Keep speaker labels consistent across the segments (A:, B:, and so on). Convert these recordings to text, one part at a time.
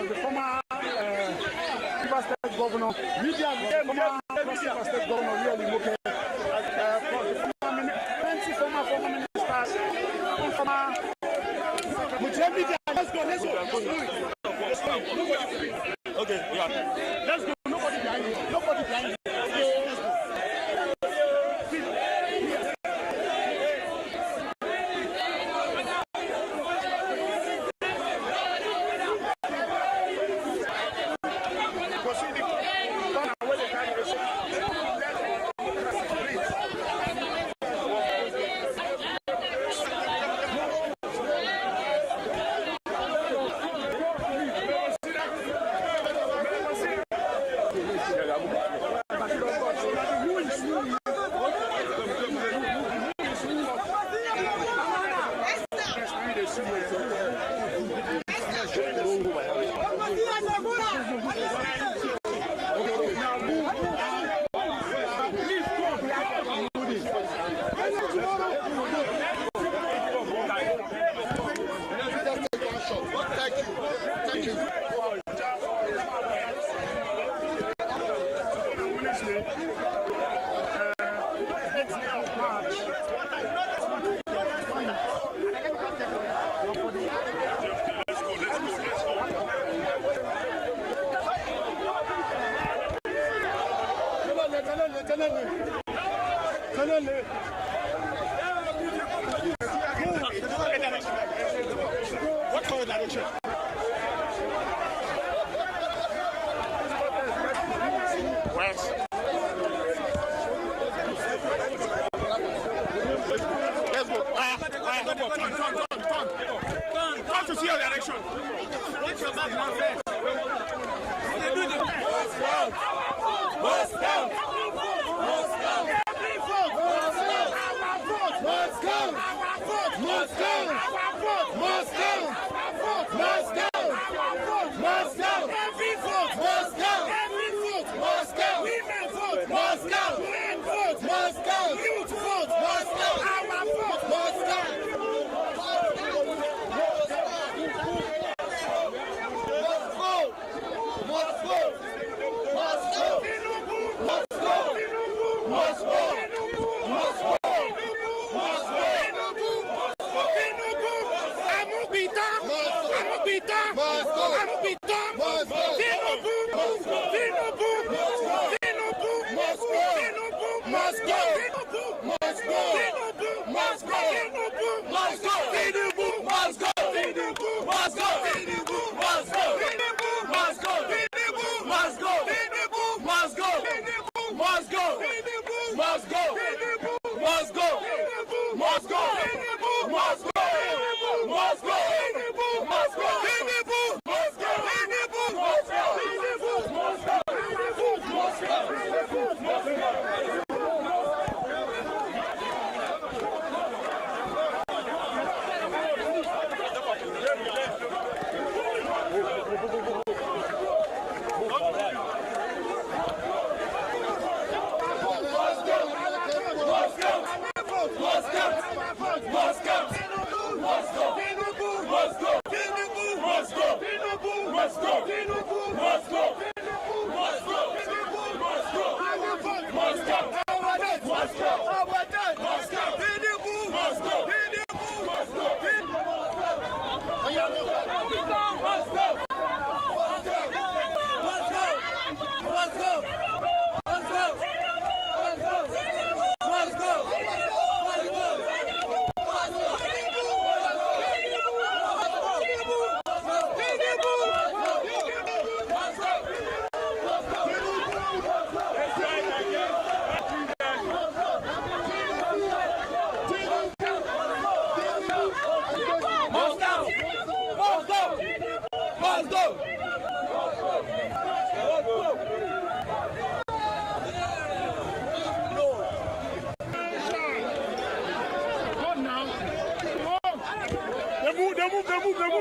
A: the former state governor, former state governor, really okay. Plenty former ministers, let's go. Okay, yeah. Let's go. Nobody behind you. Nobody behind you. What color direction? West. Let's go. Turn to see your direction. What's your back now first?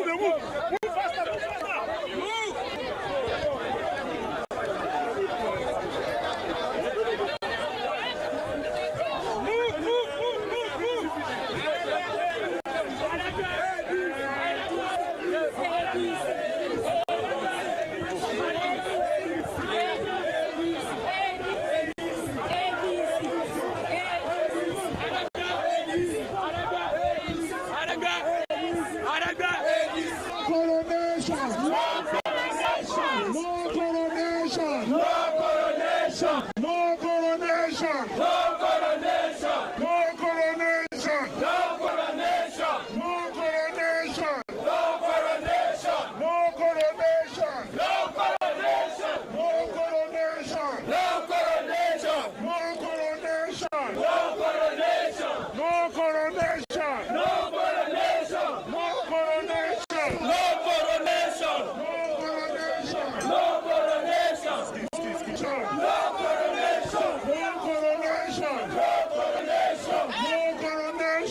A: They move. Move faster.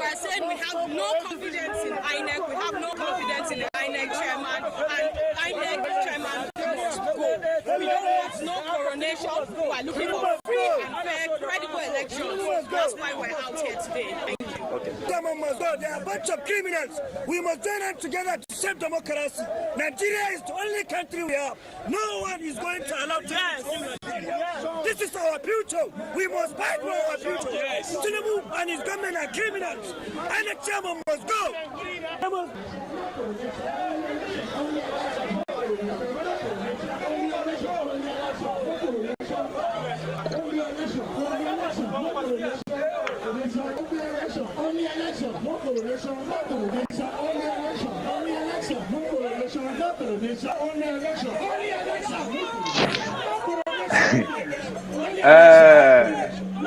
B: We're saying we have no confidence in INEC, we have no confidence in the INEC chairman, and INEC chairman must go. We don't want no coronation, we're looking for free and fair, credible elections. That's why we're out here today. Thank you.
C: Okay. Someone must go. They are a bunch of criminals. We must join them together to save democracy. Nigeria is the only country we have. No one is going to allow this. This is our future. We must fight for our future. Tinubu and his government are criminals. And the chairman must go.
A: Only election, no coronation, no coronation, only election, only election, no coronation, no coronation, only election, only election, no coronation.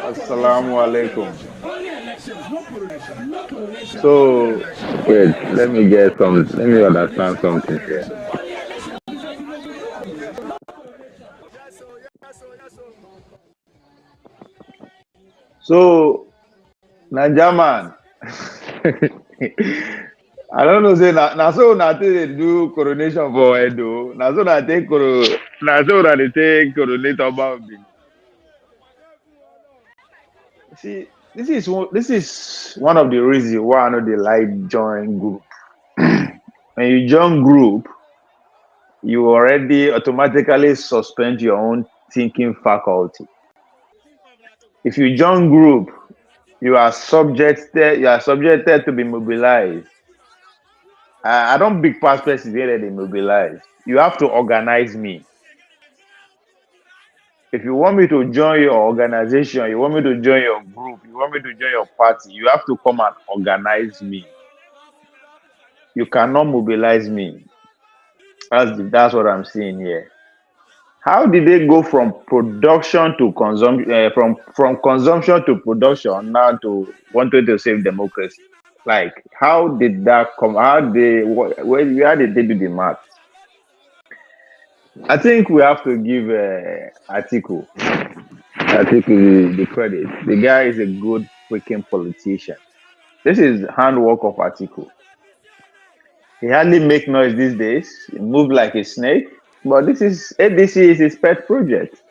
D: Assalamu alaikum.
A: Only election, no coronation, no coronation.
D: So, wait, let me understand something here. So, Najaman, I don't know, say, na so na they do coronation for Edo, na so na they take coronate about me. See, this is one of the reasons why I know they like join group. When you join group, you already automatically suspend your own thinking faculty. If you join group, you are subjected to be mobilized. I don't big past person here they mobilize. You have to organize me. If you want me to join your organization, you want me to join your group, you want me to join your party, you have to come and organize me. You cannot mobilize me. That's what I'm seeing here. How did they go from production to consumption, from consumption to production, now to wanting to save democracy? Like, how did that come? How did they do the math? I think we have to give Atiku the credit. The guy is a good freaking politician. This is handwork of Atiku. He hardly make noise these days. He move like a snake. But this is ADC is his pet project.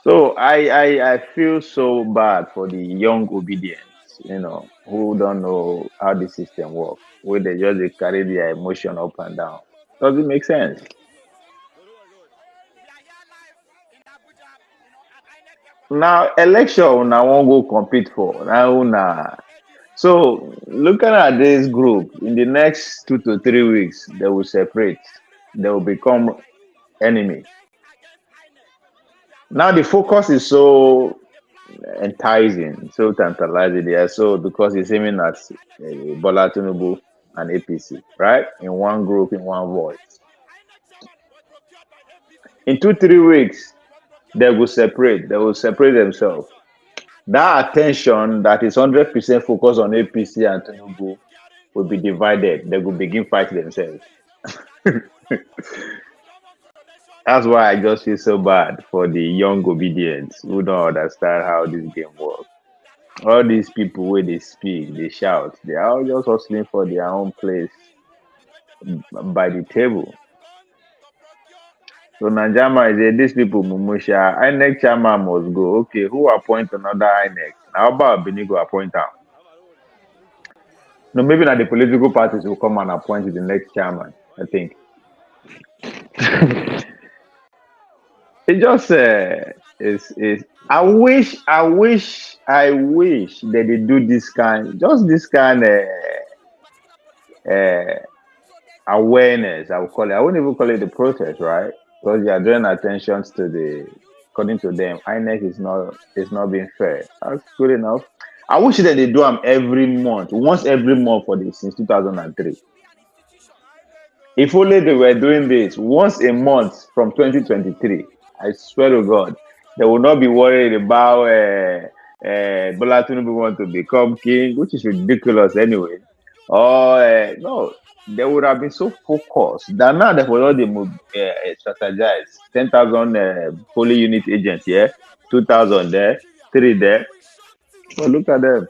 D: So I feel so bad for the young obedience, who don't know how the system works, where they just carry their emotion up and down. Does it make sense? Now election now won't go compete for now. So looking at this group, in the next 2 to 3 weeks, they will separate. They will become enemies. Now the focus is so enticing, so tantalizing there. So because it's aiming at Bola Tinubu and APC, right? In one group, in one voice. In 2-3 weeks, they will separate. They will separate themselves. That attention that is 100% focused on APC and Tinubu will be divided. They will begin fighting themselves. That's why I just feel so bad for the young obedience who don't understand how this game works. All these people where they speak, they shout, they are all just hustling for their own place by the table. So Najama is these people, Mumusha, INEC chairman must go. Okay, who appoint another INEC? How about Benigo appoint him? No, maybe not the political parties will come and appoint the next chairman, I think. It just is. I wish that they do this kind awareness. I would call it. I wouldn't even call it the protest, right? Because they are drawing attention to according to them, INEC is not being fair. That's good enough. I wish that they do them every month, once every month since 2003. If only they were doing this once a month from 2023, I swear to God, they will not be worried about Bola Tinubu want to become king, which is ridiculous anyway. Oh, no, they would have been so focused that now they would already strategize. 10,000 polling unit agents here, 2,000 there, 3 there. But look at them.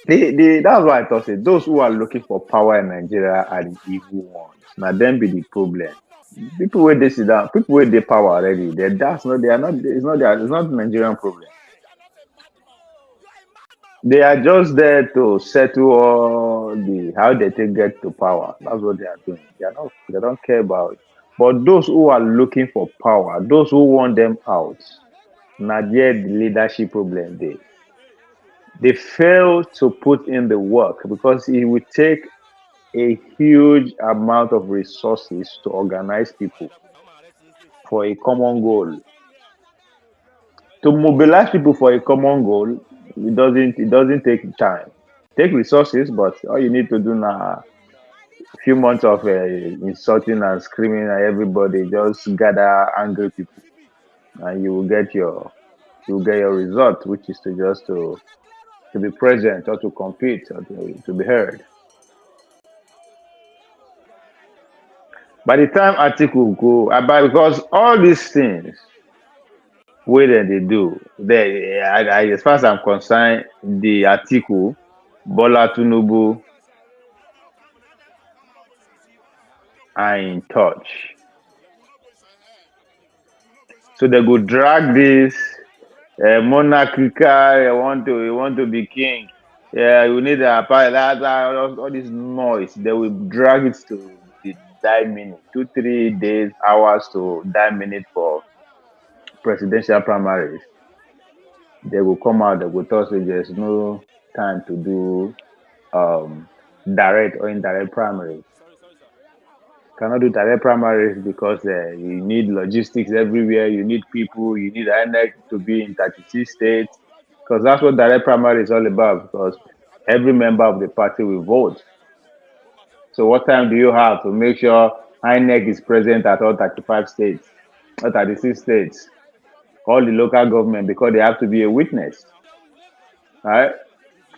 D: That's why I thought say, those who are looking for power in Nigeria are the evil ones. Now, them be the problem. People where they sit down, people where they power already. That's not. They are not. It's not the Nigerian problem. They are just there to settle all the how they take get to power. That's what they are doing. They are not. They don't care about it. But those who are looking for power, those who want them out, now there the leadership problem there. They fail to put in the work because it will take a huge amount of resources to organize people for a common goal. To mobilize people for a common goal, it doesn't take time. Take resources, but all you need to do now few months of insulting and screaming at everybody, just gather angry people, and you will get your result, which is to be present or to compete or to be heard. By the time article go about because all these things wey they do, as far as I'm concerned, the article Bola Tinubu are in touch. So they go drag this monarchical. You want to be king. Yeah, you need a all this noise. They will drag it to the die minute, 2 3 days, hours to die minute for presidential primaries. They will come out. They will tell say there's no time to do direct or indirect primaries. Cannot do direct primaries because you need logistics everywhere. You need people. You need INEC to be in 36 states because that's what direct primary is all about. Because every member of the party will vote. So what time do you have to make sure INEC is present at all 35 states, or 36 states, all the local government because they have to be a witness, right?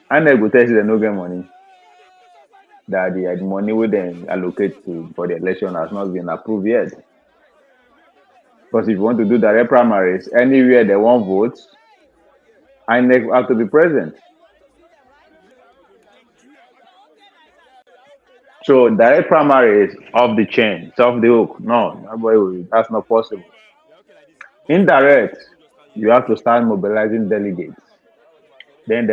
D: INEC will tell you they no get money. That the money we then allocate to for the election has not been approved yet. Because if you want to do direct primaries, anywhere they want votes, INEC have to be present. So direct primary is off the chain, it's off the hook. No, that's not possible. Indirect, you have to start mobilizing delegates. Then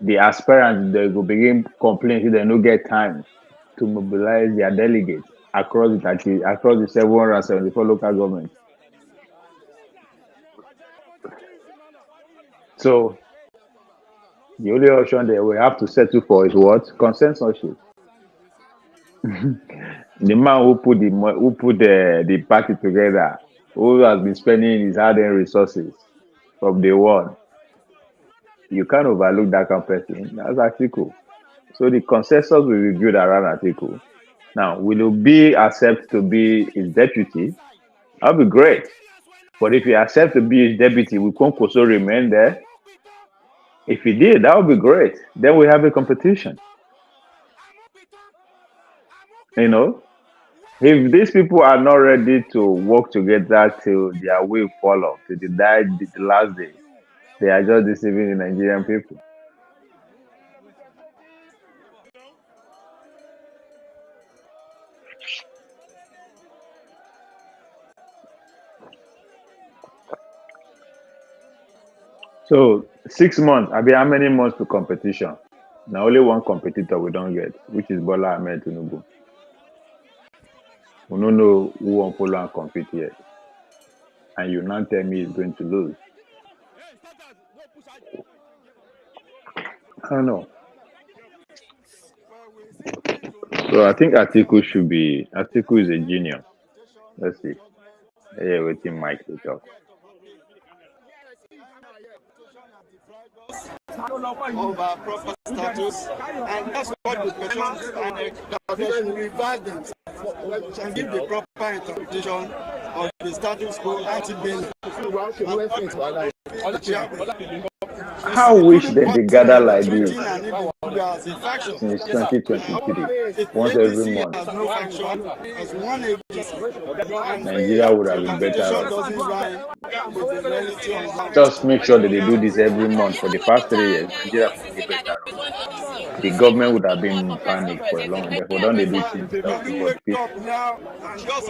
D: the aspirants, they will begin complaining they don't get time to mobilize their delegates across the 774 local governments. So the only option that we have to settle for is what? Consensorship. The man who put the party together, who has been spending his hard-earned resources from day one, you can't overlook that kind of person. That's Atiku. So the consensus will be built around Atiku. Now, will Obi accept to be his deputy? That'll be great. But if he accepts to be his deputy, will Konkoso remain there? If he did, that would be great. Then we have a competition. You know, if these people are not ready to work together till their will fall off, till they die the last day, they are just deceiving the Nigerian people. So 6 months, I mean, how many months to competition? Now only one competitor we don't get, which is Bola Ahmed Tinubu. We don't know who won't follow and compete yet. And you now tell me he's going to lose. I don't know. So I think Atiku is a genius. Let's see. Yeah, waiting Mike to talk.
E: Over proper status, and that's what the petitions and reverse them and give the proper interpretation of the status quo anti-bail.
D: How wish that they gather like this
E: treating an individual as a faction.
D: since 2023,
E: If
D: once
E: ADC
D: every month.
E: has no faction, as one agency, and
D: Nigeria would have been
E: consultation
D: better.
E: doesn't rhyme with the reality on ground.
D: Just make sure that they do this every month for the past 3 years. Nigeria would be better. The government would have been in panic for a long time. Therefore, don't they do things without
E: You
D: but
E: wake
D: people.
E: up now and just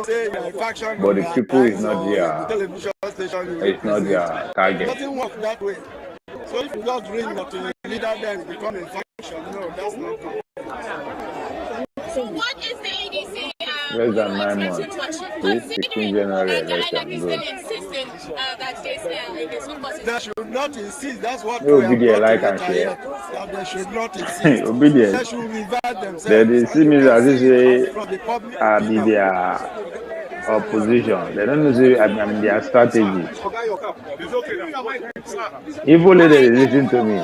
E: say you're a faction,
D: But the
E: you're
D: people is
E: guys
D: not
E: or
D: their,
E: the television station you
D: it's not
E: represent.
D: their
E: It
D: target.
E: doesn't work that way. So if you just dream that a leader then become a faction, no, that's not good.
B: So what is the ADC
D: Less than 9 months.
B: considering
D: 16 January election.
B: is
D: Good.
B: still insisting that
E: They should not insist. That's what
D: No
E: we have
D: obedient
E: brought
D: like
E: to
D: and
E: the
D: share.
E: that they should not insist.
D: Obedient.
E: They should revert themselves.
D: They see me as if they
E: from the public
D: are be
E: opinion.
D: their opposition. They don't know say I'm their strategy. Even if they listen to me,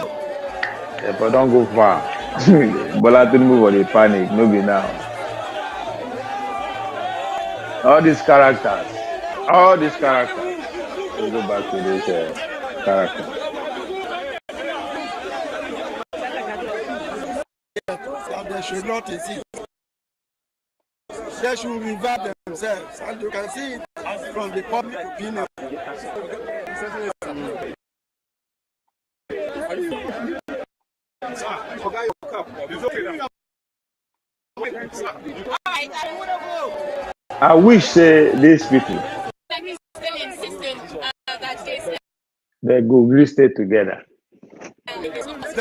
D: if I don't go far, Bola Tinubu for the panic, no be now. All these characters. Let's go back to this character.
E: That they should not insist. They should revert themselves, and you can see it from the public opinion.
D: I wish these people they go agree stay together.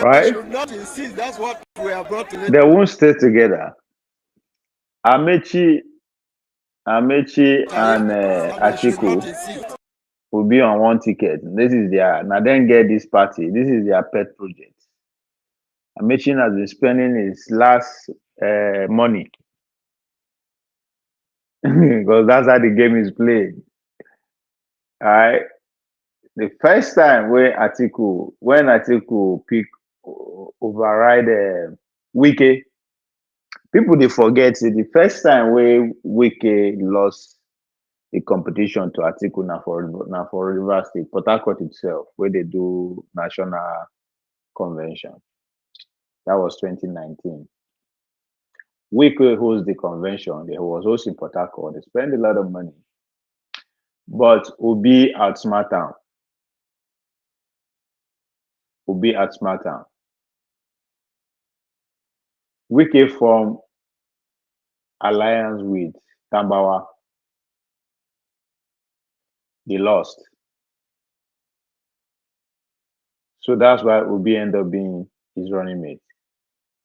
D: Right?
E: They should not insist. That's what we are brought to.
D: They won't stay together. Amechi and Atiku will be on one ticket. This is their now then get this party. This is their pet project. Amechi has been spending his last money because that's how the game is played. Alright. The first time when Atiku pick override Wike, people they forget the first time when Wike lost the competition to Atiku na for Rivers State, Port Harcourt itself, where they do national convention. That was 2019. Wike hosts the convention. They was hosting Port Harcourt. They spend a lot of money. But Obi outsmart town. Wike formed alliance with Tambawa. They lost. So that's why Obi ended up being his running mate.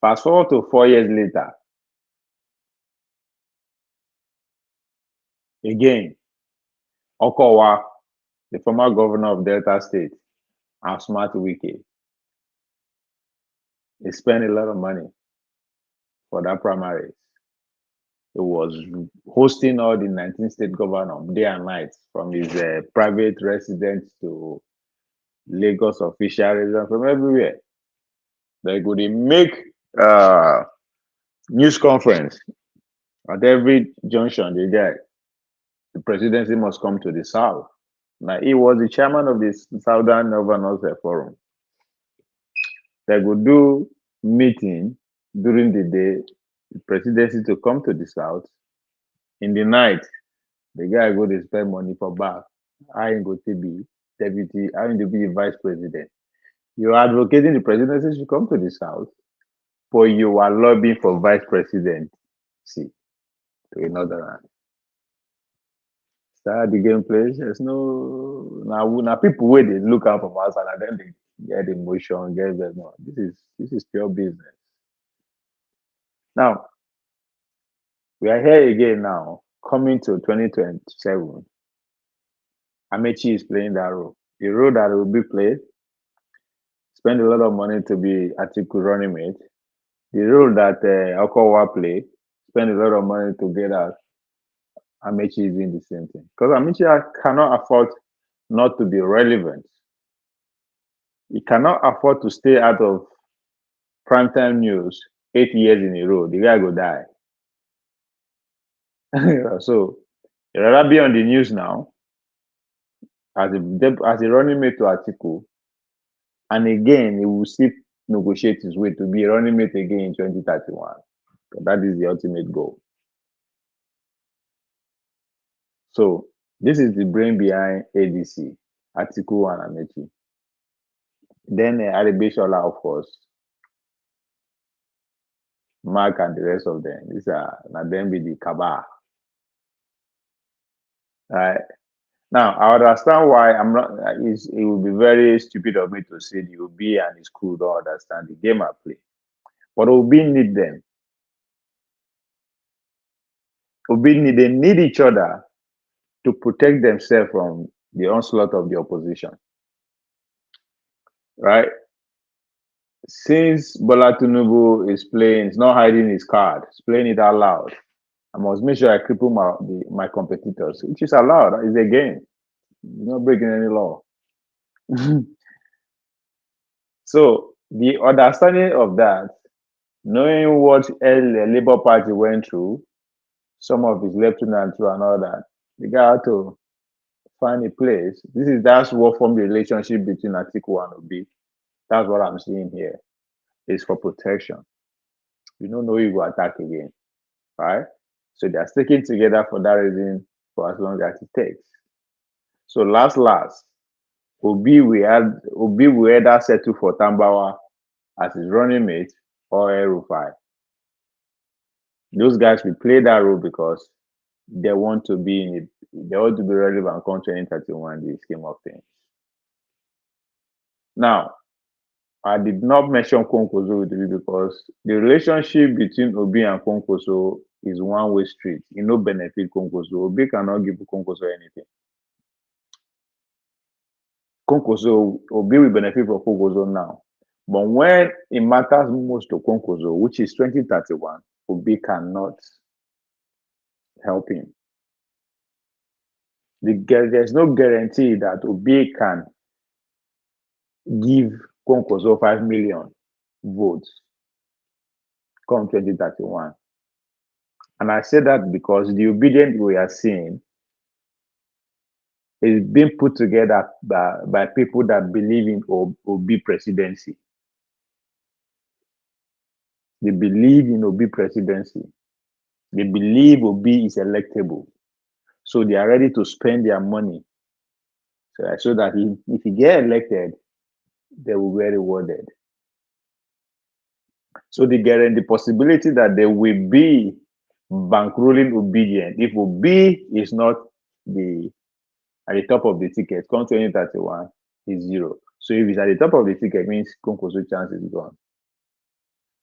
D: Fast forward to 4 years later. Again, Okowa, the former governor of Delta State, outsmart Wike. He spent a lot of money for that primaries. He was hosting all the 19 state governors day and night, from his private residence to Lagos official residence, from everywhere. They could make news conference at every junction they get. The presidency must come to the south. Now he was the chairman of the Southern Governors Forum. They would do meeting during the day, the presidency to come to the south. In the night, the guy go to spend money for back. I ain't going to be deputy, I ain't to be the vice president. You're advocating the presidency to come to the south, but you are lobbying for vice presidency to another land. Start the game place. There's no now people where they look out from outside and then they get emotion, get that. No, this is pure business. Now we are here again now, coming to 2027. Amechi is playing that role. The role that will be played, spend a lot of money to be Atiku running mate. The role that Okowa play, spend a lot of money to get out. Amechi is doing the same thing. Because Amechi cannot afford not to be relevant. He cannot afford to stay out of primetime news 8 years in a row. The guy go die. So, he'd rather be on the news now as a running mate to Atiku, And again, he will still negotiate his way to be running mate again in 2031. That is the ultimate goal. So this is the brain behind ADC, Atiku and Amechi. Then Arabishola, of course, Mark and the rest of them. These are then be the cabal. Right. Now, I understand why I'm not. It would be very stupid of me to say the Obi and his crew don't understand the game I play. But Obi need them. They need each other to protect themselves from the onslaught of the opposition. Right? Since Bola Tinubu is playing, he's not hiding his card, he's playing it out loud. I must make sure I cripple my competitors, which is allowed. It's a game. You're not breaking any law. So the understanding of that, knowing what the Labour Party went through, some of his lieutenants and all that, the guy had to find a place. That's what formed the relationship between Atiku and Obi. That's what I'm seeing here. It's for protection. You don't know you go attack again, right? So they are sticking together for that reason for as long as it takes. So last, Obi will either settle for Tambawa as his running mate or El-Rufai. Those guys will play that role because they want to be in it. They want to be relevant come 2031 in the scheme of things. Now, I did not mention Konkoso with you because the relationship between Obi and Konkoso is one-way street. You no benefit Konkoso. Obi cannot give Konkoso anything. Konkoso, Obi will benefit from Konkoso now. But when it matters most to Konkoso, which is 2031, Obi cannot help him. There's no guarantee that Obi can give Konkoso 5 million votes come 2031. And I say that because the obedience we are seeing is being put together by people that believe in Obi presidency. They believe in Obi presidency. They believe Obi is electable. So they are ready to spend their money so that if he get elected, they will be rewarded. So the possibility that there will be bankrolling obedient if Obi is not at the top of the ticket, come 2031 is 0. So if it's at the top of the ticket, means Konkoso chance is gone.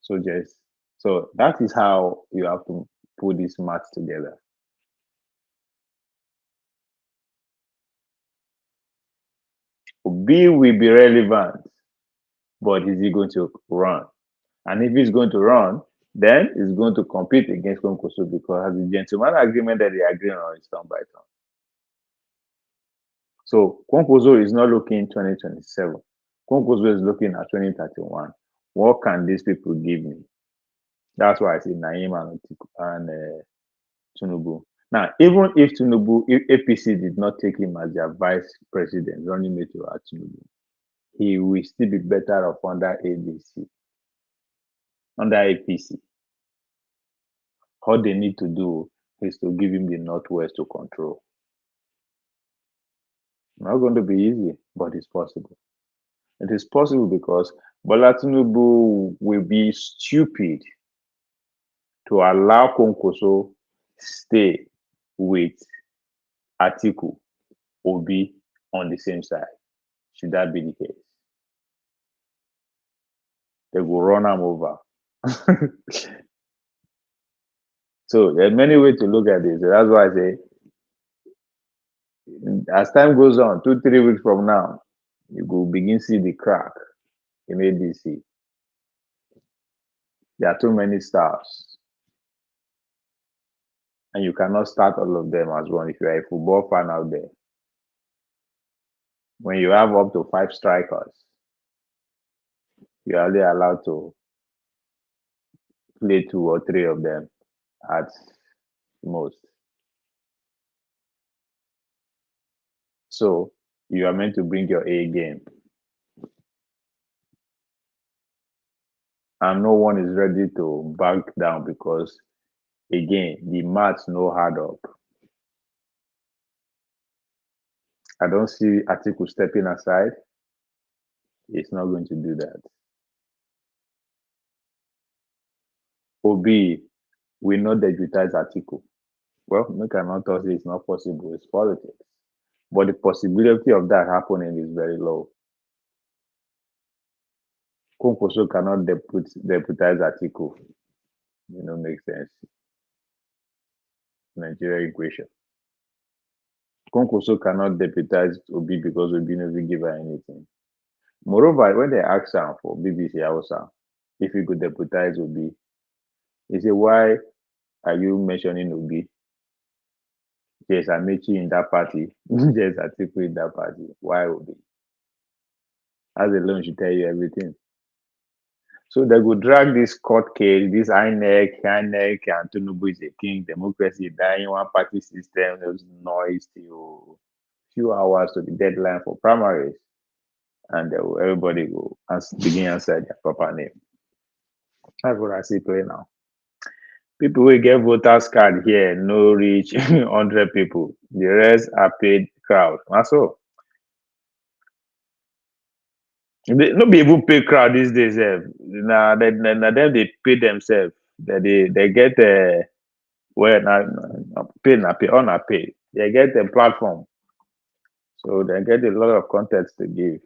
D: So that is how you have to put this math together. Obi will be relevant, but is he going to run? And if he's going to run, then he's going to compete against Konkoso because the gentleman agreement that they agree on is turn by turn. So Konkoso is not looking 2027. Konkoso is looking at 2031. What can these people give me? That's why I say Naim and Tinubu. Now, even if APC did not take him as their vice president, running mate to Tinubu, he will still be better off under ADC, under APC. All they need to do is to give him the Northwest to control. Not going to be easy, but it's possible. It is possible because Bola Tinubu will be stupid to allow Konkoso stay with Atiku, Obi on the same side. Should that be the case? They will run him over. So there are many ways to look at this. That's why I say, as time goes on, 2-3 weeks from now, you will begin to see the crack in ADC. There are too many stars. And you cannot start all of them as one if you are a football fan out there. When you have up to 5 strikers, you are only allowed to play 2 or 3 of them at most. So you are meant to bring your A game. and no one is ready to back down because, again, the maths no hard up. I don't see Atiku stepping aside. It's not going to do that. Obi will not deputize Atiku. Well, we cannot tell say it's not possible. It's politics. But the possibility of that happening is very low. Konkoso cannot deputize Atiku. Makes sense. Nigeria equation. Konkoso cannot deputize Obi because Obi never give her anything. Moreover, when they asked him for BBC Hausa if he could deputize Obi, he said, "Why are you mentioning Obi? There's Amechi in that party. There's Atiku in that party. Why Obi?" As alone should tell you everything. So they would drag this court case, this INEC, and Tinubu is a king, democracy dying, one party system, there's noise till few hours to the deadline for primaries. And everybody go and begin answer their proper name. That's what I see play now. People will get voters card here, no reach 100 people. The rest are paid crowd. That's all. They not be even pay crowd these days. Now them they pay themselves. They get pay on a pay. They get a platform, so they get a lot of content to give.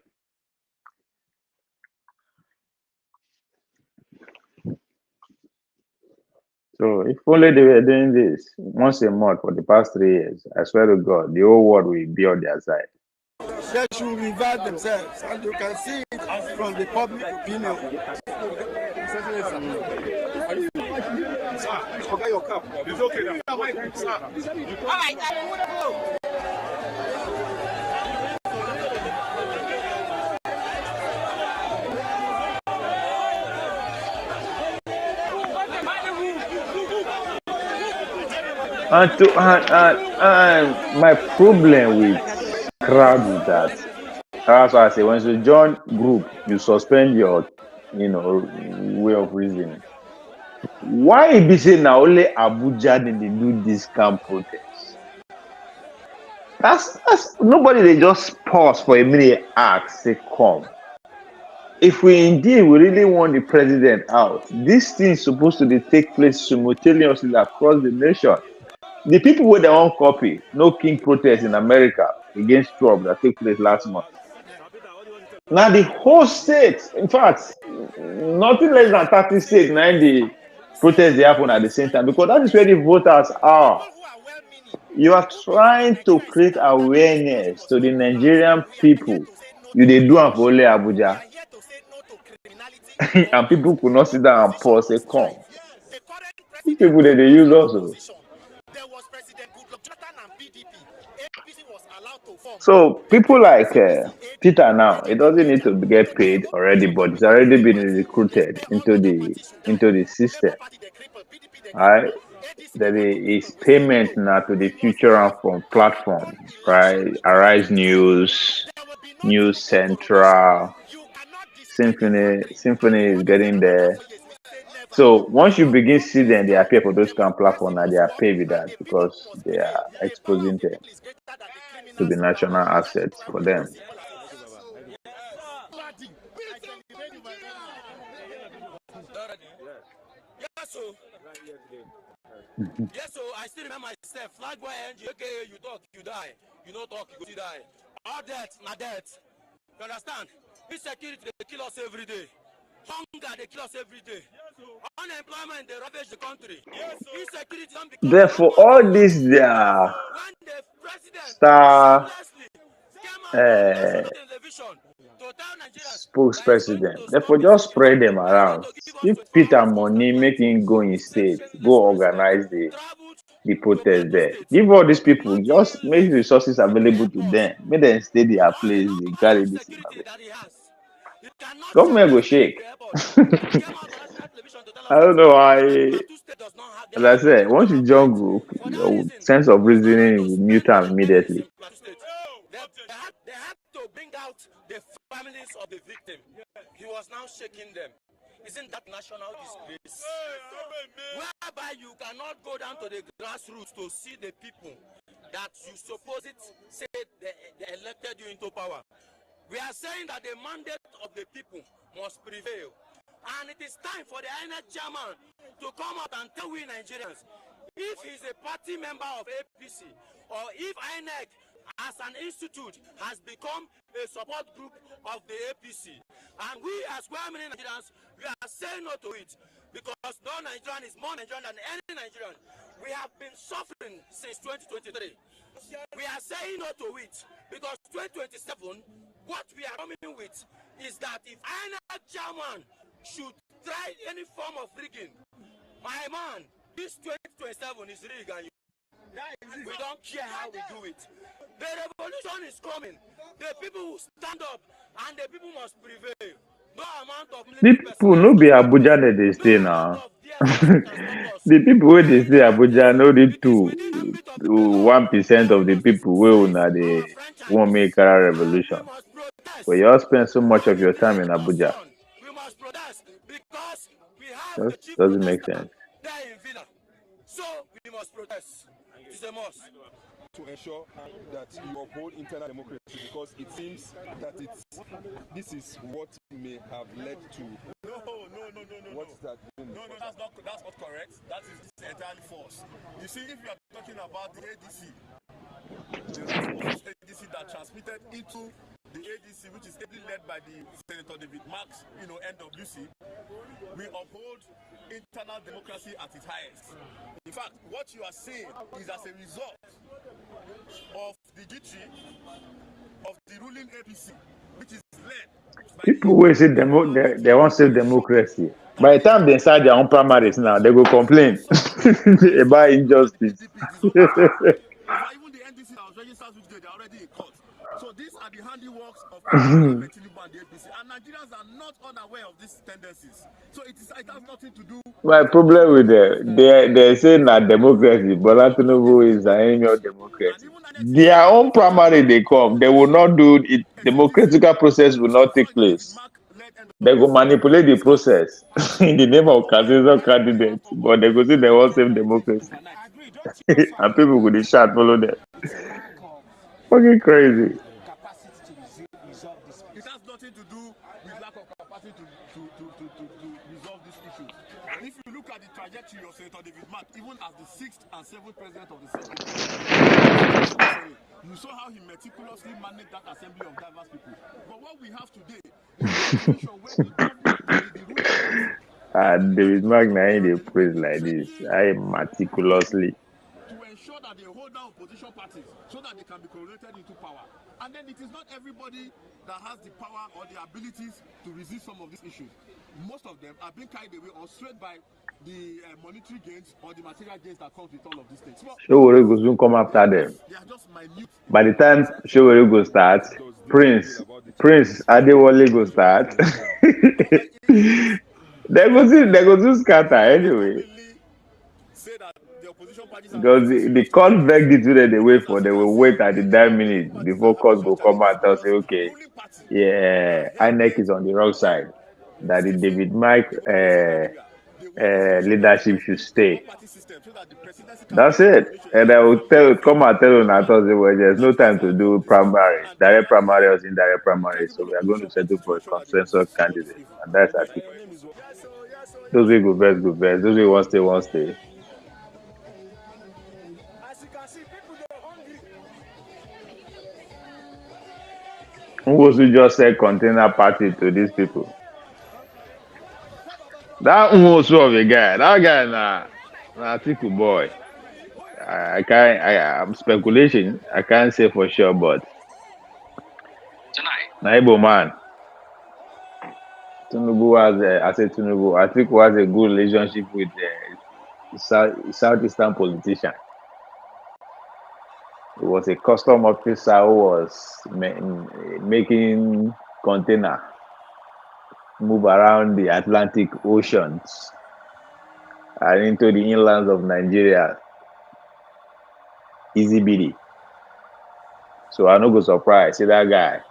D: So if only they were doing this once a month for the past 3 years, I swear to God, the whole world will be on their side.
E: They should revert themselves, and you can see it from the public opinion. Forget your cup. It's okay now. All right.
D: And my problem with crowd is that that's why I say once you join group, you suspend your way of reasoning. Why be say now only Abuja did they do this camp protest? That's nobody they just pause for a minute, ask, say come. If we really want the president out, this thing is supposed to take place simultaneously across the nation. The people with their own copy, no king protest in America against Trump that took place last month. Now the whole state, in fact, nothing less than 30 states, 90 protests they happen at the same time because that is where the voters are. You are trying to create awareness to the Nigerian people. You they do am for only Abuja. And people could not sit down and pause say come. These people that they use also. So people like Peter now, it doesn't need to get paid already, but it's already been recruited into the system. Right? There is payment now to the future and from platform, right? Arise News, News Central, Symphony is getting there. So once you begin to see them, they appear for those kind of platforms and they are paid with that because they are exposing them to the national assets for them.
F: Yes, so I still remember myself. Flag boy, okay, you talk, you die. You don't talk, you die. All that, not that. You understand? Insecurity, they kill us every day. Hunger, they kill us every day. Unemployment, they ravage the country. Insecurity,
D: therefore, all this their star spokespresident. Therefore, just spread them around. If Peter money making go in state, go organize the protest there. Give all these people, just make resources available to them. Make them stay their place, they carry this in. Government go shake. I don't know why. As I said, once you join group, your sense of reasoning will mute them immediately.
F: They have to bring out the families of the victim. He was now shaking them. Isn't that national disgrace? Whereby you cannot go down to the grassroots to see the people that you suppose it say they elected you into power. We are saying that the mandate of the people must prevail. And it is time for the INEC chairman to come out and tell we Nigerians if he's a party member of APC or if INEC as an institute has become a support group of the APC. And we as well-meaning Nigerians, we are saying no to it because no Nigerian is more Nigerian than any Nigerian. We have been suffering since 2023. We are saying no to it because 2027, what we are coming with is that if INEC chairman should try any form of rigging, my man, this 2027 is rigged and we don't care how we do it. The revolution is coming. The people will stand up and the people must prevail. No amount of
D: People no be Abuja that they stay now. The people where they stay Abuja no the 1% of the people will now they won't make a revolution. But you all spend so much of your time in Abuja.
F: We must protest because we have
D: That
F: the chief
D: doesn't make
F: protester
D: sense.
F: there in Villa. So we must protest. It's a must.
G: To ensure that you uphold internal democracy because it seems that this is what may have led to what's that doing?
H: No, that's not correct. That is entirely false. You see, if you are talking about the ADC, the ADC that transmitted into the ADC, which is ably led by the Senator David Marks, NWC, we uphold internal democracy at its highest. In fact, what you are seeing is as a result of the G3 of the ruling APC, which is led by
D: People will say they want to say democracy. By the time they start their own primaries now, they go complain about injustice.
H: even the NDC that was registered with they are already in court. So these are the handiworks of Tinubu and the APC, and Nigerians are not unaware of these tendencies. So it has nothing to do.
D: My problem with they say that democracy, Bola Tinubu is an enemy of democracy. Their own primary they come, they will not do it. Democratic process will not take place. They go manipulate the process in the name of presidential candidates, but they go say they want save democracy, and people go dey shout follow them. Fucking crazy.
H: It has nothing to do with lack of capacity to resolve this issue. If you look at the trajectory of Senator David Mark, even as the 6th and 7th president of the Senate, you saw how he meticulously managed that assembly of diverse people. But what we have today is a situation where the government,
D: And David Magna they praise like this. I meticulously.
H: to ensure that they hold down opposition parties so that they can be correlated into power. And then it is not everybody that has the power or the abilities to resist some of these issues. Most of them are being carried away or swayed by the monetary gains or the material gains that comes with all of these things.
D: Showore go soon come after them.
H: They are just minute.
D: By the time Showore go start, Prince Adewale go start. they go soon scatter anyway.
H: Say that the opposition parties
D: Because the court verdict they wait for, they will wait at the 9 minutes before court will come out and say, okay, yeah, INEC is on the wrong side. That the David Mike leadership should stay. That's it. And I will come and tell you on Thursday, well, there's no time to do primaries, direct primaries, indirect primaries. So we are going to settle for a consensus candidate. And that's our ticket. Those will go first, go first. Those will won't stay. Who was to just say container party to these people? That also of a guy. That guy na Tiku boy. I'm speculation. I can't say for sure, but Naibo man. Tinubu I think has a good relationship with Southeastern politician. He was a custom officer who was making container move around the Atlantic Oceans and into the inlands of Nigeria. Easy BD. So I no go surprise. See that guy.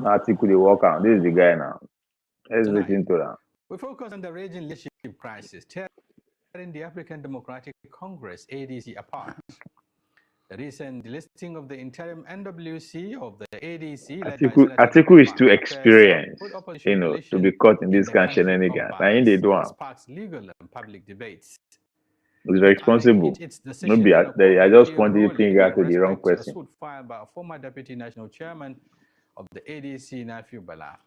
D: Article they work out. This is the guy now. Let's
I: Tonight,
D: listen to that.
I: we focus on the raging leadership crisis, tearing the African Democratic Congress, ADC, apart. The recent delisting of the interim NWC of the ADC, led by Senator
D: Article is
I: Mark
D: too
I: Lopez,
D: experienced,
I: put opposition
D: to be
I: coalition
D: caught in
I: in
D: this
I: the
D: kind of
I: country
D: shenanigans.
I: on
D: I ain't they
I: bias
D: do
I: and
D: am.
I: sparks legal and public debates.
D: It's
I: The INEC
D: responsible.
I: hinged its
D: No
I: decision
D: be
I: on a
D: I just
I: cooperative
D: pointed the
I: ruling
D: finger
I: in
D: to the wrong
I: respect to a
D: person.
I: suit filed by a former deputy national chairman of the ADC, Nafiu Bala.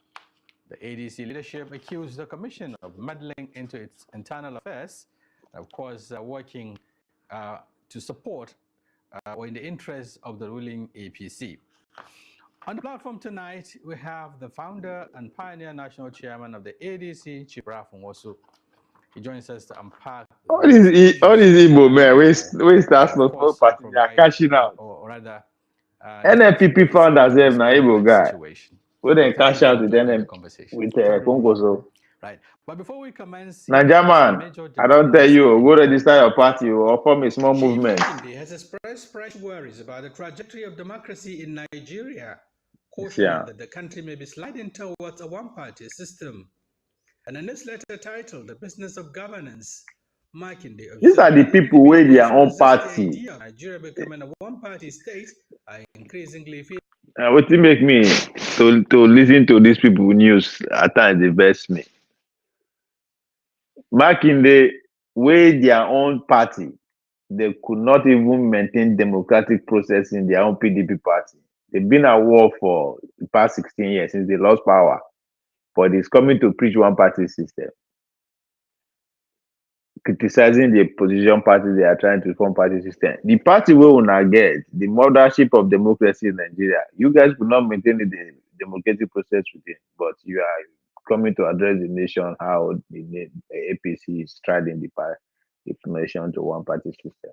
I: The ADC leadership accused the commission of meddling into its internal affairs, and of course, working to support or in the interest of the ruling APC. On the platform tonight, we have the founder and pioneer national chairman of the ADC, Chief Rafun Wosu. He joins us to unpack
D: All these Igbo men, we start small party, they are cashing out.
I: or rather,
D: NFPP founders have na Igbo guy.
I: situation.
D: We then
I: Thank you
D: cash
I: for
D: out with
I: joining the
D: them
I: conversation.
D: with Congo. So,
I: Right. But before we commence,
D: Naija man, I don't tell you, go register your party or form a small movement.
I: Makinde has expressed fresh worries about the trajectory of democracy in Nigeria, cautioning that the country may be sliding towards a one-party system. And in this letter titled "The Business of Governance," Makinde
D: These are the people with their own party.
I: The idea of Nigeria becoming a one-party state are increasingly feeling.
D: What make me to listen to these people news at times they vex me. Back in the way their own party, they could not even maintain democratic process in their own PDP party. They've been at war for the past 16 years since they lost power. But it's coming to preach one party system. Criticizing the opposition party, they are trying to form party system. The party we will not get, the mothership of democracy in Nigeria, you guys could not maintain the democratic process within, but you are coming to address the nation how the APC is striding the implementation to one party system.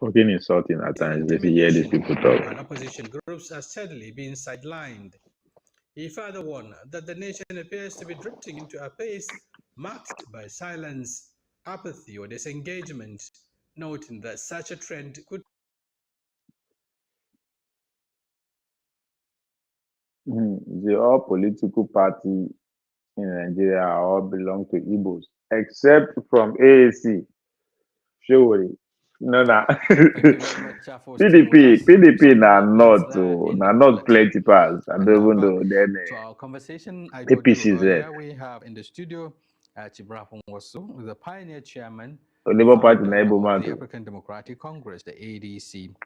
D: Fucking insulting at times. They hear these people talk.
I: And opposition groups are steadily being sidelined. He further warned that the nation appears to be drifting into a pace marked by silence, apathy, or disengagement, noting that such a trend could.
D: The all political party in Nigeria all belong to Igbos, except from AAC. Surely. No, no. PDP not plenty pass. I don't even know. Then
I: To our conversation, I told you earlier, we have in the studio Chibrafon Wasu, the pioneer chairman
D: Labour Party
I: of
D: Naibo
I: the African Democratic Congress, the ADC.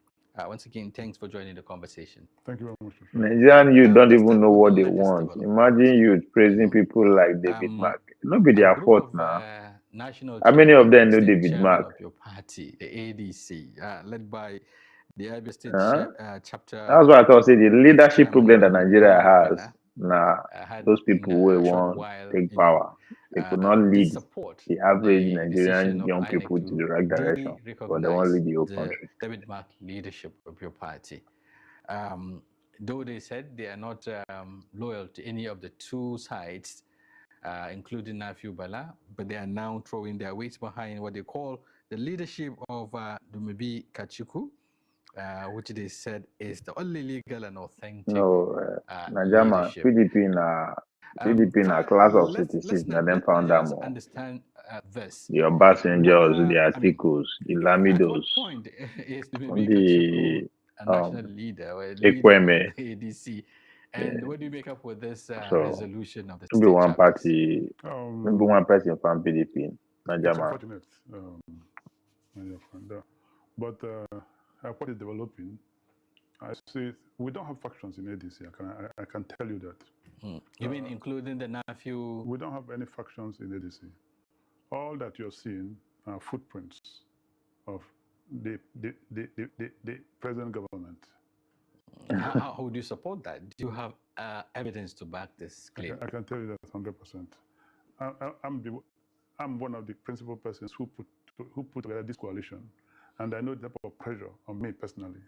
I: Once again, thanks for joining the conversation.
A: Thank you very much.
D: Nigerian youth don't even know what they want. Imagine you praising people like David Mark. Not be their fault now. How many of them know David Mark?
I: Of your party, the ADC, led by the Abia State chapter.
D: That's why I thought say the leadership problem that Nigeria has. Those people who want take power. They could not lead the average Nigerian young people to the right direction, but they want to lead the whole country.
I: David Mark leadership of your party. Though they said they are not loyal to any of the two sides, including Nafiu Bala, but they are now throwing their weight behind what they call the leadership of Dumebi Kachiku, which they said is the only legal and authentic
D: Najama, PDP na class of citizens, na them found them all.
I: Understand this.
D: The Obasanjos, the Atikus, the Lamidos,
I: the national leader, or
D: Ekweme,
I: ADC. And what do you make up with this resolution of the
D: state
I: chapters?
D: One party, maybe one person from PDP, Najama.
A: It's unfortunate, but what is developing, I say we don't have factions in ADC. I can tell you that.
I: You mean including the Nafiu?
A: We don't have any factions in ADC. All that you're seeing are footprints of the present government.
I: How would you support that? Do you have evidence to back this claim?
A: I can tell you that 100%. I'm one of the principal persons who put together this coalition, and I know the type of pressure on me personally,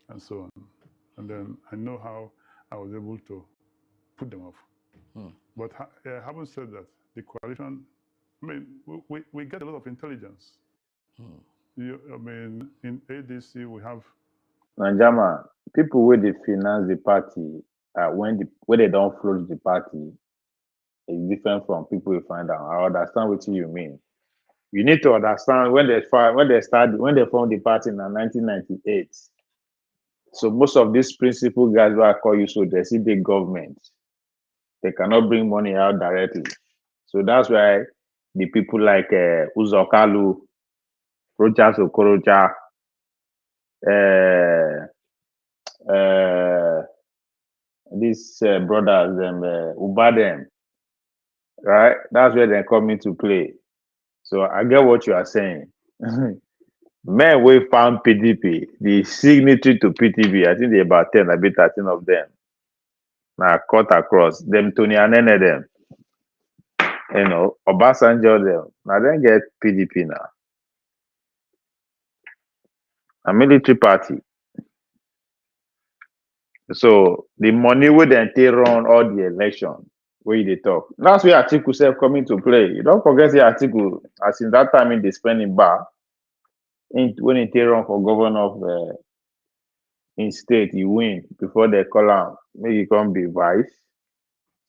A: and so on. And then I know how I was able to put them off. But having said that, the coalition, I mean, we get a lot of intelligence. I mean, in ADC, we have.
D: Najama, people where they finance the party, when they don't float the party, is different from people you find out. I understand what you mean. You need to understand when they formed the party in 1998. So most of these principal guys who I call you, so they see the government. They cannot bring money out directly. So that's why the people like Uzokalu, Rochas Okorocha, uh, uh, these brothers, Ubadem, right? That's where they come into play. So I get what you are saying. Men we found PDP, the signatory to PDP, I think they about 10, a bit 13 of them. Now cut across them, Tony Anene them, Obasanjo them. Now then get PDP now. A military party. So the money would then take run all the election where they talk. That's where Atiku self coming to play. You don't forget the Atiku, as in that time in the spending bar, when he take run for governor of in state, you win before they call out, maybe you come be vice.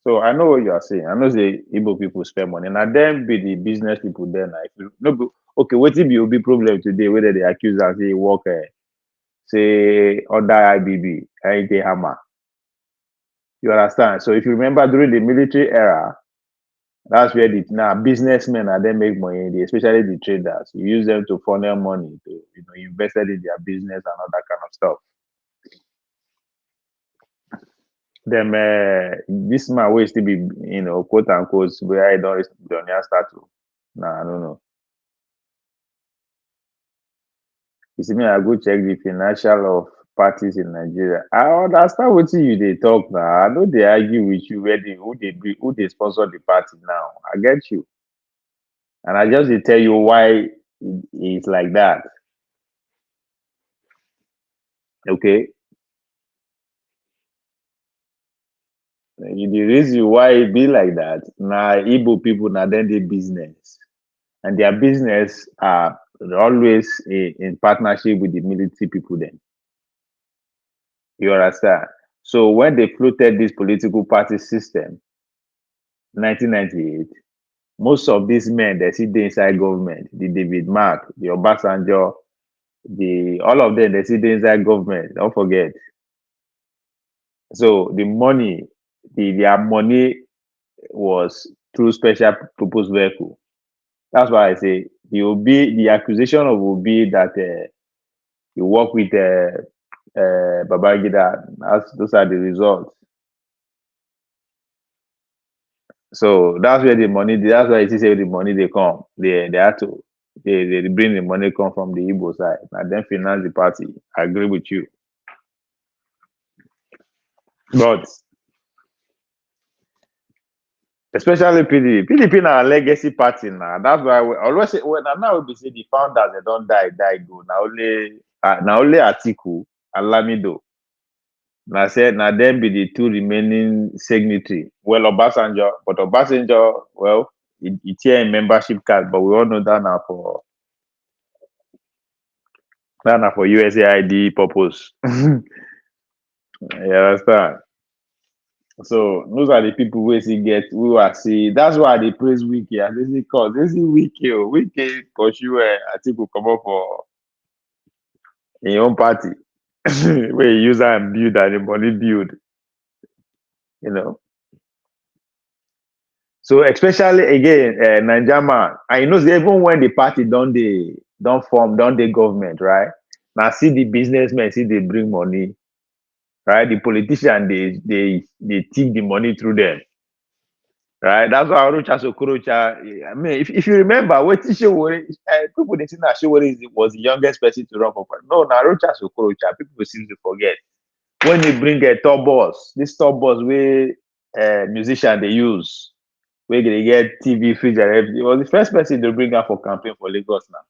D: So I know what you are saying. I know the Igbo people spend money. Now them be the business people then. If you no okay, what if you be problem today whether they accuse us say work say other IBB, INT Hammer. You understand? So if you remember during the military era, that's where the now businessmen and then make money, especially the traders. You use them to funnel money to invested in their business and all that kind of stuff. Them this man will still be quote unquote where I don't start to. Nah, I don't know. You see me, I go check the financial of parties in Nigeria. I understand what you they talk now. I know they argue with you who they sponsor the party now. I get you. And I just tell you why it's like that. Okay. The reason why it be like that, now Igbo people now then they business. And their business are always in partnership with the military people then. You understand? So when they floated this political party system, 1998, most of these men they see the inside government, the David Mark, the Obasanjo, all of them they see the inside government. Don't forget. So the money, their money was through special purpose vehicle. That's why I say the accusation of Obi that you work with Babangida. Those are the results. So that's where the money. That's why you see the money they come. They have to they bring the money come from the Igbo side and then finance the party. I agree with you. But especially PDP. PDP now a legacy party now. That's why we always say now we say the founders they don't die go. Now only Atiku and Lamido. Now said now then be the two remaining signatory. Well Obasanjo, but Obasanjo, well, it's here in membership card, but we all know that now for USAID purpose. You understand? So those are the people who are see. That's why they praise Wiki. And this is called this is Wiki. Wiki pursue I think will come up for in your own party. Where you use and build and the money build. So especially again, Najama, I know even when the party don't form, don't the government, right? Now see the businessmen, see they bring money, right? The politician they take the money through them. Right, that's why Rocha Okorocha. I mean, if you remember, what people they think that Showore was the youngest person to run for president. No, now Rocha Okorocha, people seem to forget when they bring a top boss, this top boss where musician they use, where they get TV, fridge, and everything. It was the first person to bring up for campaign for Lagos now.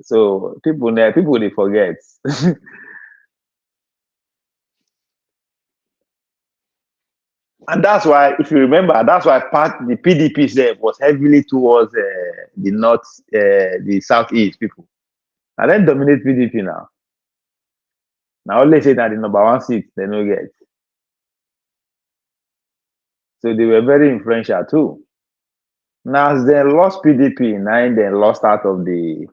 D: So people they forget. And that's why, if you remember, that's why the PDP was heavily towards the north, the southeast people. And then dominate PDP now. Now only say that the number one seat they no get. So they were very influential too. Now as they lost PDP, now they lost out of the.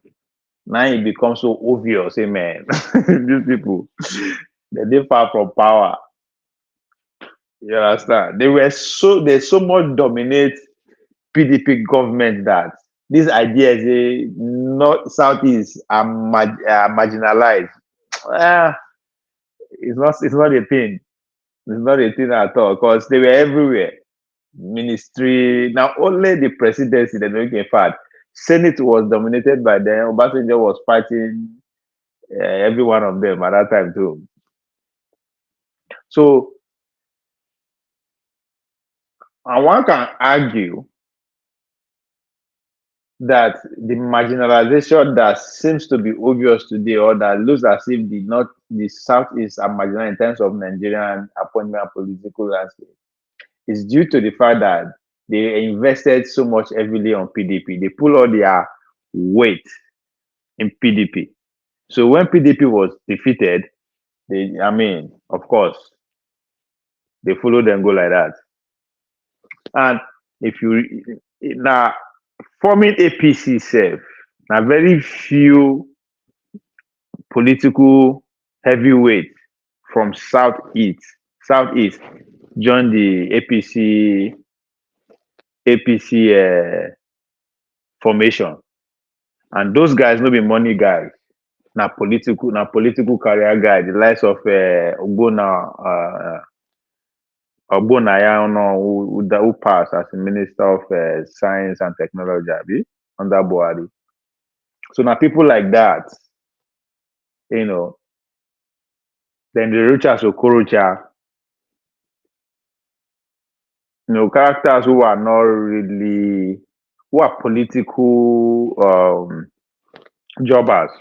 D: Now it becomes so obvious, hey man. These people, they're far from power. You understand? They so much dominate PDP government that these ideas, North Southeast are marginalized. Ah, it's not a thing. It's not a thing at all because they were everywhere. Ministry now only the presidency they don't get fat. Senate was dominated by them. Obasanjo was fighting every one of them at that time too. So, and one can argue that the marginalization that seems to be obvious today, or that looks as if the Southeast are marginal in terms of Nigerian appointment political landscape, is due to the fact that they invested so much heavily on PDP. They pull all their weight in PDP. So when PDP was defeated, of course, they follow them go like that. And if you now forming APC self, now very few political heavyweight from southeast join the APC formation, and those guys no be money guys. Now political career guy, the likes of Ogbonaya, who passed as the Minister of Science and Technology, under Buhari. So now people like that, then the Richard Okorocha, characters who are not really, who are political jobbers,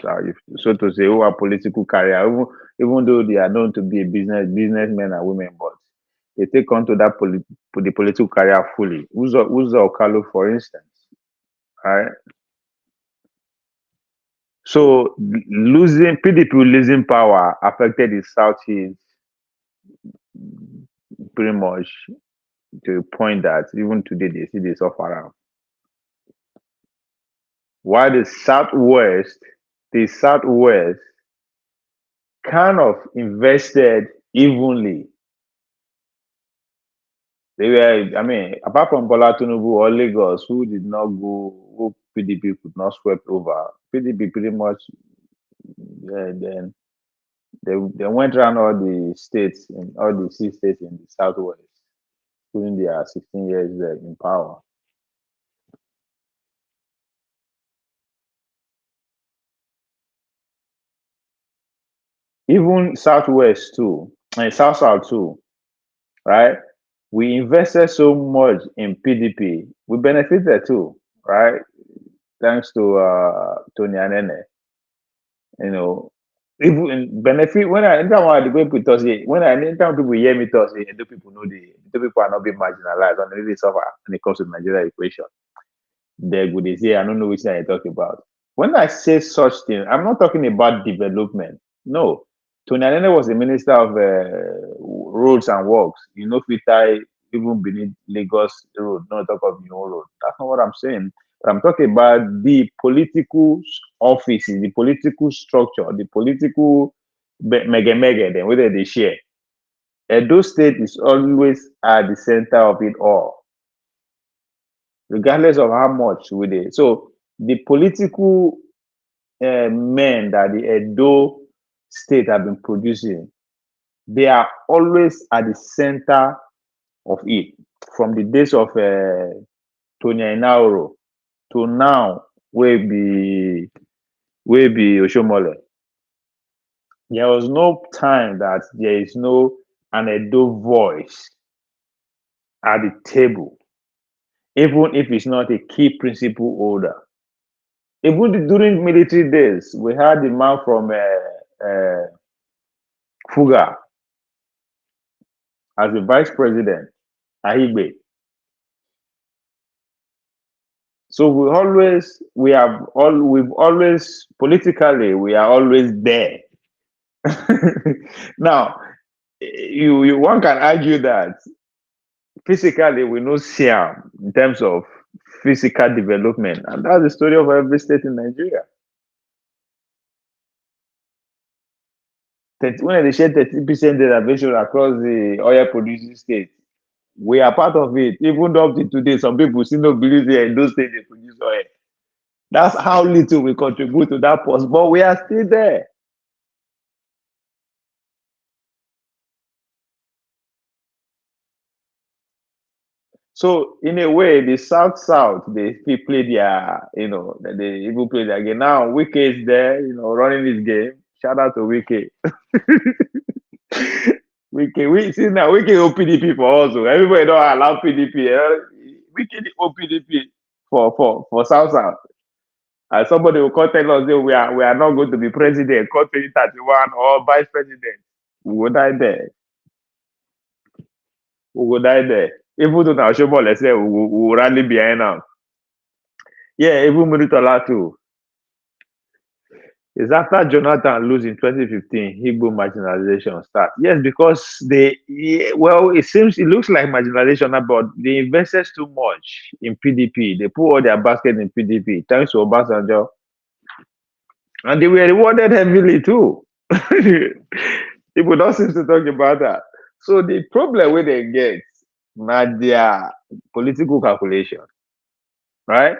D: so to say, who are political career, even though they are known to be businessmen and women, but they take on to the political career fully. Uzo Okalu, for instance, right? So PDP losing power affected the Southeast pretty much to the point that even today they see they suffer around. While the Southwest kind of invested evenly. They were, apart from Bola Tinubu or Lagos, who did not go, who PDP could not sweep over. PDP pretty much, then they went around all the states, in all the 6 states in the Southwest, during their 16 years there in power. Even Southwest too, and South too, right? We invested so much in PDP, we benefited too, right? Thanks to Tony Anene. Even benefit when anytime I go people talk say anytime people hear me talk say the people are not being marginalized and they really suffer when it comes to Nigeria equation. They go they say I don't know which thing I talk about. When I say such thing, I'm not talking about development. No. Tony Anene was the minister of roads and works. If we tie even beneath Lagos road, not talk of new road. That's not what I'm saying. But I'm talking about the political offices, the political structure, the political mega, then whether they share. Edo State is always at the center of it all, regardless of how much we did. So the political men that the Edo State have been producing, they are always at the center of it. From the days of Tony Inauro to now, will be Oshomole. There was no time that there is no an Edo voice at the table, even if it's not a key principle holder. Even during military days, we had the man from Fuga as the vice president, Ahigbe. So we've always politically we are always there. Now, one can argue that physically we know Siam in terms of physical development, and that's the story of every state in Nigeria. When they share 30% derivation across the oil producing states, we are part of it. Even up to today, some people still don't believe that in those states they produce oil. That's how little we contribute to that post, but we are still there. So in a way, the South they still play their, they even play their game. Now Wike is there, running this game. Shout out to Wike. We see now Wike OPDP for also. Everybody don't allow PDP. Wike the OPDP for South. And somebody will come tell us that we are not going to be president, call 2031 or vice president. We will die there. We will die there. Even though now Shomol, let's say we will rally behind them. Yeah, even Muritola too. It's after Jonathan lose in 2015, Igbo marginalization start. Yes, because it looks like marginalization, but they invested too much in PDP. They put all their basket in PDP, thanks to Obasanjo. And they were rewarded heavily too. People don't seem to talk about that. So the problem where they get, not their political calculation, right?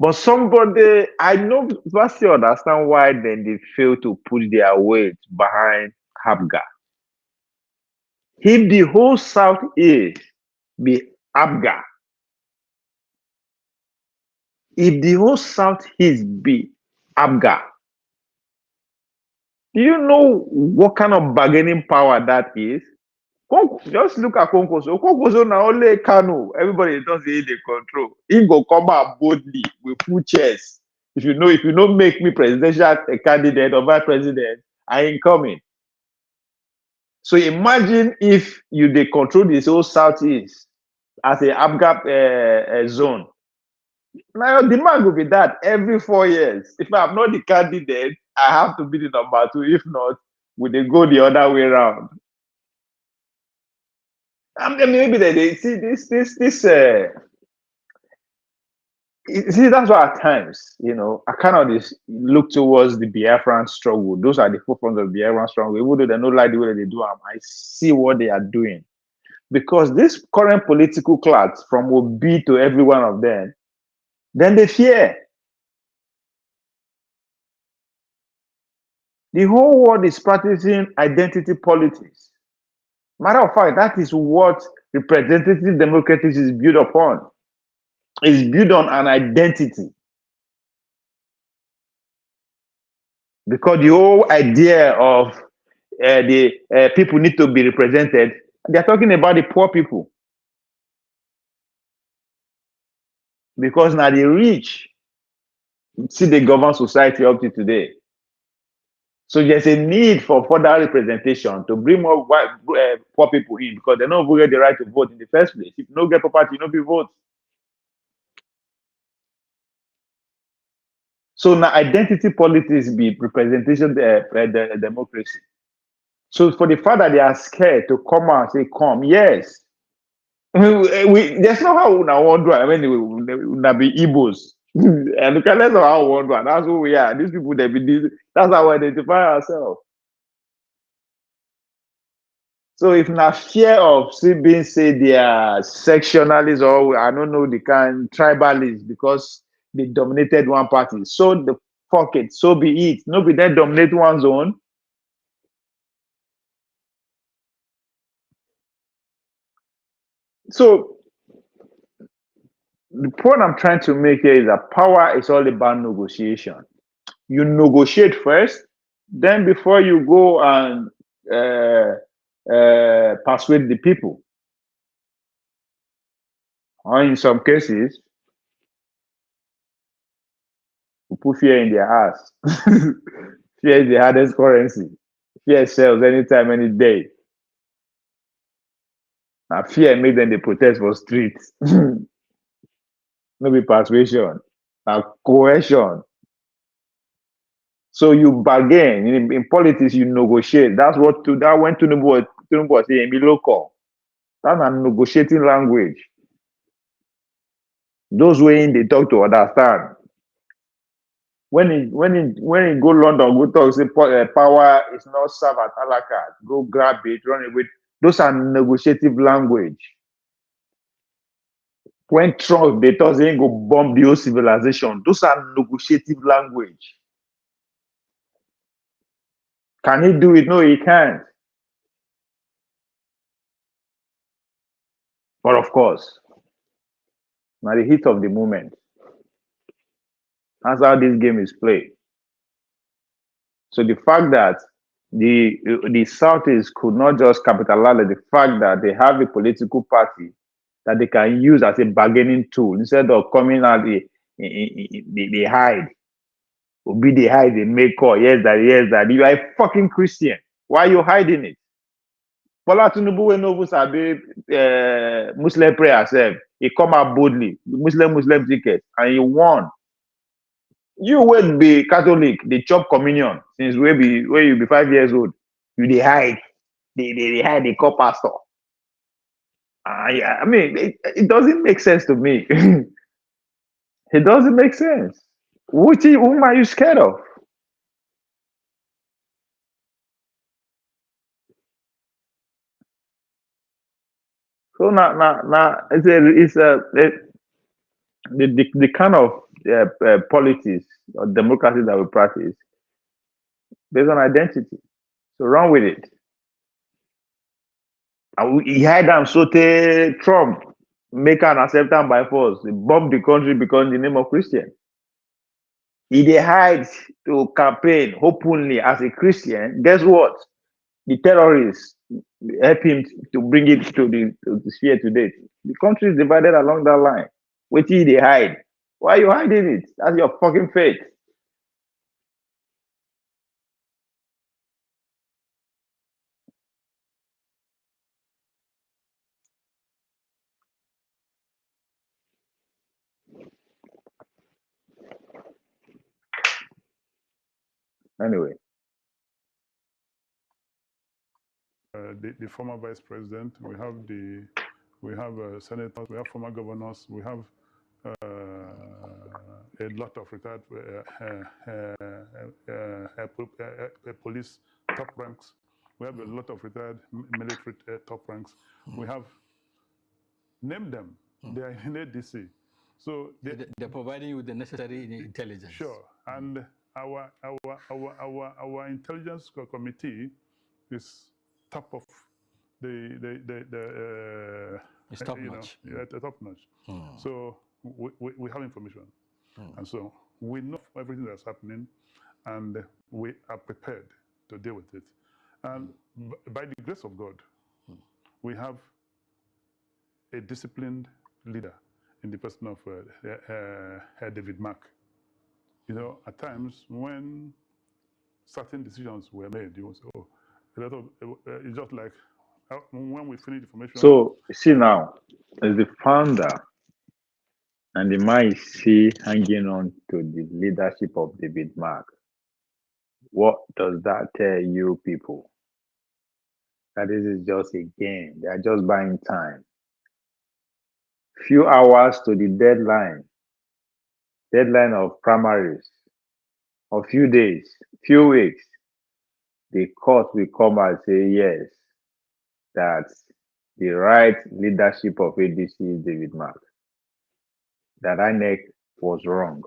D: But somebody, I know, first you understand why then they fail to put their weight behind Habga. If the whole Southeast be Abga, if the whole Southeast be Abga, do you know what kind of bargaining power that is? Just look at Konkoso. Konkoso now only Kano. Everybody does say they control. He go come out boldly with full chest. If you don't make me presidential candidate or vice president, I ain't coming. So imagine if they control this whole Southeast as a ABGAP zone. Now your demand will be that every 4 years. If I'm not the candidate, I have to be the number 2. If not, will they go the other way around? I mean, maybe they see this. See, that's why at times, I kind of look towards the Biafran struggle. Those are the forefront of the Biafran struggle. Even though they don't like the way they do them, I see what they are doing. Because this current political class, from Obi to every one of them, then they fear. The whole world is practicing identity politics. Matter of fact, that is what representative democracy is built upon. It's built on an identity. Because the whole idea of the people need to be represented, they're talking about the poor people. Because now the rich see the government society up to today. So there's a need for further representation to bring more poor people in, because they don't get the right to vote in the first place. If you don't get property, you don't be vote. So now identity politics be representation the democracy. So for the fact that they are scared to come out and say, come, yes. There's no how we wonder. I mean, we be Igbos. And regardless of how we wonder, that's who we are. These people, that's how we identify ourselves. So if not fear of being say they are sectionalists or I don't know the kind tribalists because they dominated one party. So the fuck it, so be it. Nobody then dominate one zone. So the point I'm trying to make here is that power is all about negotiation. You negotiate first, then before you go and persuade the people. Or in some cases, you put fear in their ass. Fear is the hardest currency. Fear sells anytime, any day. Now fear make them they protest for streets. no be persuasion, coercion. So you bargain in politics, you negotiate. That's what that when Tinubu was saying, local. That's a negotiating language. Those way they talk to understand. When he go London, go talk say power is not served at Alaka. Go grab it, run away. Those are negotiative language. When Trump they thought they ain't go bomb the whole civilization. Those are negotiative language. Can he do it? No, he can't. But of course, now the heat of the moment. That's how this game is played. So the fact that the Southeast could not just capitalize on the fact that they have a political party that they can use as a bargaining tool instead of coming out they hide. Obi they hide, they make call. Yes, that. You are a fucking Christian. Why are you hiding it? Bola Tinubu when no sabi Muslim prayer self. He come out boldly, Muslim ticket, and he won. You will be Catholic, they chop communion since where you be 5 years old. You they hide. They hide, they call pastor. I mean, it doesn't make sense to me. It doesn't make sense. Whom are you scared of? So now it's the kind of politics or democracy that we practice based on identity. So run with it. And he had them so Trump make an acceptance by force. They bomb the country because in the name of Christian. He they hide to campaign openly as a Christian. Guess what? The terrorists help him to bring it to the sphere today. The country is divided along that line. Wait till they hide. Why are you hiding it? That's your fucking faith. Anyway.
A: The former vice president, we have senators, we have former governors, we have a lot of retired police top ranks. We have a lot of retired military top ranks. We have named them. They are in ADC. So
I: they're providing you with the necessary intelligence.
A: Sure, and our intelligence committee is top of
I: it's top notch.
A: Top notch. So we have information, and so we know everything that's happening, and we are prepared to deal with it. And by the grace of God, we have a disciplined leader in the person of David Mark. You know, at times when certain decisions were made, you will say, "Oh, a lot of it's just like." When we finish the formation.
D: So see now, as the founder and the man is still hanging on to the leadership of David Mark, what does that tell you people? That this is just a game. They are just buying time. Few hours to the deadline of primaries, a few days, few weeks, the court will come and say yes, that the right leadership of ADC is David Mark. That INEC was wrong.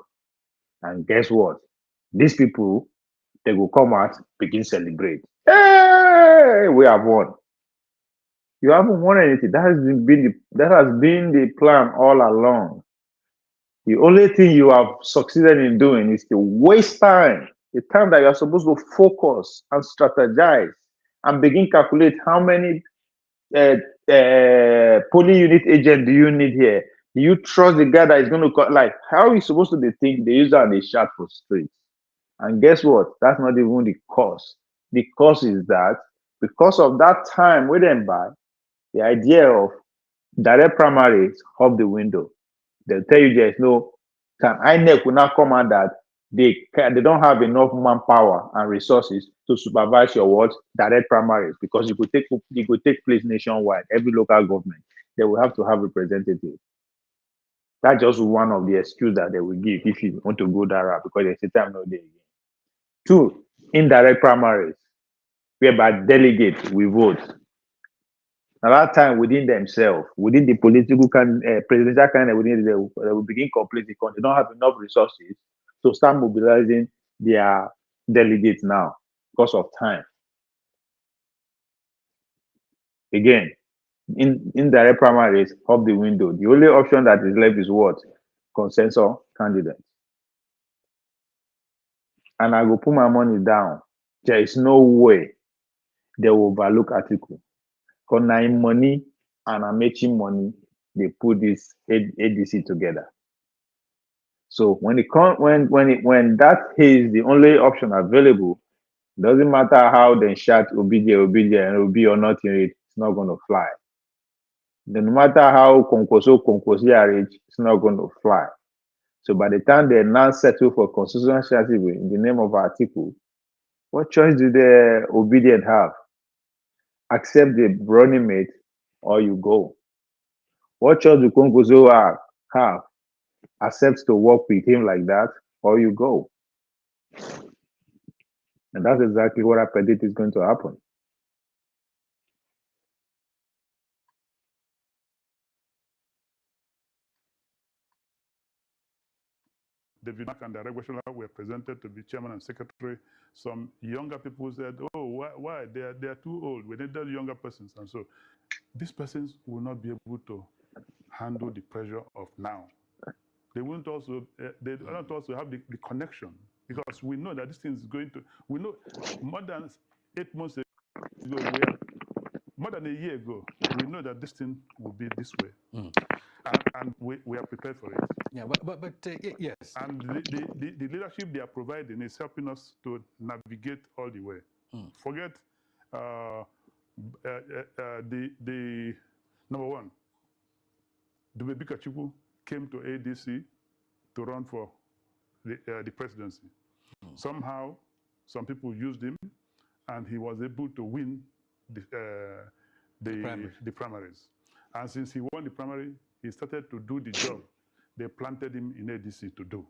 D: And guess what? These people, they will come out, begin celebrate. Hey, we have won. You haven't won anything. That has been the plan all along. The only thing you have succeeded in doing is to waste time. The time that you are supposed to focus and strategize and begin calculate how many polling unit agent do you need here? Do you trust the guy that is going to like? How are you supposed to think the user and they shout for streets? And guess what? That's not even the cause. The cause is that because of that time, we didn't buy the idea of direct primaries off the window. They'll tell you there's no can INEC will not come out that they don't have enough manpower and resources to supervise your what direct primaries because you could take place nationwide. Every local government they will have to have representatives. That's just one of the excuses that they will give if you want to go that route because there's a time no day again. Two, indirect primaries, whereby delegates will vote. Now that time within themselves, within the presidential candidate within they will begin complaining because they don't have enough resources to start mobilizing their delegates now because of time. Again, indirect primaries up the window. The only option that is left is what? Consensus candidate. And I will put my money down. There is no way they will overlook article. Because now money and I'm making money, they put this ADC together. So when that is the only option available, doesn't matter how they shout obedient, and Obi or not in it, it's not going to fly. No matter how Konkosi are rich, it's not going to fly. So by the time they now settle for constitutional in the name of article, what choice do the obedient have? Accept the running mate or you go. What choice do Konkoso have? Accept to work with him like that or you go. And that's exactly what I predict is going to happen.
J: David Mack and the Regulator were presented to be chairman and secretary. Some younger people said, oh, why? They are too old. We need those younger persons. And so these persons will not be able to handle the pressure of now. They won't also, they don't also have the connection because we know that this thing is going to, we know more than 8 months ago, more than a year ago, we know that this thing will be this way. And we are prepared for it.
I: Yeah, but yes.
J: And the leadership they are providing is helping us to navigate all the way. Forget the number one, Dube Bikachukwu came to ADC to run for the presidency. Somehow, some people used him, and he was able to win the primaries. And since he won the primary, he started to do the job they planted him in ADC to do.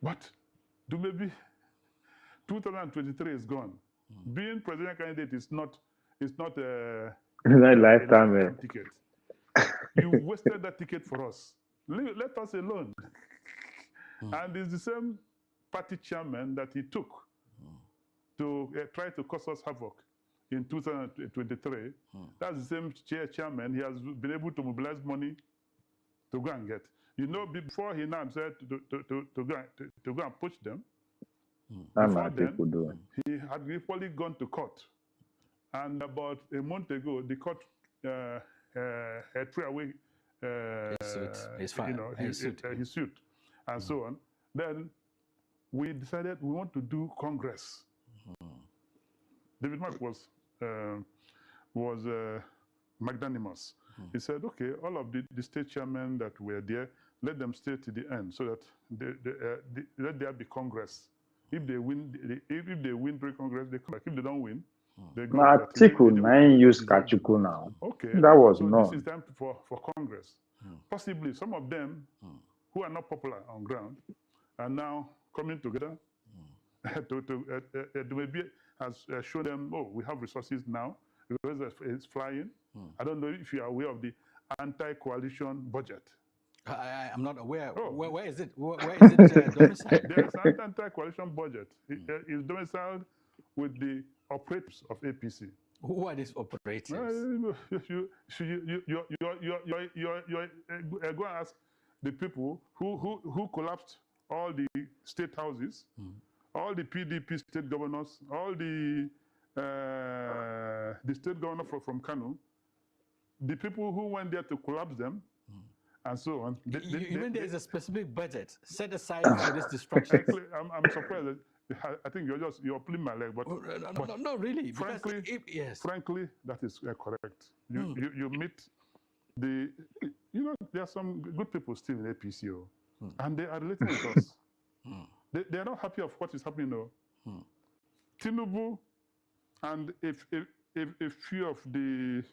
J: But maybe 2023 is gone. Being presidential candidate is not a lifetime ticket. You wasted that ticket for us. Let us alone. And it's the same party chairman that he took to try to cause us havoc in 2023. That's the same chairman. He has been able to mobilize money to go and get. You know, before he now said to go and push them, before then, he had equally gone to court. And about a month ago, the court threw away his suit and so on. Then we decided we want to do Congress. David Mack was magnanimous. He said, okay, all of the state chairmen that were there, let them stay to the end so that let there be Congress. If they win, if they win pre-Congress, they come back. If they don't win, they go.
D: Article 9 use Kachuku now.
J: Okay.
D: That was
J: so
D: not.
J: This is time for Congress. Possibly some of them who are not popular on ground are now coming together to maybe has shown them, oh, we have resources now because it's flying. I don't know if you are aware of the anti-coalition budget.
I: I'm not aware.
J: Oh.
I: Where is it? Where is it domiciled?
J: There is an anti-coalition budget. It is domiciled with the operatives of APC.
I: Who are these operatives?
J: You go and ask the people who collapsed all the state houses, all the PDP state governors, all the state governor from Kano, the people who went there to collapse them, and so on.
I: Even there is a specific budget set aside for this destruction.
J: Actually, I'm surprised. I think you're pulling my leg, but
I: no, really.
J: Frankly,
I: yes.
J: Frankly, that is correct. You meet the there are some good people still in APC, and they are relating with us. They are not happy of what is happening now. Tinubu and if a few of the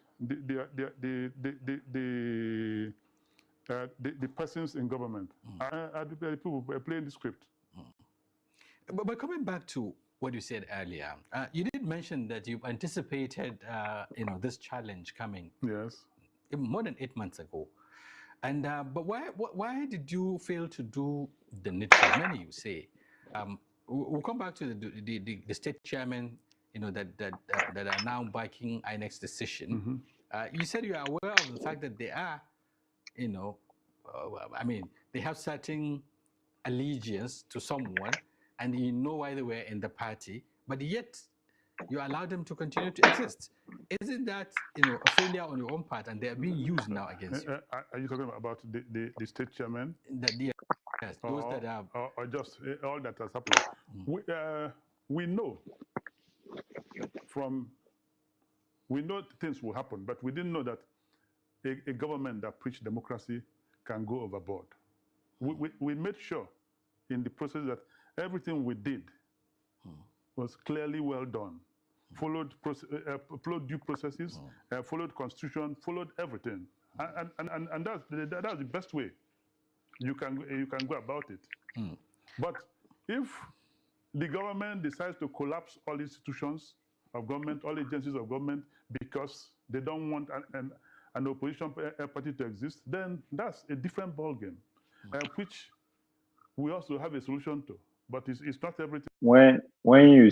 J: persons in government are the people who are playing the script.
I: But coming back to what you said earlier, you did mention that you've anticipated, this challenge coming.
J: Yes.
I: More than 8 months ago. And but why did you fail to do the needful? Many you say. We'll come back to the state chairman, that are now backing INEC's decision. You said you are aware of the fact that they are, they have certain allegiance to someone, and you know why they were in the party, but yet you allow them to continue to exist. Isn't that a failure on your own part, and they are being used now against you?
J: Are you talking about the state chairman?
I: Yes, those that are,
J: or just all that has happened. We know things will happen, but we didn't know that a government that preached democracy can go overboard. We made sure in the process that everything we did was clearly well done, followed due processes, followed constitution, followed everything, and that's the best way you can go about it. But if the government decides to collapse all institutions of government, all agencies of government, because they don't want an opposition party to exist, then that's a different ballgame, which we also have a solution to. But it's not everything.
D: When you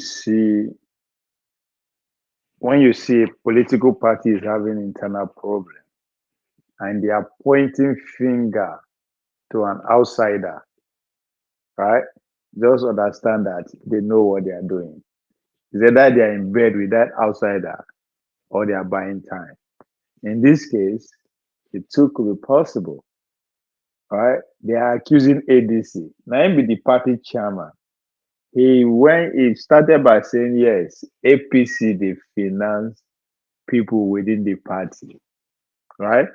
D: see a political party is having internal problem and they are pointing finger to an outsider, right? Just understand that they know what they are doing. It's either they are in bed with that outsider or they are buying time. In this case, it could be possible. All right? They are accusing ADC. Now, him be the party chairman. He started by saying, yes, APC, they finance people within the party. Right?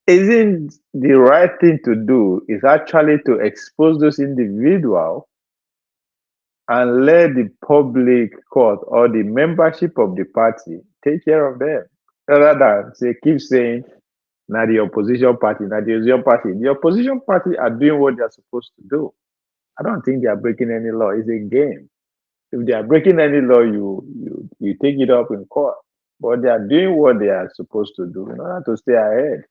D: Isn't the right thing to do is actually to expose those individuals and let the public court or the membership of the party take care of them, rather than keep saying, now the opposition party, now the opposition party. The opposition party are doing what they are supposed to do. I don't think they are breaking any law. It's a game. If they are breaking any law, you take it up in court. But they are doing what they are supposed to do in order to stay ahead.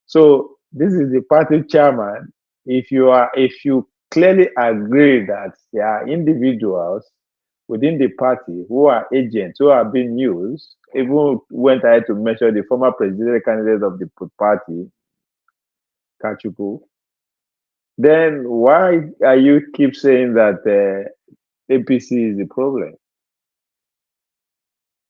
D: So this is the party chairman. If you clearly agree that there are individuals within the party who are agents who are being used, even went ahead to measure the former presidential candidate of the party, Kachuku, then why are you keep saying that APC is the problem?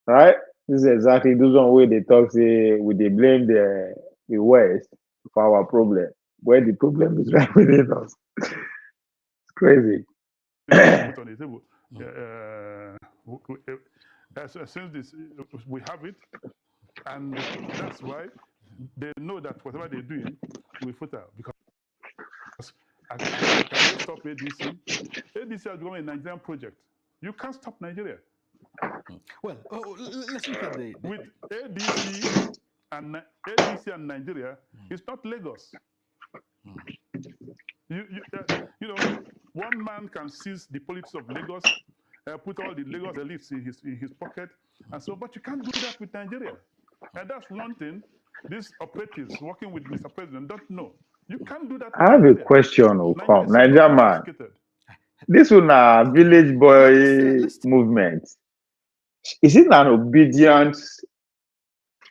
D: Right? This is exactly those one where they talk, say, they blame the West for our problem, where the problem is right within us. It's crazy.
J: Put on the table. Since this, we have it, and that's why they know that whatever they're doing will futile. Because can they stop ADC? ADC has become a Nigerian project. You can't stop Nigeria.
I: Well, let's look at
J: with ADC and Nigeria. It's not Lagos. You know, one man can seize the politics of Lagos, put all the Lagos elites in his pocket, and so. But you can't do that with Nigeria, and that's one thing. These operatives working with Mr. President don't know. You can't do that.
D: I have a question, Okom. Nigerian man. This one a village boy movement. Is it an obedient,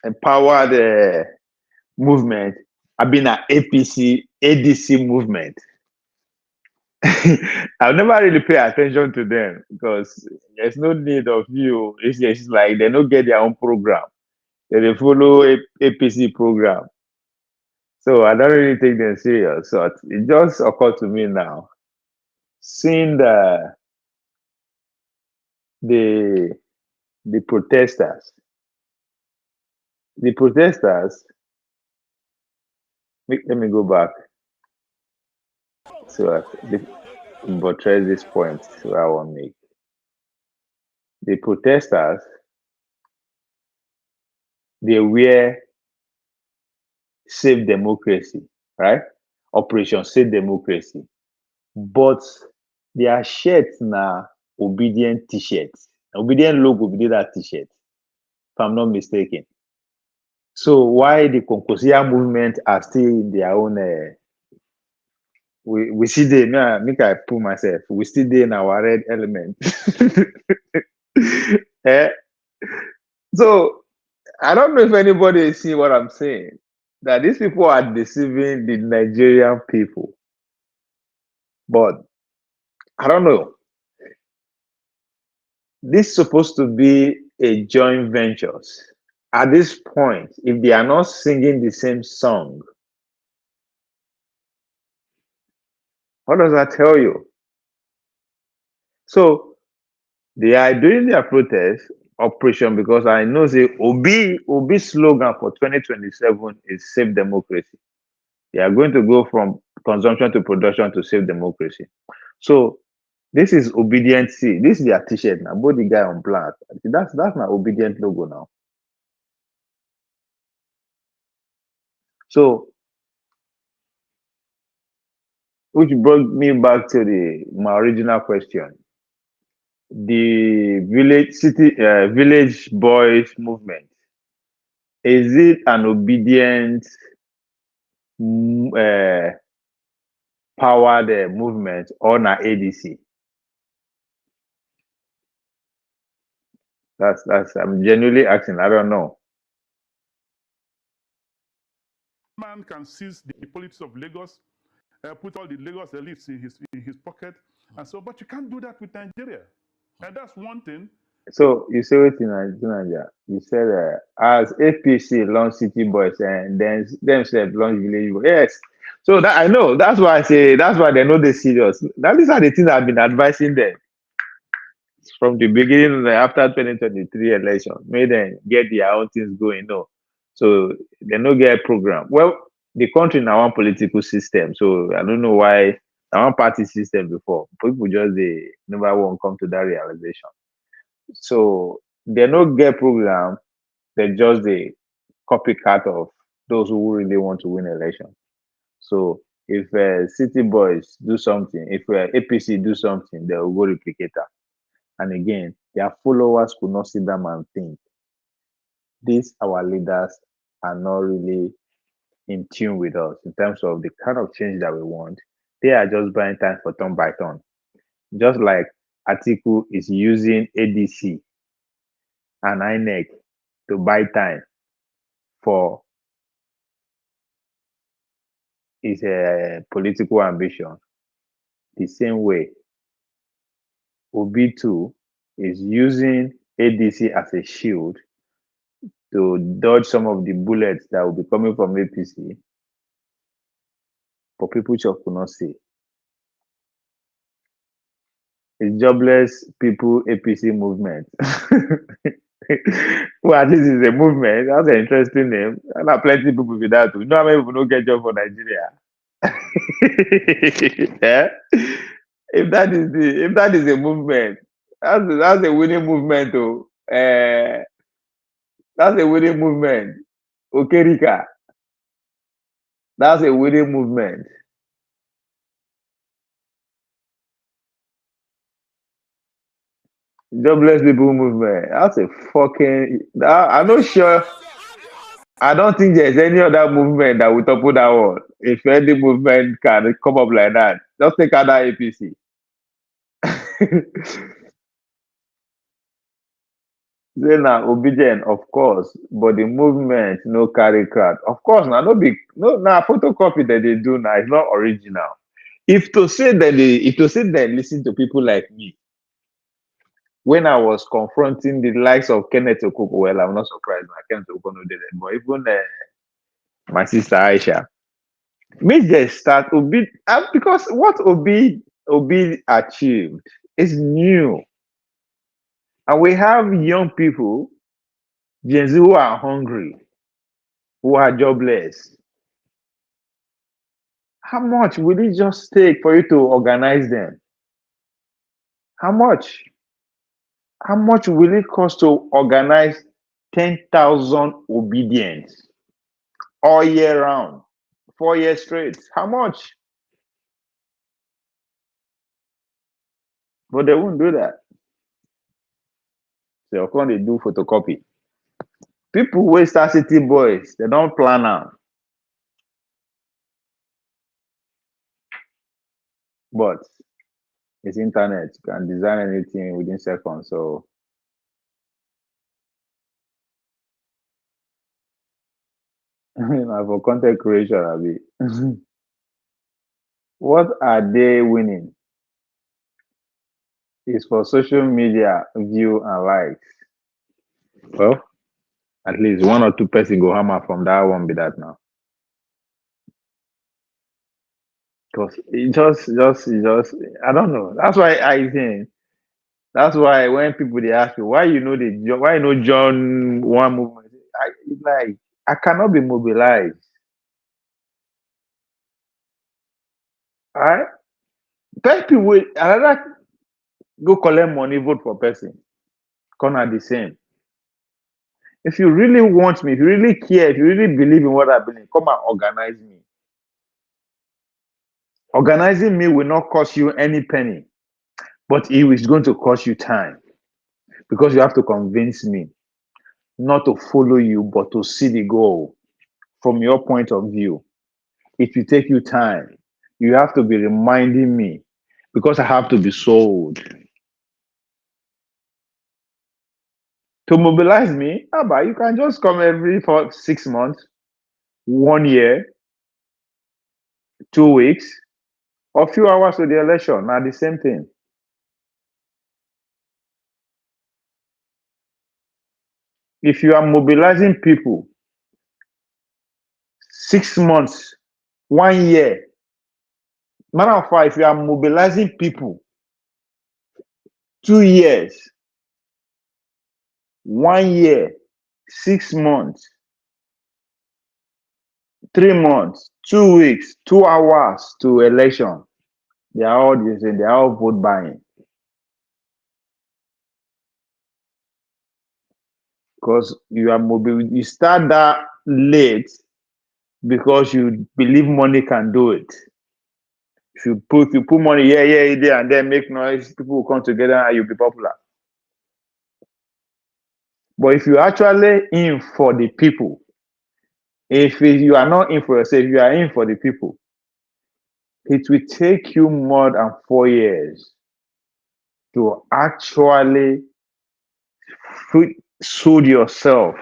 D: empowered movement? I've been an ADC movement. I've never really paid attention to them because there's no need of you. It's like they don't get their own program. They follow APC program. So I don't really take them serious. So it just occurred to me now, seeing the protesters The protesters, let me go back so buttress this point I want to make. The protesters, they were Save Democracy, right? Operation Save Democracy. But their shirts na obedient t-shirts. Obedient logo be that t-shirt, if I'm not mistaken. So why the Concosia movement are still in their own we see there, make I pull myself. We still there in our red element. Eh? So I don't know if anybody is seeing what I'm saying. That these people are deceiving the Nigerian people. But I don't know. This is supposed to be a joint ventures. At this point, if they are not singing the same song, what does that tell you? So they are doing their protest operation because I know the Obi slogan for 2027 is Save Democracy. They are going to go from consumption to production to save democracy. So this is obedient. See, this is their t-shirt now. Both the guy on black. That's my obedient logo now. So, which brought me back to my original question. The village boys movement, is it an obedient powered movement or an ADC? That's I'm genuinely asking. I don't know.
J: Man can seize the politics of Lagos, put all the Lagos elites in his pocket, and so. But you can't do that with Nigeria, and that's one thing.
D: So you say what in Nigeria? You said as APC launch city boys and then themselves launch village boys. Yes. So that I know. That's why I say that's why they know they're serious. These are the things I've been advising them from the beginning after 2023 election. Made them get their own things going. No. So they no get a program. Well, the country now one political system. So I don't know why I one party system before. People just they never want to come to that realization. So they no get program, they just the copycat of those who really want to win election. So if city boys do something, if APC do something, they will go replicate that. And again, their followers could not sit down and think. These our leaders are not really in tune with us in terms of the kind of change that we want. They are just buying time for turn by turn. Just like Atiku is using ADC and INEC to buy time for his political ambition. The same way, Obi2 is using ADC as a shield to dodge some of the bullets that will be coming from APC, but people just could not see. It's jobless people APC movement. Well, at least it's a movement. That's an interesting name. And there are plenty of people with that. You know how many people don't get job for Nigeria? Yeah? If that is a movement, that's a winning movement. Oh, that's a winning movement. Okay, Rika, that's a winning movement. Jobless people movement. That's a fucking. I'm not sure. I don't think there's any other movement that will topple that one. If any movement can come up like that, just take out that APC. They now obedient, of course, but the movement no carry crowd. Of course, now now photocopy that they do now is not original. If to say that listen to people like me, when I was confronting the likes of Kenneth Okuko, well, I'm not surprised now Kenneth Okuko no did it, but even my sister Aisha, me just start Obi because what Obi achieved is new, and we have young people, Gen Z, who are hungry. who are jobless. How much will it just take for you to organize them? How much? How much will it cost to organize 10,000 obedience all year round, 4 years straight? How much? But they won't do that. They'll come, they do photocopy. People wey start city boys, they don't plan out. But it's internet. You can design anything within seconds. So for content creation, Abi. What are they winning? It's for social media view and likes. Well, at least one or two person go hammer from that one be that now. Because it just I don't know. That's why I think that's why when people they ask me why you know John one movement, I cannot be mobilized. Alright? People will I rather go collect money, vote for person. Come at the same. If you really want me, if you really care, if you really believe in what I believe, come and organize me. Organizing me will not cost you any penny, but it is going to cost you time because you have to convince me not to follow you, but to see the goal from your point of view. It will take you time. You have to be reminding me because I have to be sold. To mobilize me, you can just come every 6 months, 1 year, 2 weeks, or few hours to the election. Now the same thing. If you are mobilizing people 6 months, 1 year, matter of fact, if you are mobilizing people 2 years, 1 year, 6 months, 3 months, 2 weeks, 2 hours to election, they are all the same. They are all vote buying. Because you start that late because you believe money can do it. If you put money here, there, and then make noise, people will come together and you'll be popular. But if you actually in for the people, if you are not in for yourself, you are in for the people, it will take you more than 4 years to actually soothe yourself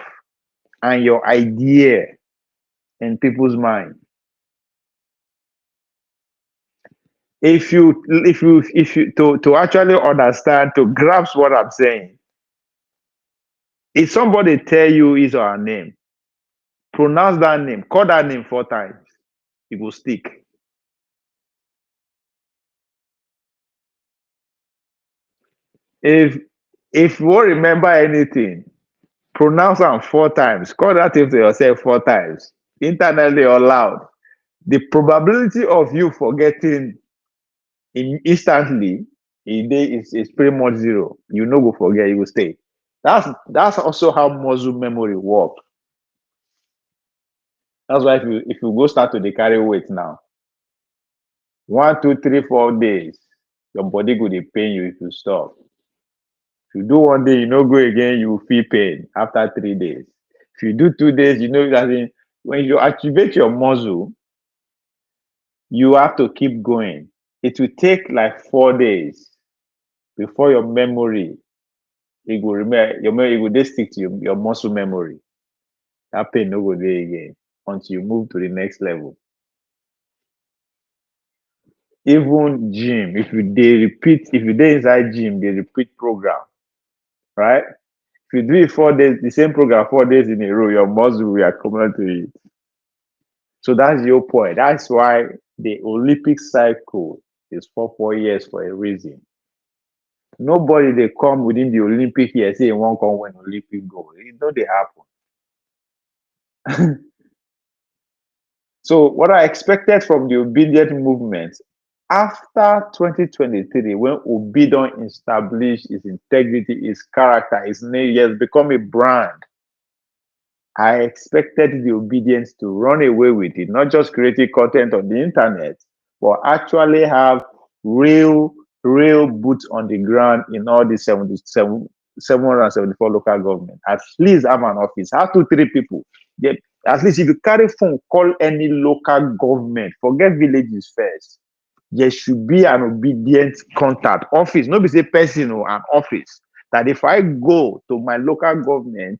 D: and your idea in people's mind. If you to actually understand, to grasp what I'm saying, if somebody tell you his or her name, pronounce that name, call that name 4 times, it will stick. If you won't remember anything, pronounce them 4 times, call that name to yourself 4 times, internally or loud. The probability of you forgetting instantly is pretty much 0. You no go forget, you will stay. That's also how muscle memory works. That's why if you go start to carry weight now, 1, 2, 3, 4 days, your body go dey pain you if you stop. If you do 1 day, you no go again, you will feel pain after 3 days. If you do 2 days, you know that when you activate your muscle, you have to keep going. It will take like 4 days before your memory, it will remember your memory, it will just stick to your muscle memory. That pain no go there again until you move to the next level. Even gym, if you dey inside gym, they repeat program, right? If you do it 4 days, the same program 4 days in a row, your muscle will accumulate to it. So that's your point. That's why the Olympic cycle is 4 years for a reason. Nobody they come within the Olympic year say won't come when Olympic goal. It know they happen. So what I expected from the obedient movement after 2023, when Obi don't establish his integrity, his character, his name, he has become a brand. I expected the obedience to run away with it, not just creating content on the internet, but actually have real boots on the ground in all the 774 local government. At least have an office, have 2-3 people. At least if you carry phone, call any local government, forget villages first. There should be an obedient contact office, not be say person or an office. That if I go to my local government,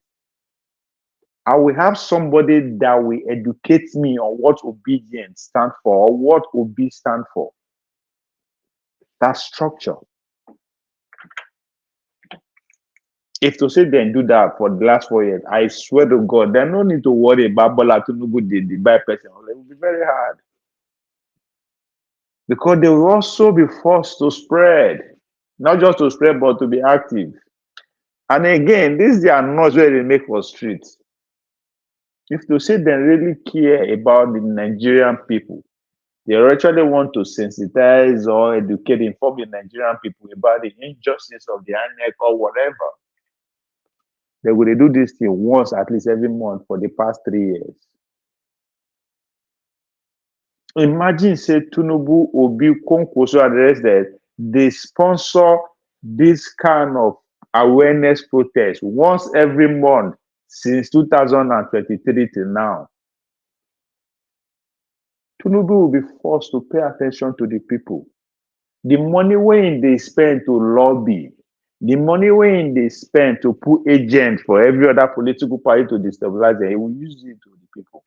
D: I will have somebody that will educate me on what obedience stand for, or what OB stand for. That structure. If to say they do that for the last 4 years, I swear to God, they no need to worry about Bola Tinubu, the by person. It will be very hard. Because they will also be forced to spread. Not just to spread, but to be active. And again, this is their noise where they make for streets. If to say they really care about the Nigerian people, they actually want to sensitize or educate, inform the Nigerian people about the injustice of the INEC or whatever. They will do this thing once, at least every month for the past 3 years. Imagine, say, Tinubu, Obi, Konkoso, and the rest that they sponsor this kind of awareness protest once every month since 2023 till now. Tinubu will be forced to pay attention to the people. The money when they spend to lobby, the money when they spend to put agents for every other political party to destabilize them, he will use it to the people.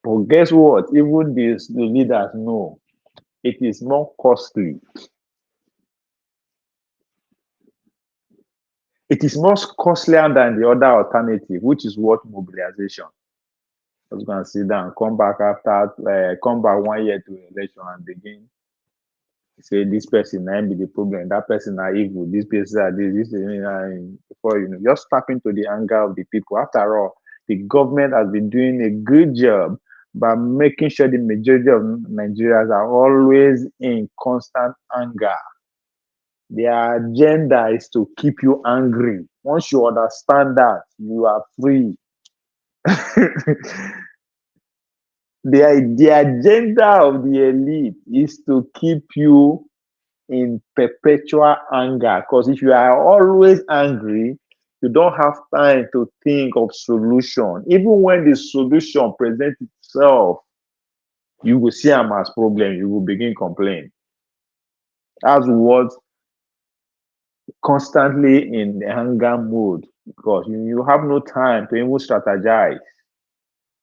D: But guess what? Even the leaders know it is more costly. It is more costlier than the other alternative, which is what mobilization. I was going to sit down, come back 1 year to election and begin. Say this person might be the problem, that person are evil, this person are this, before you know, just tap into the anger of the people. After all, the government has been doing a good job by making sure the majority of Nigerians are always in constant anger. Their agenda is to keep you angry. Once you understand that, you are free. The agenda of the elite is to keep you in perpetual anger, because if you are always angry, you don't have time to think of solution. Even when the solution presents itself, you will see them as problem, you will begin complain. That's what constantly in the anger mode, because you have no time to even strategize.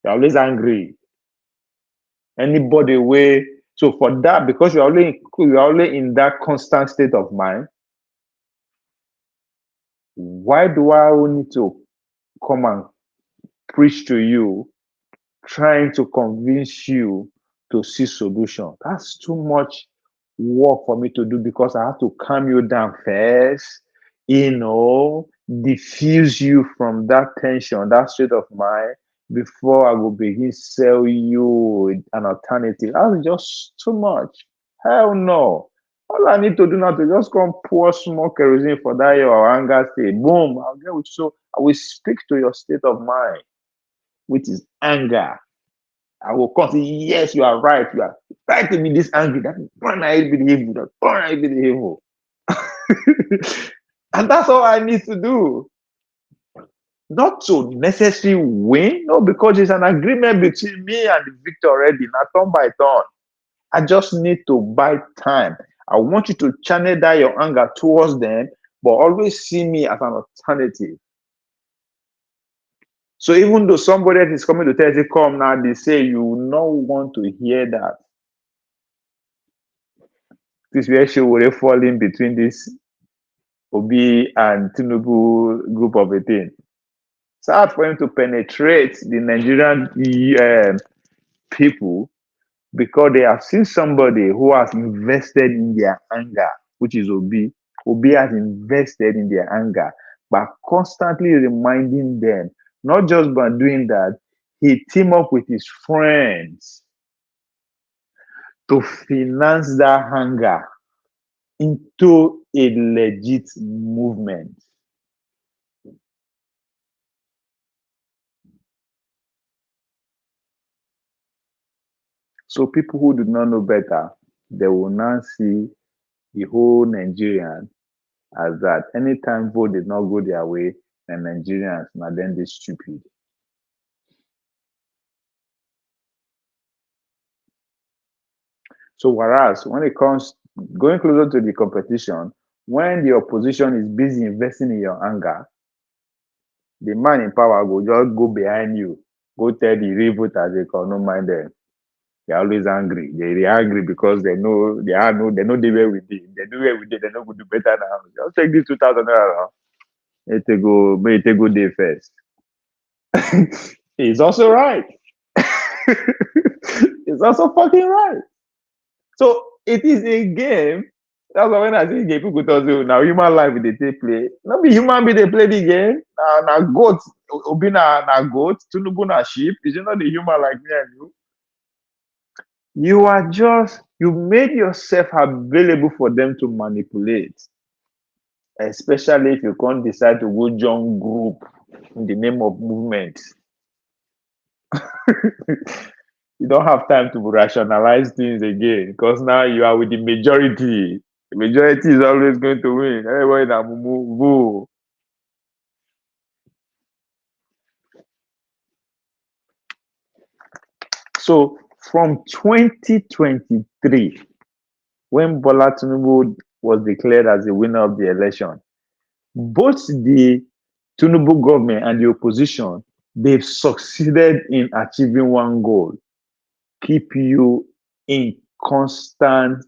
D: You're always angry. Anybody way. So for that, because you're only in that constant state of mind, why do I need to come and preach to you, trying to convince you to see solution? That's too much work for me to do, because I have to calm you down first, diffuse you from that tension, that state of mind, before I will begin sell you an alternative. That's just too much. Hell no. All I need to do now to just come pour small kerosene for that your anger state. Boom, I'll get with you. So I will speak to your state of mind, which is anger. I will come say, yes, you are right. You are right to be this angry. That is when I be the evil. That's when I be the evil. And that's all I need to do. Not to necessarily win, no, because it's an agreement between me and the victor already, not turn by turn. I just need to buy time. I want you to channel that your anger towards them, but always see me as an alternative. So even though somebody else is coming to tell you, come now, they say you will not want to hear that. This way she will fall in between this Obi and Tinubu group of a thing. It's hard for him to penetrate the Nigerian people, because they have seen somebody who has invested in their anger, which is Obi. Obi has invested in their anger by constantly reminding them, not just by doing that, he teamed up with his friends to finance that hunger into a legit movement. So people who do not know better, they will now see the whole Nigerian as that anytime vote did not go their way, then Nigerians, now then they stupid. So whereas when it comes going closer to the competition, when the opposition is busy investing in your anger, the man in power will just go behind you, go tell the real voters they call no mind them. They're always angry. They're angry because they know they where we did. They know where we did, they know we do better now. Just take this 2,000 naira. May it go day first. He's also right. It's also fucking right. So it is a game. That's why when I say game, people tell you now human life they take play. Not be human being they play the game. Now goat, Obi na goat, Tunubu na sheep. Is it not the human like me and you? You made yourself available for them to manipulate. Especially if you can't decide to go join group in the name of movement. You don't have time to rationalize things again because now you are with the majority. The majority is always going to win. Everybody that move. So from 2023, when Bola Tinubu was declared as the winner of the election, both the Tinubu government and the opposition, they've succeeded in achieving one goal: keep you in constant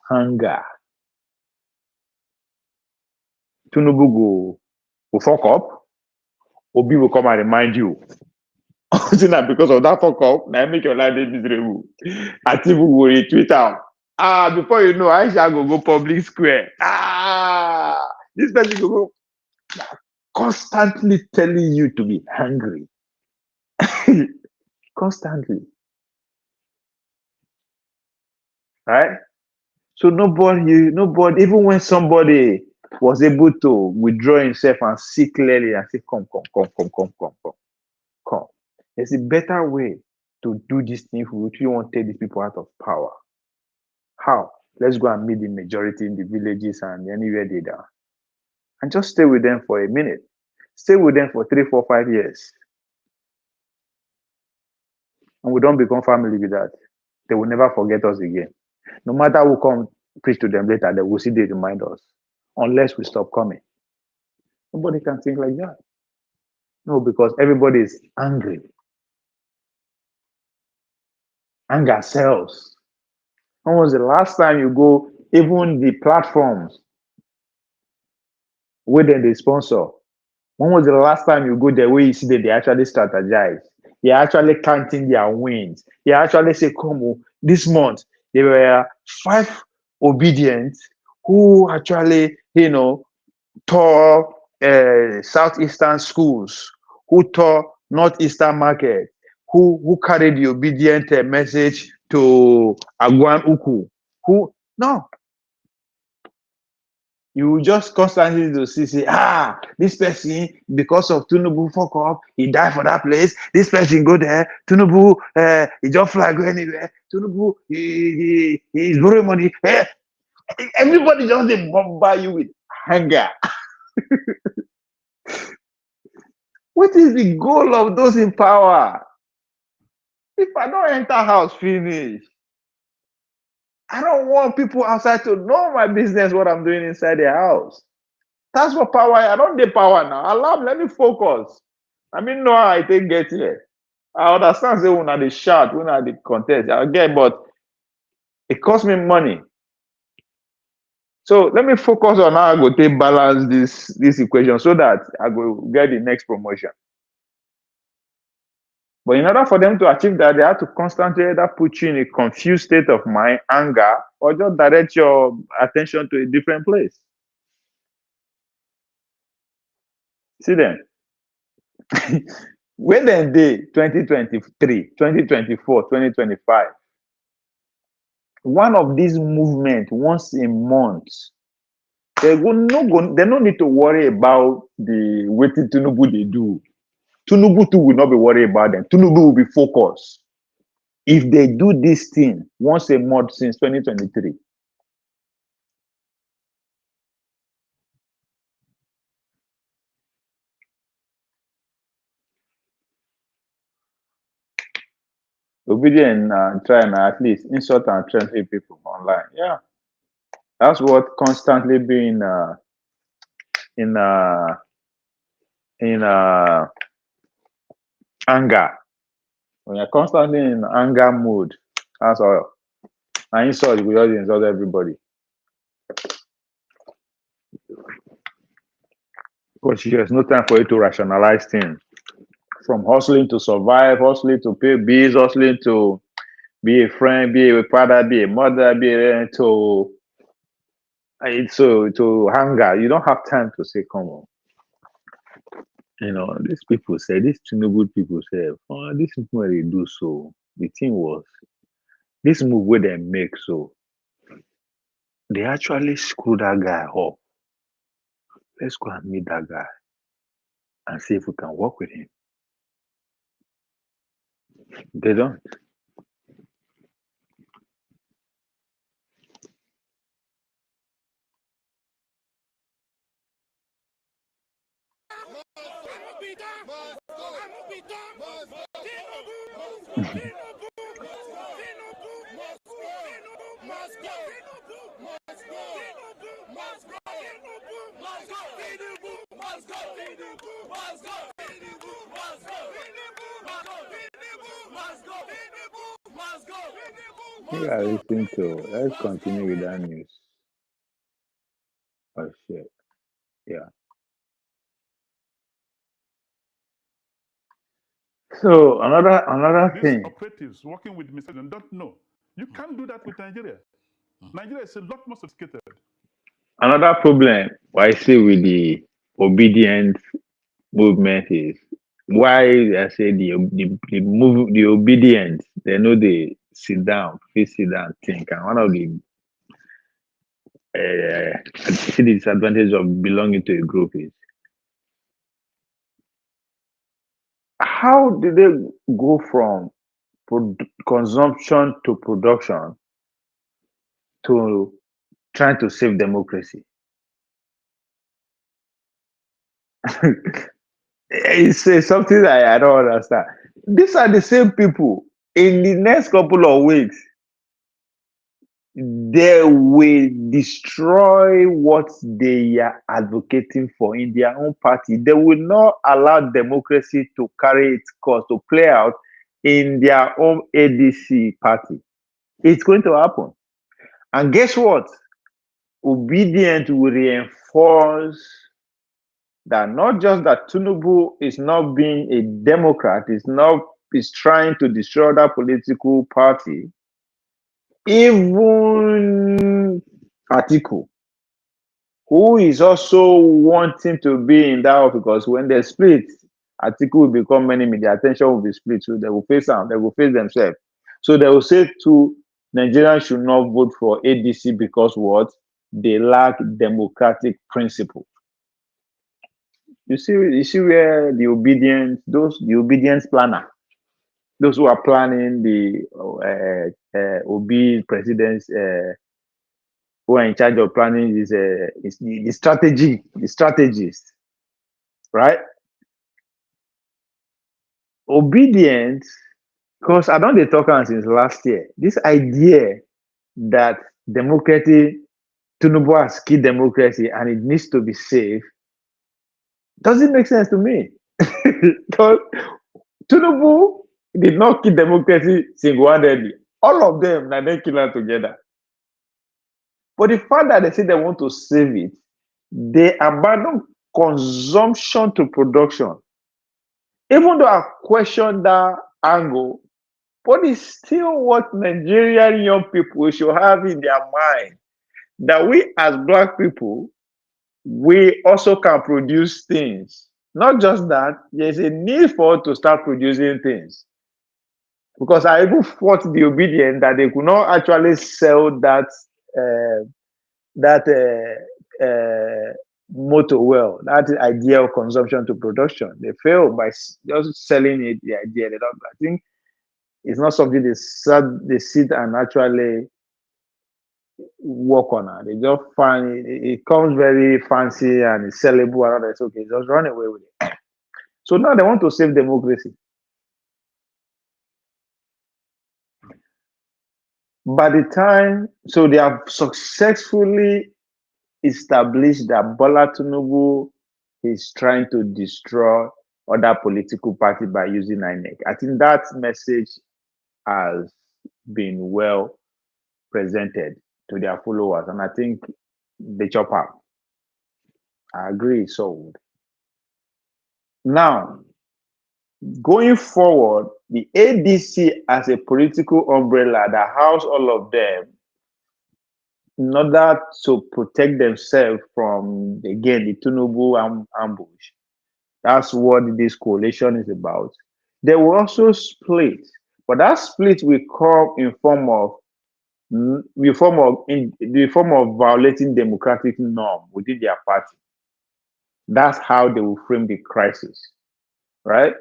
D: hunger. Tinubu go fuck up. Obi will come and remind you. Because of that fuck up, now make your life miserable. Atibu will retweet out. Before you know, Aisha go public square. This person go constantly telling you to be hungry. Constantly. Right? So nobody, even when somebody was able to withdraw himself and see clearly and say, come. There's a better way to do this thing if we really want to take these people out of power. How? Let's go and meet the majority in the villages and anywhere they are. And just stay with them for a minute. Stay with them for 3, 4, 5 years. And we don't become family with that. They will never forget us again. No matter who come preach to them later, they will see they remind us. Unless we stop coming. Nobody can think like that. No, because everybody is angry. Anger sells. When was the last time you go, even the platforms where they sponsor? When was the last time you go there where you see that they actually strategize? They actually counting their wins. They actually say, come on, this month, there were 5 obedient who actually, tore southeastern schools, who tore northeastern market, who carried the obedient message to Agwan Uku. No. You just constantly to see, this person, because of Tinubu fuck up, he died for that place. This person go there, Tinubu, he just fly go anywhere. Tinubu, he's borrowing money. Everybody just they bombard you with anger. What is the goal of those in power? If I don't enter house, finish. I don't want people outside to know my business, what I'm doing inside the house. That's what power. I don't need power now. Let me focus. I mean, no, I think get here. I understand say when I the shout, when I the contest, I get, but it costs me money. So let me focus on how I go take balance this equation so that I go get the next promotion. But in order for them to achieve that, they have to constantly either put you in a confused state of mind, anger, or just direct your attention to a different place. See them. When then day 2023, 2024, 2025, one of these movements once a month, they don't need to worry about the waiting Tinubu they do. Tinubu too will not be worried about them. Tinubu will be focused. If they do this thing once a month since 2023, obedient and trying to at least insult and threaten people online. Yeah, that's what constantly being in anger. When you're constantly in anger mode, that's all. And insult, we just insult everybody. Because there's no time for you to rationalize things. From hustling to survive, hustling to pay bills, hustling to be a friend, be a father, be a mother, be a to hunger. You don't have time to say, come on. You know, these people say, these Tinubu people say, oh, this is what they do. So the thing was, this move where they make, so they actually screw that guy up. Let's go and meet that guy and see if we can work with him. They don't. You are listening to. Let's continue with that news. Oh shit. Yeah. So another
J: These
D: thing.
J: operatives working with Mr. President don't know. You can't do that with Nigeria. Nigeria is a lot more sophisticated.
D: Another problem I see with the obedient movement is why I say the obedient, they know they sit down, sit down, think. And one of the see the disadvantage of belonging to a group is how did they go from consumption to production to trying to save democracy? It's something that I don't understand. These are the same people. In the next couple of weeks, they will destroy what they are advocating for in their own party. They will not allow democracy to carry its course, to play out in their own ADC party. It's going to happen. And guess what? Obedient will reinforce that not just that Tinubu is not being a Democrat, is trying to destroy that political party. Even Atiku, who is also wanting to be in that office, because when they split, Atiku will become enemy, the attention will be split, so they will face them, they will face themselves. So they will say to Nigerians should not vote for ADC because what? They lack democratic principle. You see where the obedience planner, those who are planning the OB presidents, who are in charge of planning is the strategists, right? Obedience, because I don't they talk on since last year. This idea that democracy, Tinubu has key democracy and it needs to be safe, doesn't make sense to me. Because Tinubu did not kill democracy single-handedly. All of them, now they kill them together. But the fact that they say they want to save it, they abandon consumption to production. Even though I question that angle, but it's still what Nigerian young people should have in their mind, that we as Black people, we also can produce things. Not just that, there's a need for us to start producing things. Because I even fought the obedience that they could not actually sell that uh, that motto well, that idea of consumption to production. They failed by just selling it, the idea. They don't, I think it's not something they sit and actually work on it. They just find it comes very fancy and it's sellable and all that. It's okay, just run away with it. So now they want to save democracy. By the time, so they have successfully established that Bola Tinubu is trying to destroy other political parties by using INEC. I think that message has been well presented to their followers, and I think they chop up. I agree, sold. Now, going forward, the ADC as a political umbrella that house all of them in order to protect themselves from, again, the Tinubu ambush. That's what this coalition is about. They will also split, but that split will come in the form of violating democratic norm within their party. That's how they will frame the crisis, right?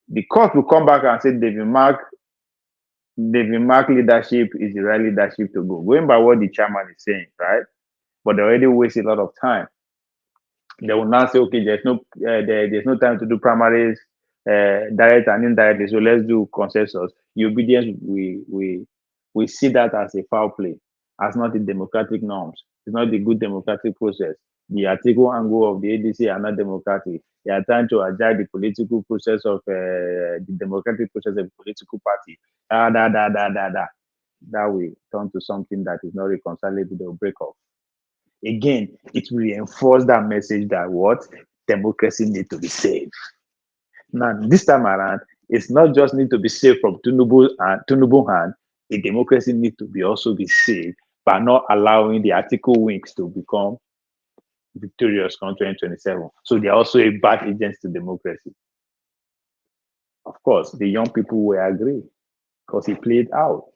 D: The court will come back and say David Mark leadership is the right leadership to go. Going by what the chairman is saying, right? But they already waste a lot of time. They will now say, okay, there's no time to do primaries, direct and indirect. So let's do consensus. The obedience, we see that as a foul play, as not the democratic norms. It's not the good democratic process. The article and go of the ADC are not democratic. They are trying to adjust the political process of the democratic process of the political party. That will turn to something that is not reconcilable. They'll break off. Again, it will reinforce that message that what democracy need to be saved. Now, this time around, it's not just need to be saved from Tinubu hand. A democracy need to be also be saved by not allowing the article wings to become victorious come 2027. So they're also a bad agent to democracy. Of course, the young people will agree because he played out.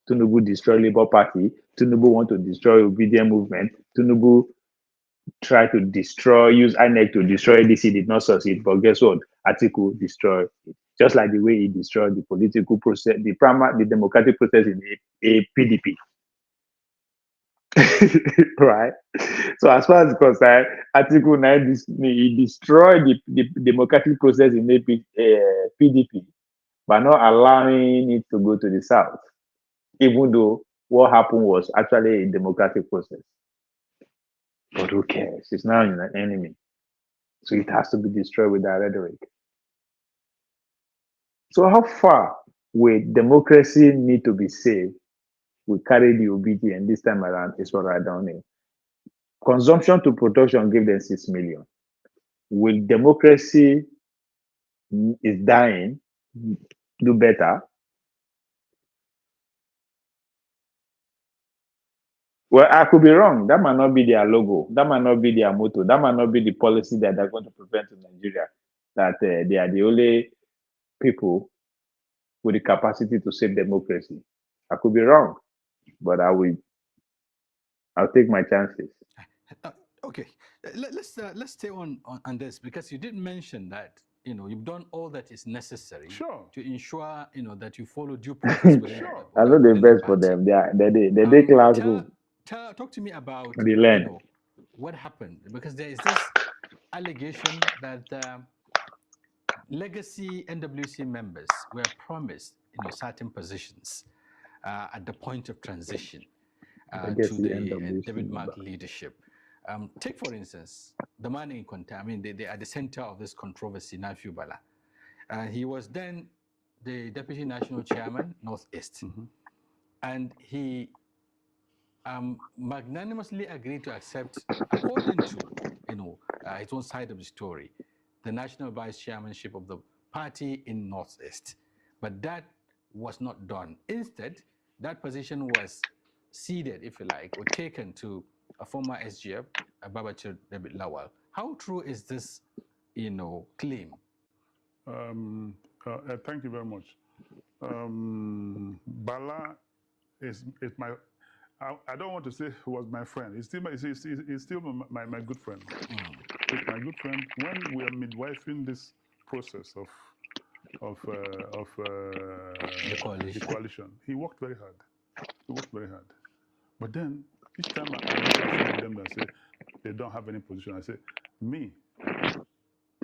D: Tinubu destroy Labour Party. Tinubu want to destroy obedient movement. Tinubu try to use INEC to destroy ADC, did not succeed. But guess what? Article destroyed it. Just like the way he destroyed the political process, the democratic process in a PDP. Right? So as far as concerned, Article 9, he destroyed the democratic process in a PDP by not allowing it to go to the South, even though what happened was actually a democratic process. But who cares? It's now an enemy. So it has to be destroyed with that rhetoric. So how far will democracy need to be saved? We carry the obedience this time around is what I don't know. Consumption to production gave them 6 million. Will democracy is dying do better? Well, I could be wrong. That might not be their logo. That might not be their motto. That might not be the policy that they're going to prevent in Nigeria. That they are the only people with the capacity to save democracy. I could be wrong, but I'll take my chances.
I: Okay, let's stay on this because you did mention that you've done all that is necessary to ensure that you follow due process.
D: I know the best for them. They classroom.
I: Talk to me about
D: the learn.
I: What happened, because there is this allegation that legacy NWC members were promised certain positions at the point of transition to the David Mark leadership. Take, for instance, the man in Konta. I mean, they are at the center of this controversy, Nafiu Bala. He was then the Deputy National Chairman, Northeast. And he magnanimously agreed to accept, according to his own side of the story, the national vice chairmanship of the party in Northeast. But that was not done. Instead, that position was ceded, if you like, or taken to a former SGF, Babachir David Lawal. How true is this claim?
J: Thank you very much. Bala is my. I don't want to say he was my friend. He's still my good friend. He's my good friend. When we are midwifing this process of the coalition, he worked very hard. But then each time I see them that say they don't have any position, I say, me,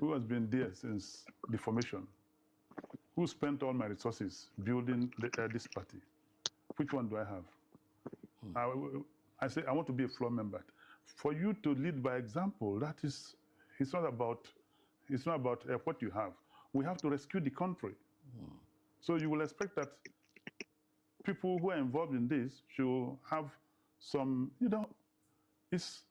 J: who has been there since the formation, who spent all my resources building this party, which one do I have? I say I want to be a floor member. For you to lead by example, it's not about what you have. We have to rescue the country. So you will expect that people who are involved in this should have some, it's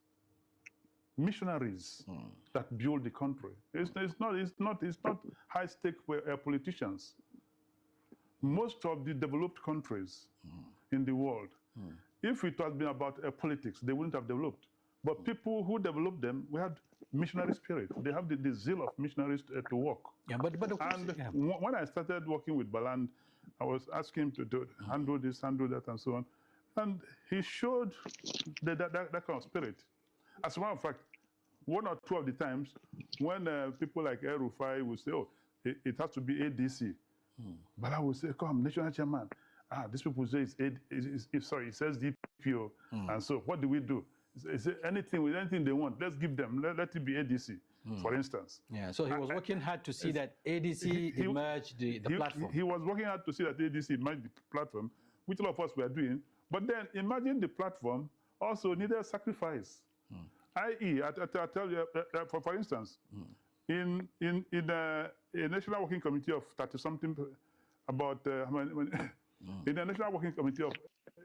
J: missionaries that build the country. It's not high stake politicians. Most of the developed countries in the world, if it had been about politics, they wouldn't have developed. But people who developed them, we had missionary spirit. They have the zeal of missionaries to work.
I: Yeah, but
J: when I started working with Baland, I was asking him to handle this, handle that, and so on. And he showed that kind of spirit. As a matter of fact, one or two of the times when people like El Rufai would say, oh, it has to be ADC. But I would say, come, national chairman. These people say it says DPO. And so what do we do? It's anything they want, let's give them, let it be ADC, for instance.
I: Yeah, so he was working hard to see that ADC emerged the platform.
J: He was working hard to see that ADC emerged the platform, which all of us were doing. But then imagine the platform also needed sacrifice. I.e., I tell you, for instance, in a national working committee of 30-something, about in the national working committee of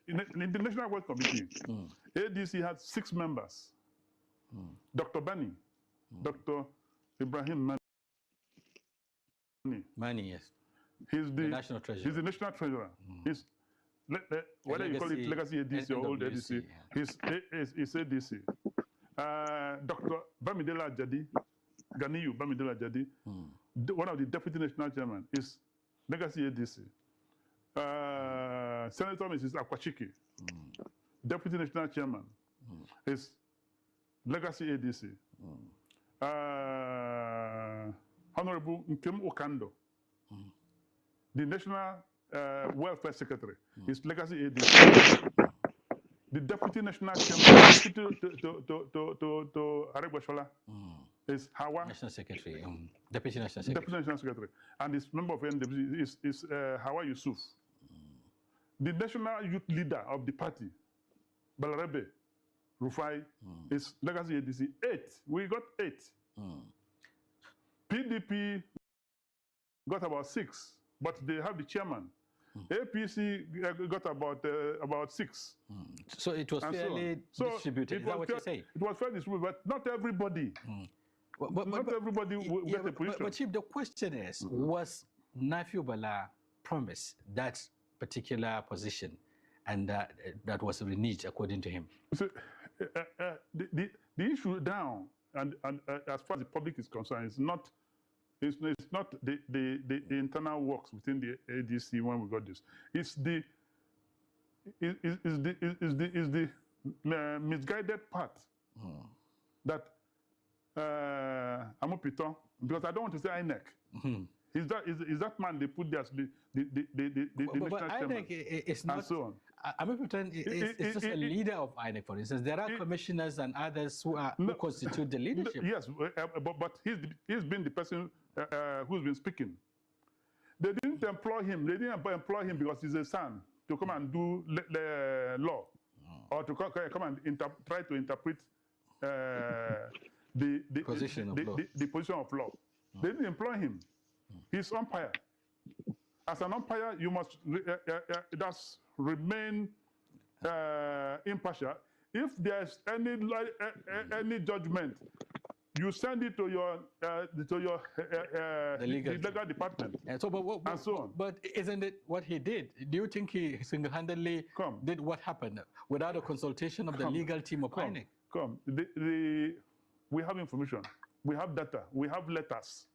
J: in the national working committee, ADC had 6 members. Dr. Bani, Dr. Ibrahim
I: Mani, yes.
J: He's the
I: national treasurer.
J: He's the national treasurer. He's whether you call it legacy ADC or old ADC, he's ADC. Dr. Bamidele Ajadi, Ganiyu Bamidele Ajadi, one of the deputy national chairman, is legacy ADC. Senator Mrs. Akwachiki, deputy national chairman, is legacy ADC. Honorable Nkem Okando, the national welfare secretary, is legacy ADC. The deputy national chairman to Aregwashola is Hawa.
I: National secretary, deputy national secretary.
J: Deputy national secretary. And his member of NWC is Hawa Yusuf. The national youth leader of the party, Balarebe Rufai, is legacy ADC. 8. We got 8. PDP got about 6, but they have the chairman. APC got about 6.
I: So it was fairly distributed. Is that what you say?
J: It was fairly distributed, but not everybody. Not everybody will get a position.
I: But Chief, the question is, was Nafiu Bala promised that particular position, and that was reneged according to him?
J: So, the issue down, and as far as the public is concerned, it's not the internal works within the ADC when we got this. It's the misguided part that Amopiton, because I don't want to say INEC. Is that man they put there as the national chairman?
I: It's not, and so on. Amopiton is just a leader of INEC, for instance. There are commissioners and others who constitute the leadership.
J: Yes, but he's been the person who's been speaking. They didn't employ him. They didn't employ him because he's a son to come and do law, or to come and try to interpret the position of law. They didn't employ him. He's umpire. As an umpire, you must just remain impartial. If there's any judgment, you send it to your legal department,
I: and so on. But isn't it what he did? Do you think he single-handedly did what happened without a consultation of the legal team of INEC?
J: We have information We have data. We have letters.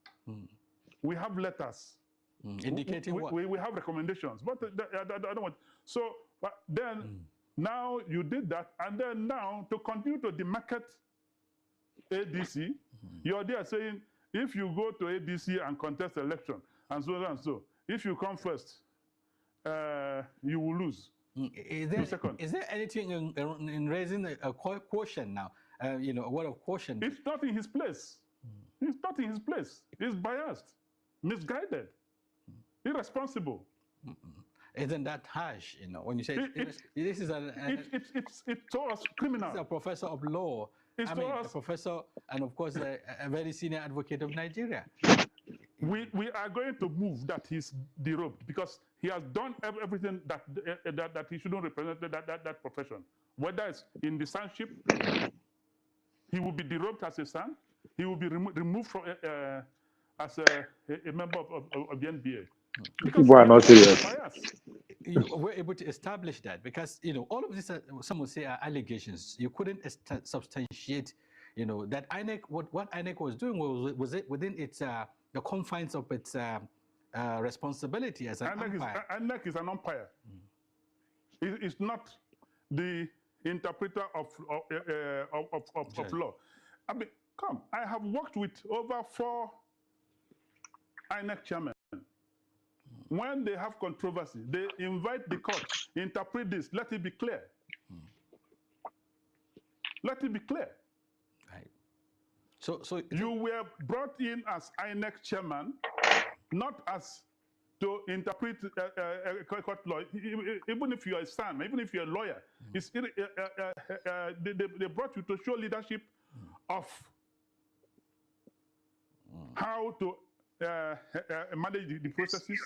J: We have letters.
I: Indicating what?
J: We have recommendations. But I don't want. So then now you did that, and then now to continue to demarket ADC, you're there saying if you go to ADC and contest election and so on and so, if you come first, you will lose.
I: Is there anything in raising a caution now? You know, a word of caution.
J: It's not in his place. It's not in his place. It's biased, misguided, irresponsible.
I: Isn't that harsh? You know, when you say this is
J: it's to us criminal.
I: He's a professor of law. A professor, and of course, a very senior advocate of Nigeria.
J: We are going to move that he's derobed because he has done everything that he shouldn't represent that profession. Whether it's in the sonship, he will be derobed as a son. He will be removed from as a member of the NBA.
D: People are not serious.
I: You were able to establish that because, you know, all of this, some would say, are allegations. You couldn't substantiate, you know, that INEC, what INEC was doing was it within its the confines of its responsibility as an umpire.
J: INEC is an umpire. It's not the interpreter of law. I mean, come, I have worked with over 4 INEC chairmen. When they have controversy, they invite the court, interpret this, let it be clear. Let it be clear.
I: Right. So
J: you were brought in as INEC chairman, not as to interpret court law. Even if you are a son, even if you're a lawyer, they brought you to show leadership of how to manage the processes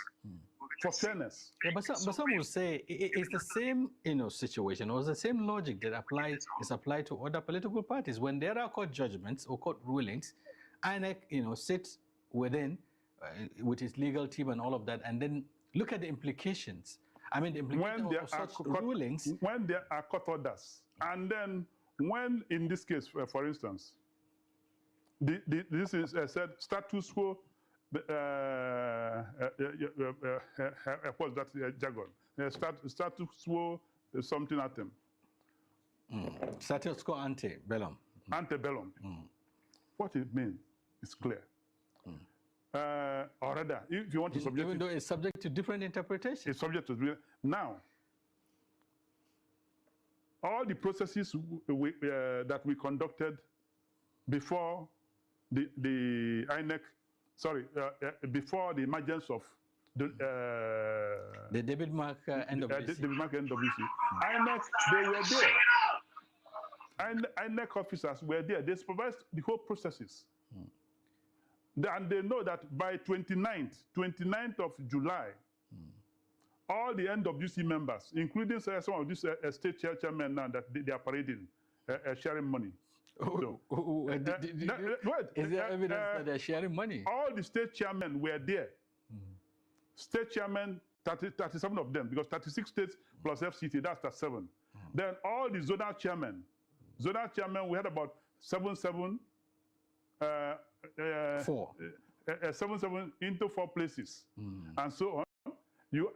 J: for fairness.
I: Yeah, but some will say it's the same, you know, situation, or the same logic that is applied to other political parties. When there are court judgments or court rulings, INEC, you know, sits within with its legal team and all of that, and then look at the implications. I mean, the implications of such rulings.
J: When there are court orders, and then when, in this case, for instance, this is said status quo. What's that jargon? Status quo something atem.
I: Status quo ante bellum.
J: Ante bellum. What it means is clear. Or rather, if you want to subject
I: even though it's subject to different interpretations.
J: It's subject to now. All the processes that we conducted before the INEC. Sorry, before the emergence of the
I: David Mark NWC.
J: David Mark NWC. INEC, they were there. INEC officers were there. They supervised the whole processes. And they know that by 29th of July, all the NWC members, including some of these state chairmen now that they are parading, sharing money. So,
I: is there evidence that they're sharing money?
J: All the state chairmen were there. State chairmen, 37 of them, because 36 states plus FCT, that's 37. Then all the zonal chairmen, we had about 7 into 4 places, and so on. You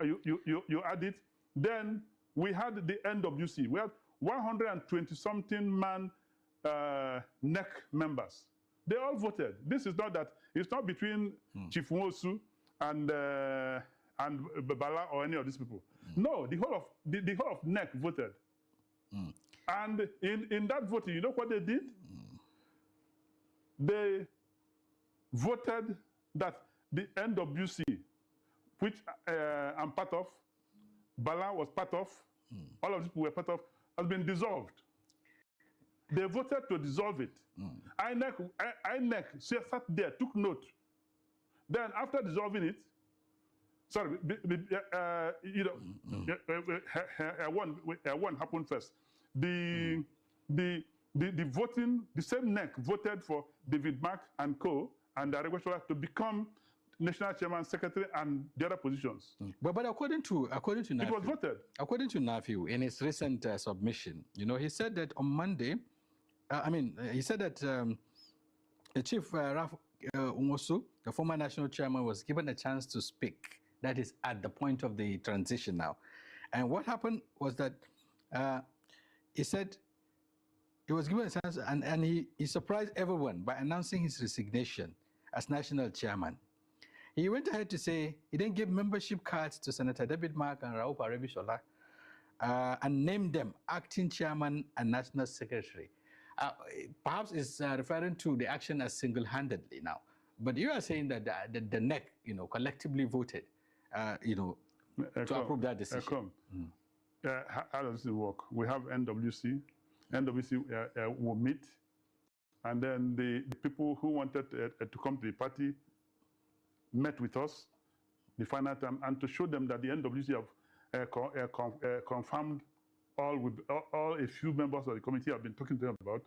J: add it. Then we had the NWC. We had 120-something man NEC members. They all voted. This is not that. It's not between Chief Nwosu and Bala or any of these people. No, the whole of NEC voted. And in that voting, you know what they did? They voted that the NWC, which I'm part of, Bala was part of, all of these people were part of, has been dissolved. They voted to dissolve it. INEC sat there, took note. Then after dissolving it, sorry, one happened first. The voting, the same NEC voted for David Mark and co. and the Regulator to become national chairman, secretary, and the other positions.
I: But according to Nafiu,
J: it was voted.
I: According to Nafiu, in his recent submission, you know, he said that on Monday, he said that Chief Raf Ungosu, the former national chairman, was given a chance to speak. That is at the point of the transition now. And what happened was that he said he was given a chance, and he surprised everyone by announcing his resignation as national chairman. He went ahead to say he didn't give membership cards to Senator David Mark and Raup Arebishola and named them acting chairman and national secretary. Perhaps it's referring to the action as single-handedly now. But you are saying that the NEC, collectively voted, to approve that decision.
J: How does it work? We have NWC. NWC will meet, and then the people who wanted to come to the party met with us the final time, and to show them that the NWC have confirmed all a few members of the committee have been talking to them about.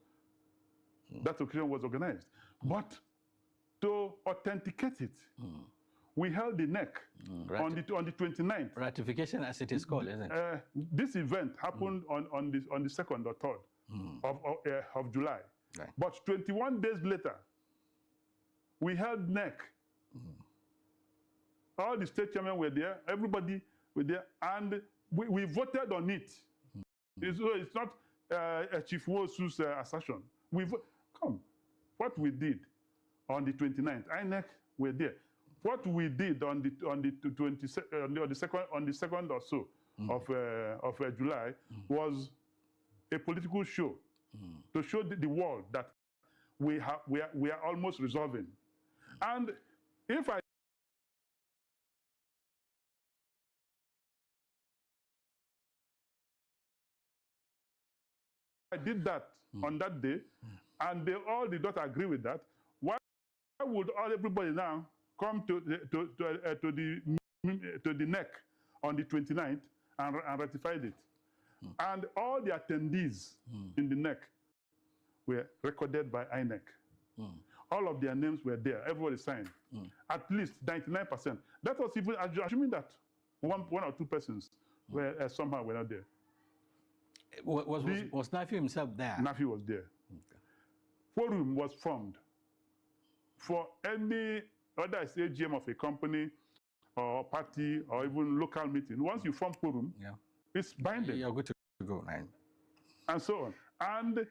J: That occasion was organized. But to authenticate it, we held the NEC on the 29th.
I: Ratification, as it is called, isn't it?
J: This event happened on the 2nd or 3rd of July. Right. But 21 days later, we held NEC. All the state chairmen were there, everybody were there, and we voted on it. It's not a Chief Wosu's assertion. What we did on the 29th, INEC were there. What we did on the 2nd or so of July was a political show to show the world that we are almost resolving. And if I did that on that day, and they all did not agree with that, why would everybody now come to the NEC on the 29th and ratified it? And all the attendees in the NEC were recorded by INEC. All of their names were there. Everybody signed. At least 99%. That was even assuming that one or two persons were somehow were not there.
I: Was Nafi himself there?
J: Nafi was there. Okay. Forum was formed for any other AGM of a company or party or even local meeting. Once you form quorum, it's binding.
I: You're good to go, right?
J: And so on. And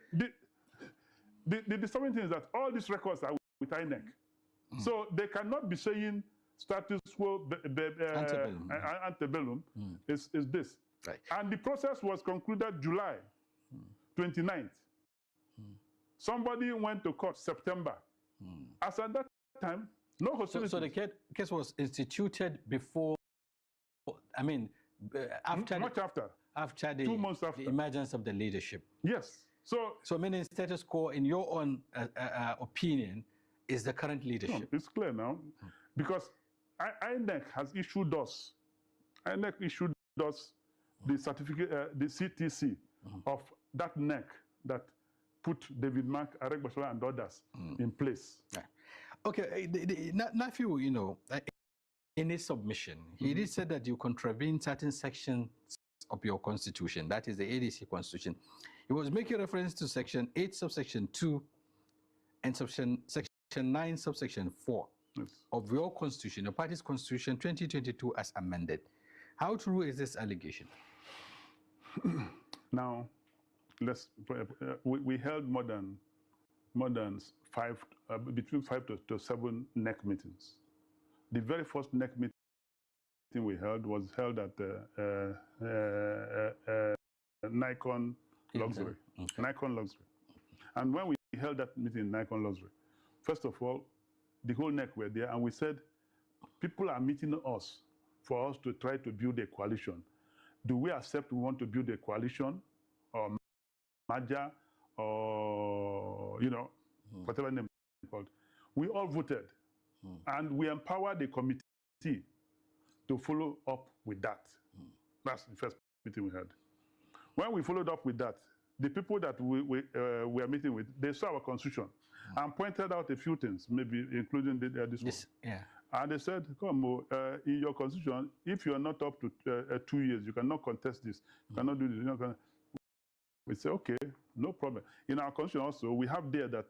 J: the disturbing thing is that all these records are with INEC. So they cannot be saying status quo antebellum is this. Right. And the process was concluded July 29th. Somebody went to court September. As at that time, no hostilities.
I: So the case was instituted before, after.
J: Much after.
I: After the,
J: 2 months after.
I: The emergence of the leadership.
J: Yes.
I: So meaning status quo, in your own opinion, is the current leadership.
J: No, it's clear now. Because INEC has issued us. INEC issued us the certificate, the CTC of that NEC that put David Mark, Arek Bashola, and others in place.
I: Yeah. Okay, Nafi, in his submission, he did say that you contravene certain sections of your constitution, that is the ADC constitution. He was making reference to section 8, subsection 2, and section 9, subsection 4 of your constitution, your party's constitution 2022 as amended. How true is this allegation?
J: Now, we held more than between 5 to 7 NEC meetings. The very first NEC meeting we held was held at Nikon Luxury. Okay. Nikon Luxury. And when we held that meeting in Nikon Luxury, first of all, the whole NEC were there, and we said, people are meeting us for us to try to build a coalition. Do we accept we want to build a coalition or merger or, whatever name it's called? We all voted, and we empowered the committee to follow up with that. That's the first meeting we had. When we followed up with that, the people that we were meeting with, they saw our constitution and pointed out a few things, maybe including this one.
I: Yeah.
J: And they said, come, in your constitution, if you are not up to 2 years, you cannot contest this, you cannot do this. We say, okay, no problem. In our constitution also, we have there that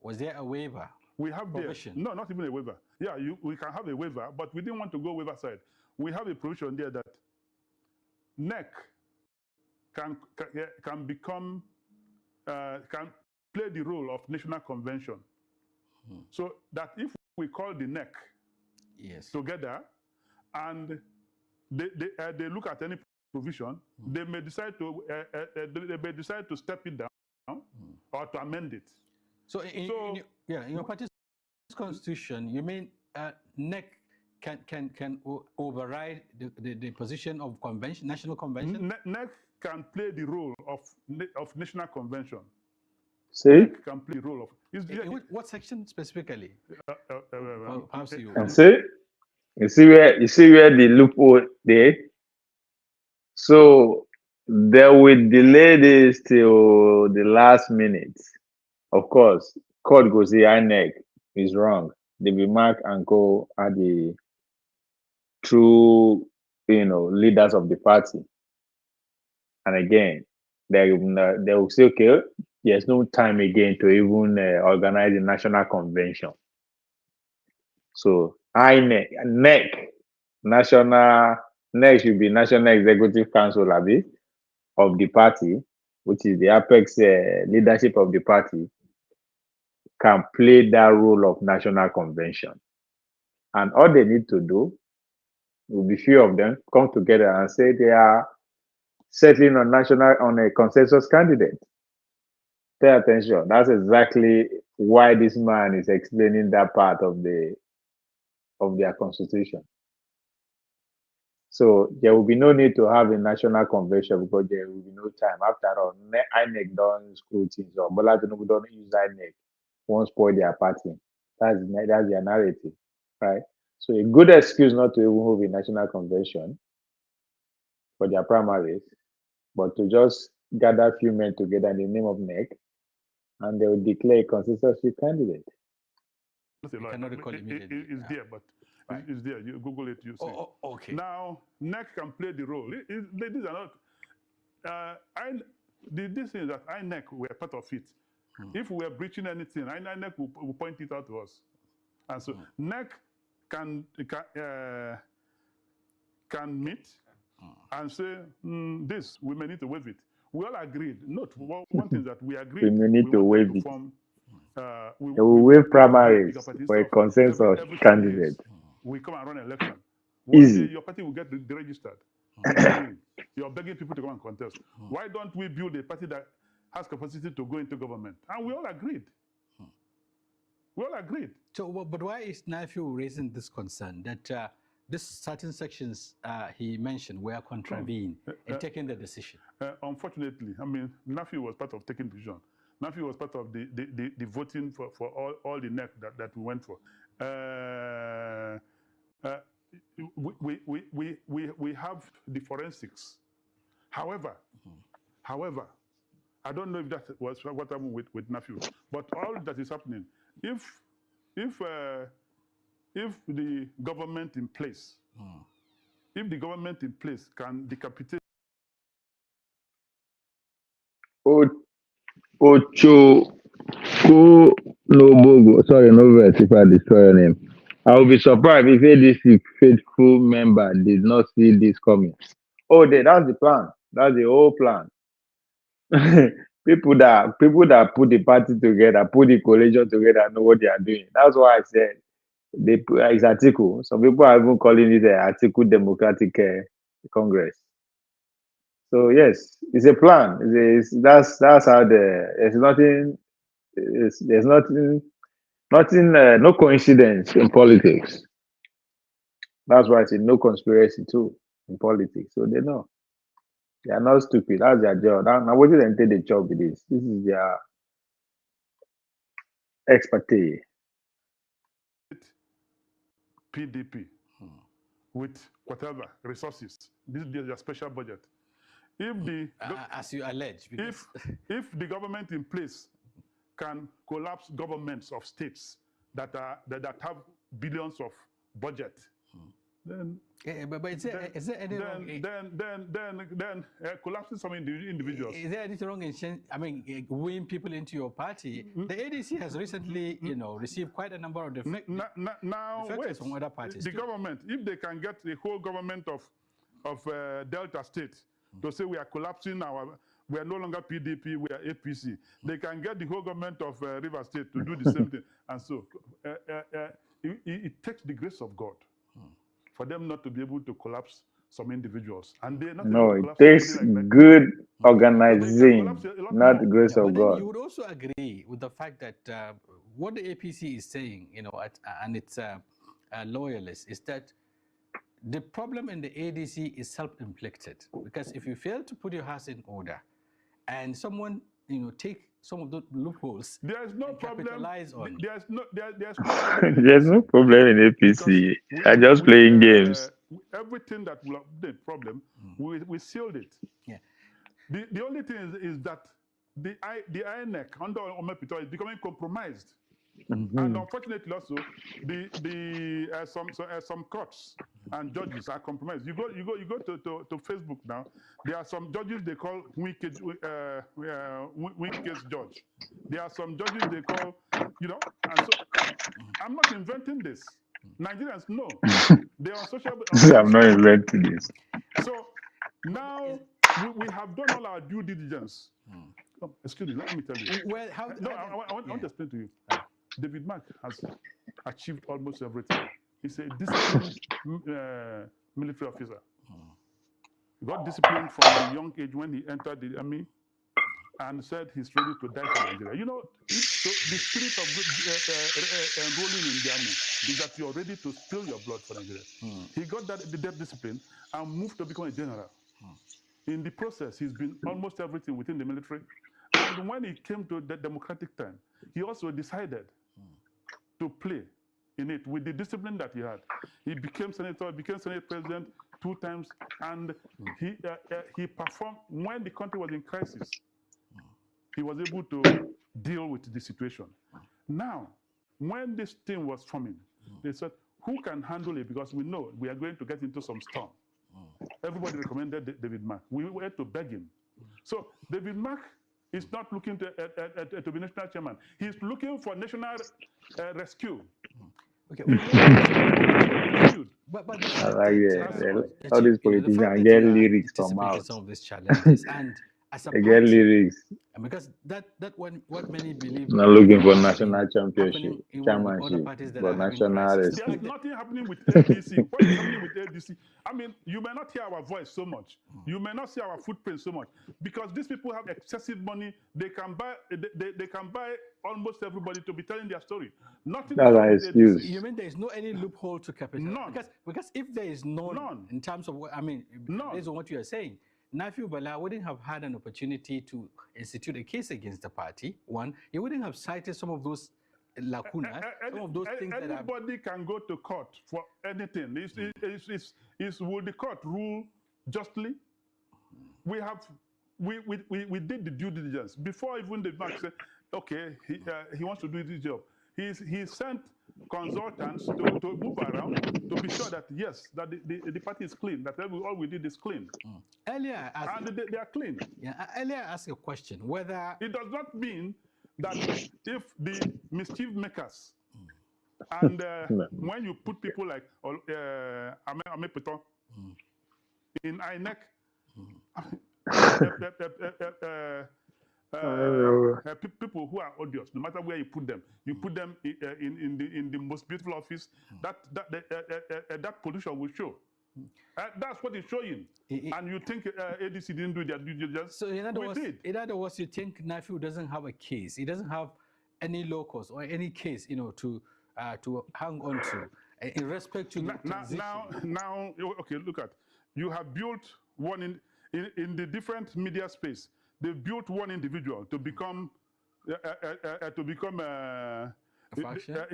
I: Was there a waiver?
J: We have
I: provision?
J: there. No, not even a waiver. Yeah, we can have a waiver, but we didn't want to go waiver side. We have a provision there that NEC can become, can play the role of national convention. So that if we call the NEC together and they look at any provision, they may decide to step it down or to amend it.
I: So in your party's constitution, you mean NEC can override the position of national convention?
J: NEC can play the role of national convention.
D: See?
J: NEC can play the role of.
I: What section specifically?
D: And see, you see where the loophole there. So they will delay this till the last minute. Of course, court goes the INEC is wrong. They will mark and go at the true, leaders of the party. And again, they will say, okay, there's no time again to even organize a national convention. So NEC should be National Executive Council of the party, which is the apex leadership of the party, can play that role of national convention. And all they need to do will be few of them come together and say they are settling on a consensus candidate. Pay attention. That's exactly why this man is explaining that part of their constitution. So there will be no need to have a national convention because there will be no time. After all, INEC don't screw things up. Bola Tinubu don't use INEC. Won't spoil their party. That's their narrative, right? So a good excuse not to even hold a national convention for their primaries, but to just gather a few men together in the name of NEC, and they will declare a consensus candidate.
J: I cannot recall immediately. It's there, but it's there. You Google it, you see.
I: Okay.
J: Now, NEC can play the role. These are not. This is that INEC were part of it. If we are breaching anything, INEC will point it out to us. And so NEC can meet and say, this, we may need to waive it. We all agreed. Note, one thing that we agreed.
D: We may need to waive it.
J: We
D: will waive primaries for a consensus candidate.
J: We come and run an election.
D: Easy.
J: One day your party will get deregistered. You're begging people to come and contest. Why don't we build a party that has capacity to go into government? And we all agreed. We all agreed.
I: So, but why is NAFIU raising this concern that these certain sections he mentioned were contravened in taking the decision?
J: Unfortunately, I mean, NAFIU was part of taking decision. NAFIU was part of the voting for all the NEC that we went for. We have the forensics. However, I don't know if that was what happened with NAFIU, but all that is happening. If the government in place, can decapitate.
D: Sorry, no verse if I destroy your name. I will be surprised if ADC faithful member did not see this coming. That's the plan. That's the whole plan. people that put the party together, put the coalition together, know what they are doing. That's why I said it's article. Some people are even calling it an article democratic Congress. So yes, it's a plan. That's how there's nothing, no coincidence in politics. That's why I say no conspiracy too in politics. So they know. They are not stupid. That's their job. Now what did they take the job with this? This is their expertise.
J: PDP with whatever resources. This is their special budget. If the
I: as you allege,
J: if the government in place can collapse governments of states that have billions of budget, then
I: but is there any wrong?
J: Then collapsing some individuals.
I: Is there anything wrong in wooing people into your party? The ADC has recently, received quite a number of defectors from other parties.
J: The government, if they can get the whole government of Delta State to say we are collapsing we are no longer PDP, we are APC. They can get the whole government of River State to do the same thing. And so it takes the grace of God for them not to be able to collapse some individuals. And they're not
D: no, it takes good organizing, not the grace of God.
I: You would also agree with the fact that what the APC is saying, and its loyalists, is that the problem in the ADC is self-inflicted. Because if you fail to put your house in order, and someone, take some of the loopholes,
J: there's no problem.
I: Capitalize on.
D: There's no problem in APC. I'm just playing games.
J: Everything that will have the problem, we sealed it.
I: Yeah.
J: The only thing is that the INEC under Omepito is becoming compromised. And unfortunately, also, some courts and judges are compromised. You go to Facebook now. There are some judges they call wicked judge. There are some judges they call, And so I'm not inventing this. Nigerians know. They are social.
D: I'm not inventing this.
J: So now we have done all our due diligence. Oh, excuse me. Let me tell you.
I: Well,
J: I want to explain to you. David Mark has achieved almost everything. He's a disciplined military officer. He got disciplined from a young age when he entered the army and said he's ready to die for Nigeria. So the spirit of enrolling in the army is that you're ready to spill your blood for Nigeria. He got that discipline and moved to become a general. In the process, he's been almost everything within the military. And when it came to the democratic time, he also decided to play in it with the discipline that he had. He became senator, became Senate president 2 times, and he performed when the country was in crisis. He was able to deal with the situation. Now, when this team was forming, they said, who can handle it? Because we know we are going to get into some storm. Everybody recommended David Mark. We had to beg him. So David Mark is not looking to be national chairman. He's looking for national rescue.
I: Okay.
D: But all these politicians get lyrics from out.
I: Some of these challenges, and as a
D: they get lyrics.
I: Because that what many believe.
D: Not looking for national championship, chairmanship, but national rescue.
J: There's nothing happening with ADC. What is happening with ADC? I mean, you may not hear our voice so much. You may not see our footprint so much because these people have excessive money. They can buy. They can buy almost everybody to be telling their story. Nothing.
D: That's an excuse.
I: You mean there is no any loophole to capitalize?
J: None.
I: Because if there is none in terms of what based on what you are saying, Nafiu Bala wouldn't have had an opportunity to institute a case against the party. One, he wouldn't have cited some of those lacunas, some of those things that
J: anybody can go to court for anything. Will the court rule justly? We did the due diligence before even the bank said, okay, he wants to do this job. He sent consultants to move around to be sure that yes, that the party is clean, that all we did is clean.
I: Earlier,
J: and they are clean.
I: Yeah, earlier I asked a question whether
J: it does not mean that if the mischief makers and when you put people like Amepeto in INEC. People who are odious, no matter where you put them in the most beautiful office. That pollution will show. That's what it's showing. And you think ADC didn't do their due diligence?
I: So in other words, you think Nafiu doesn't have a case. He doesn't have any locus or any case, to hang on to in respect to
J: now. Okay, look at, you have built one in the different media space. They built one individual to become a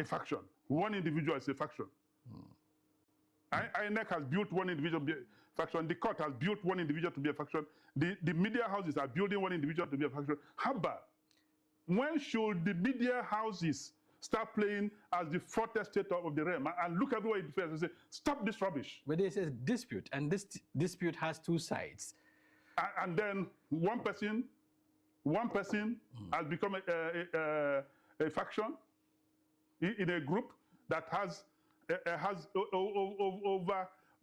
J: faction. One individual is a faction. INEC has built one individual to be a faction. The court has built one individual to be a faction. The media houses are building one individual to be a faction. How about when should the media houses start playing as the fourth estate of the realm and look everywhere it fails and say, stop this rubbish.
I: But there's a dispute, and this dispute has two sides.
J: And then one person has become a faction in a group that has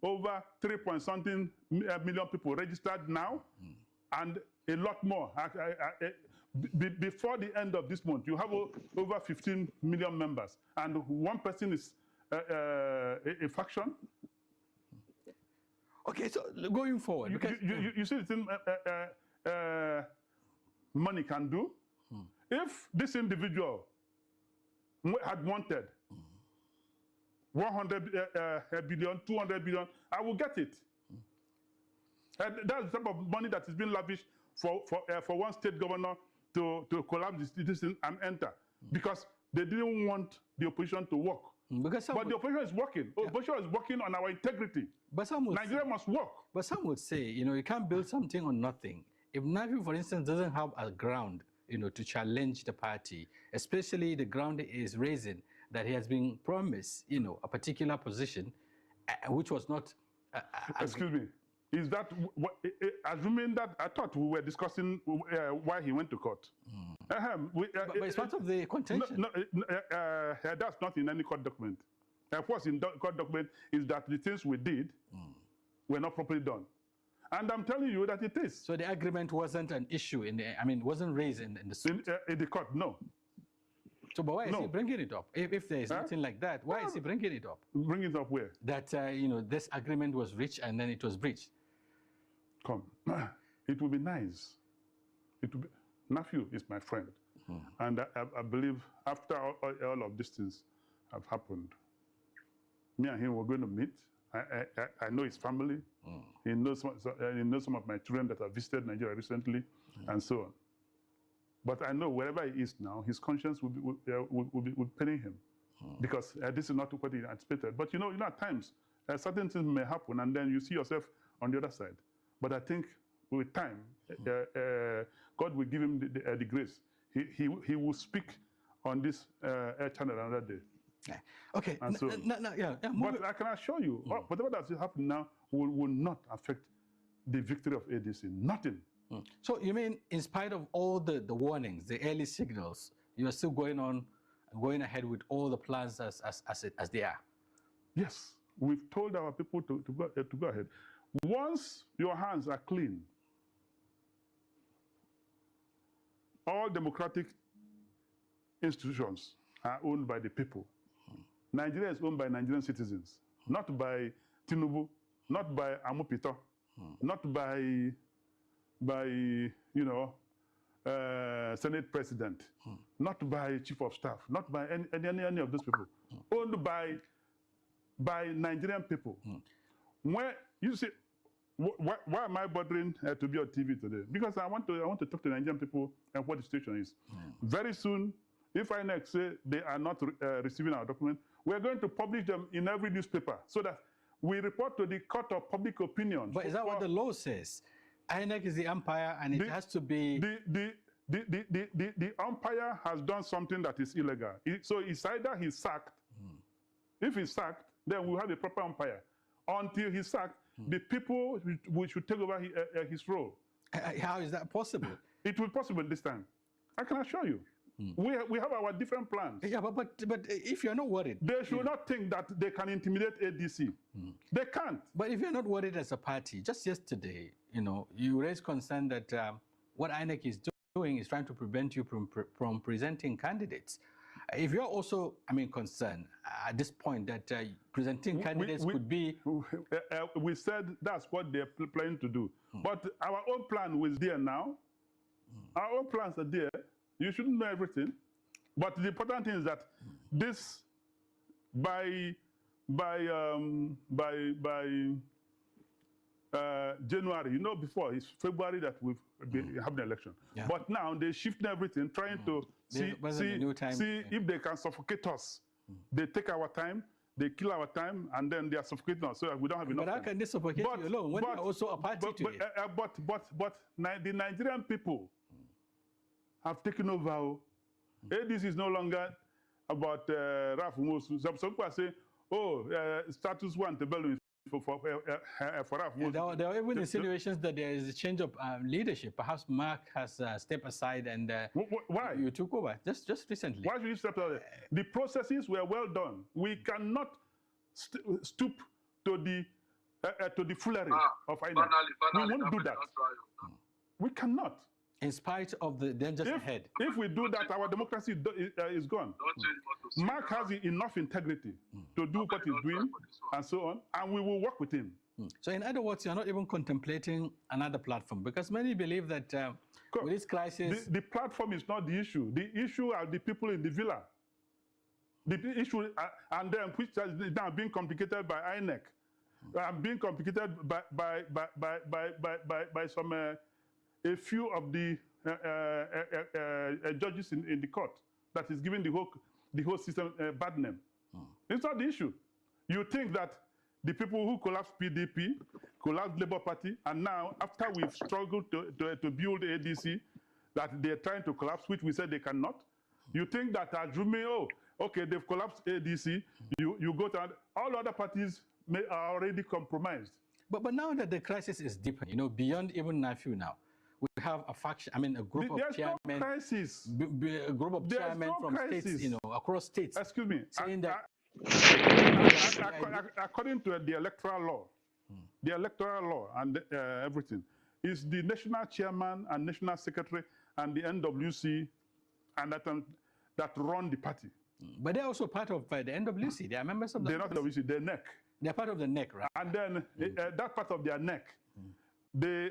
J: over 3-point-something million people registered now, and a lot more. Before the end of this month, you have over 15 million members, and one person is a faction.
I: Okay, so going forward,
J: you see the thing money can do. If this individual had wanted 100 billion, 200 billion, I will get it. That's the type of money that is being lavished for one state governor to collapse this thing and enter, because they didn't want the opposition to work. But the opposition is working. Yeah. Opposition is working on our integrity.
I: But some would
J: Nigeria must work.
I: But some would say, you can't build something on nothing. If NAFIU, for instance, doesn't have a ground, to challenge the party, especially the ground is raising that he has been promised, a particular position, which was not.
J: Excuse me. Is that assuming that I thought we were discussing why he went to court?
I: But it's part of the contention.
J: No, that's not in any court document. What's in court document is that the things we did were not properly done. And I'm telling you that it is.
I: So the agreement wasn't an issue wasn't raised in the suit?
J: In the court, no.
I: So, but why is he bringing it up? If there is nothing like that, why is he bringing it up?
J: Bring it up where?
I: That, this agreement was reached and then it was breached.
J: Come, it would be nice. NAFIU is my friend. And I believe after all of these things have happened, me and him were going to meet. I know his family. He knows some of my children that have visited Nigeria recently, and so on. But I know wherever he is now, his conscience will be paining him, because this is not what he anticipated. But at times, certain things may happen, and then you see yourself on the other side. But I think with time, God will give him the grace. He will speak on this air channel another day.
I: Okay.
J: And so, but I can assure you, whatever that's happening now will not affect the victory of ADC. Nothing.
I: So you mean, in spite of all the warnings, the early signals, you are still going ahead with all the plans as they are?
J: Yes, we've told our people to go ahead. Once your hands are clean, all democratic institutions are owned by the people. Nigeria is owned by Nigerian citizens, not by Tinubu, not by Amupito, not by Senate President, not by Chief of Staff, not by any of those people. Owned by Nigerian people. Where you see, why am I bothering to be on TV today? Because I want to talk to Nigerian people and what the situation is. Very soon, if INEC say they are not receiving our document, we're going to publish them in every newspaper so that we report to the court of public opinion.
I: But is that what the law says? INEC is the umpire, and it has to be.
J: The umpire has done something that is illegal. So it's either he's sacked. If he's sacked, then we'll have a proper umpire. Until he's sacked, the people should take over his role.
I: How is that possible?
J: It will be possible this time. I can assure you. We have our different plans.
I: Yeah, but if you're not worried,
J: they should not think that they can intimidate ADC. They can't.
I: But if you're not worried as a party, just yesterday, you raised concern that what INEC is doing is trying to prevent you from presenting candidates. If you're also, concerned at this point that presenting candidates could be...
J: we said that's what they're planning to do. But our own plan was there now. Our own plans are there. You shouldn't know everything. But the important thing is that this, by January, before it's February that we've been having an election. Yeah. But now they shift everything, trying to see if they can suffocate us. They take our time, they kill our time, and then they are suffocating us so that we don't have enough time.
I: But how can they suffocate you alone when they're also a party to it?
J: But the Nigerian people have taken over. ADC is no longer about Ralph Mosu. Some people are saying, oh, status one to Belgium for Ralph Mosu.
I: There are even insinuations that there is a change of leadership. Perhaps Mark has stepped aside and
J: why?
I: You took over just recently.
J: Why should you step aside? The processes were well done. We cannot stoop to the foolery of INEC. We won't do that. We cannot.
I: In spite of the dangers ahead.
J: If we do that, our democracy is gone. Mark has enough integrity to do what he's doing and so on, and we will work with him.
I: So in other words, you're not even contemplating another platform, because many believe that with this crisis...
J: The platform is not the issue. The issue are the people in the villa. The issue, and then which is now being complicated by INEC, and being complicated by some... a few of the judges in the court that is giving the whole system a bad name. It's not the issue. You think that the people who collapsed PDP, collapsed Labour Party, and now after we've struggled to build ADC, that they're trying to collapse, which we said they cannot. You think that Ajumi, oh, okay, they've collapsed ADC. You go to all other parties are already compromised.
I: But now that the crisis is deeper, beyond even NAFU now. We have a faction, a group of chairmen.
J: There's no crisis.
I: A group of chairmen from states, across states.
J: Excuse me.
I: Saying that
J: according to the electoral law, and everything, is the national chairman and national secretary and the NWC and that run the party.
I: But they're also part of the NWC. They are members of the.
J: They're not NWC. They're NEC.
I: They're part of the NEC, right?
J: And then that part of their NEC, they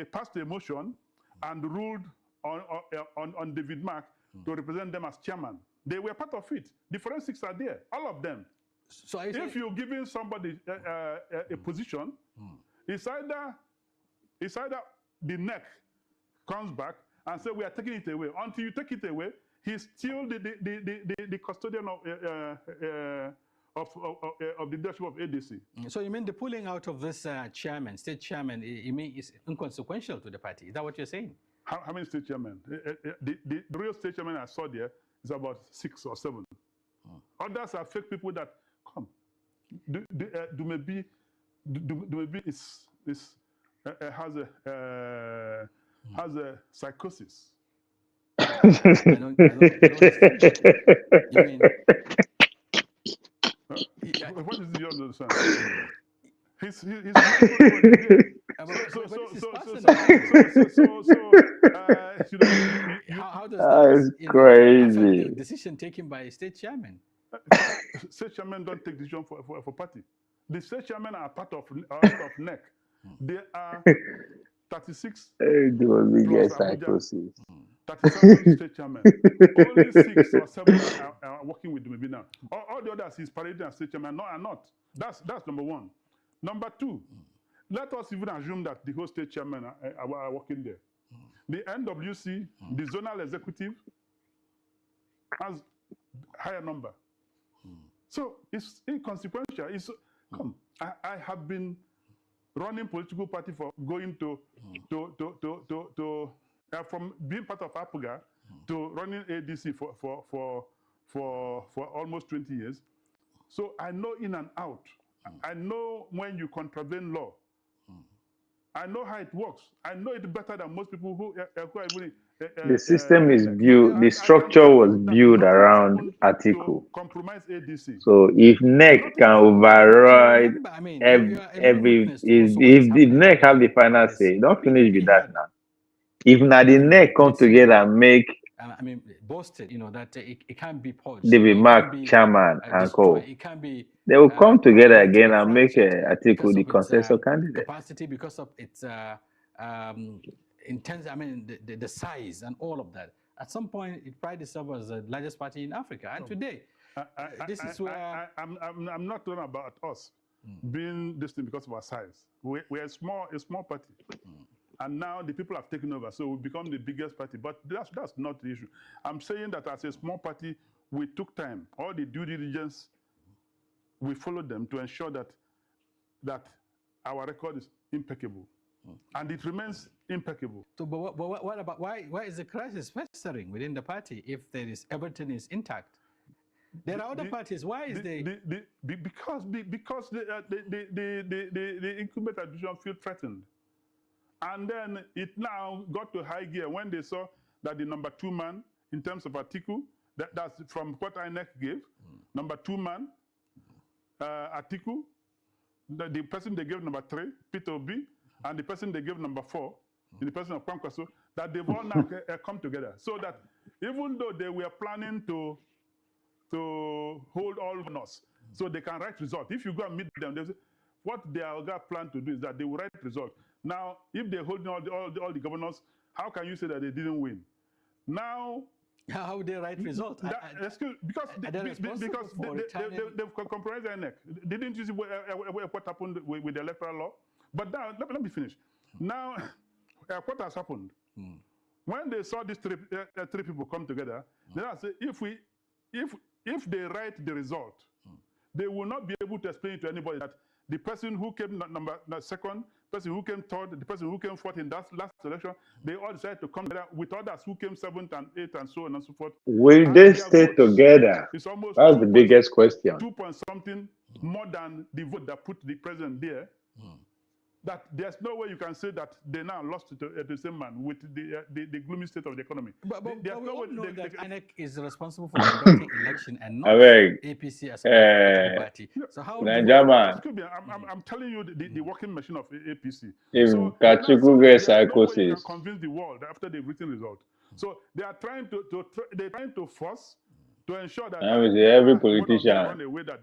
J: passed a motion and ruled on David Mark to represent them as chairman. They were part of it. The forensics are there, all of them.
I: So
J: if you're giving somebody a position, it's either the NEC comes back and say we are taking it away. Until you take it away, he's still the custodian of the leadership of ADC.
I: So you mean the pulling out of this state chairman, you mean is inconsequential to the party? Is that what you're saying?
J: How many state chairmen? The real state chairman I saw there is about 6 or 7. Others are fake people that come. Dumebi has a psychosis.
I: I don't you mean,
J: what is the understand?
I: How does that
D: crazy.
I: The decision taken by a state chairman?
J: State chairman don't take decision for party. The state chairman are part of NEC. They are 36 plus
D: psychosis.
J: 37 state chairman. Only 6 or 7 are working with Dumebi now. All the others is parading as state chairman. No, are not. That's number one. Number two, let us even assume that the whole state chairman are working there. The NWC, the zonal executive, has higher number. So it's inconsequential. I have been running political party for going from being part of APUGA to running ADC for almost 20 years. So I know in and out. I know when you contravene law. I know how it works. I know it better than most people who are even...
D: the system is built, the structure was built around article.
J: Compromise ADC.
D: So if NEC can override if NEC have the final say, don't finish with that now. If now the NEC come together and make
I: boasted, that it can't be purged.
D: David Mark chairman and co.
I: It can be.
D: They will come together again and make an article the consensus candidate.
I: Capacity because of its intense. The size and all of that. At some point, it prided itself as the largest party in Africa, and today, this is where
J: I'm not talking about us being this thing because of our size. We're a small party. And now the people have taken over, so we become the biggest party. But that's not the issue. I'm saying that as a small party, we took time. All the due diligence, we followed them to ensure that our record is impeccable. And it remains impeccable.
I: So, but what about why is the crisis festering within the party if everything is intact? There are other parties. Why is
J: because the incumbent administration feel threatened, and then it now got to high gear when they saw that the number 2 man in terms of Atiku, that's from what INEC gave, number 2 man, Atiku, the person they gave number 3, Peter Obi, and the person they gave number 4, in the person of Kwankwaso, that they've all now come together, so that even though they were planning to hold all governors so they can write result. If you go and meet them, they say, what they are plan to do is that they will write result. Now, if they're holding all the governors, how can you say that they didn't win? Now,
I: how would they write result?
J: Because they've compromised INEC. Didn't you see what happened with the electoral law? But now, let me finish. Now, what has happened? When they saw these three people come together, then I say, if they write the result, they will not be able to explain to anybody that the person who came second, person who came third, the person who came fourth in that last election, they all decided to come together with others who came 7th and 8th and so on and so forth.
D: Will they stay together?
J: It's almost
D: That's the biggest question.
J: 2 point something more than the vote that put the president there. That there's no way you can say that they now lost to the same man with the gloomy state of the economy.
I: But we all know that INEC is responsible for conducting election and not APC as a political party. So how
J: I'm telling you the working machine of APC.
D: If
J: so
D: Kachuku gets psychosis,
J: you can convince the world after they've written result. So they are trying to force to ensure that
D: every politician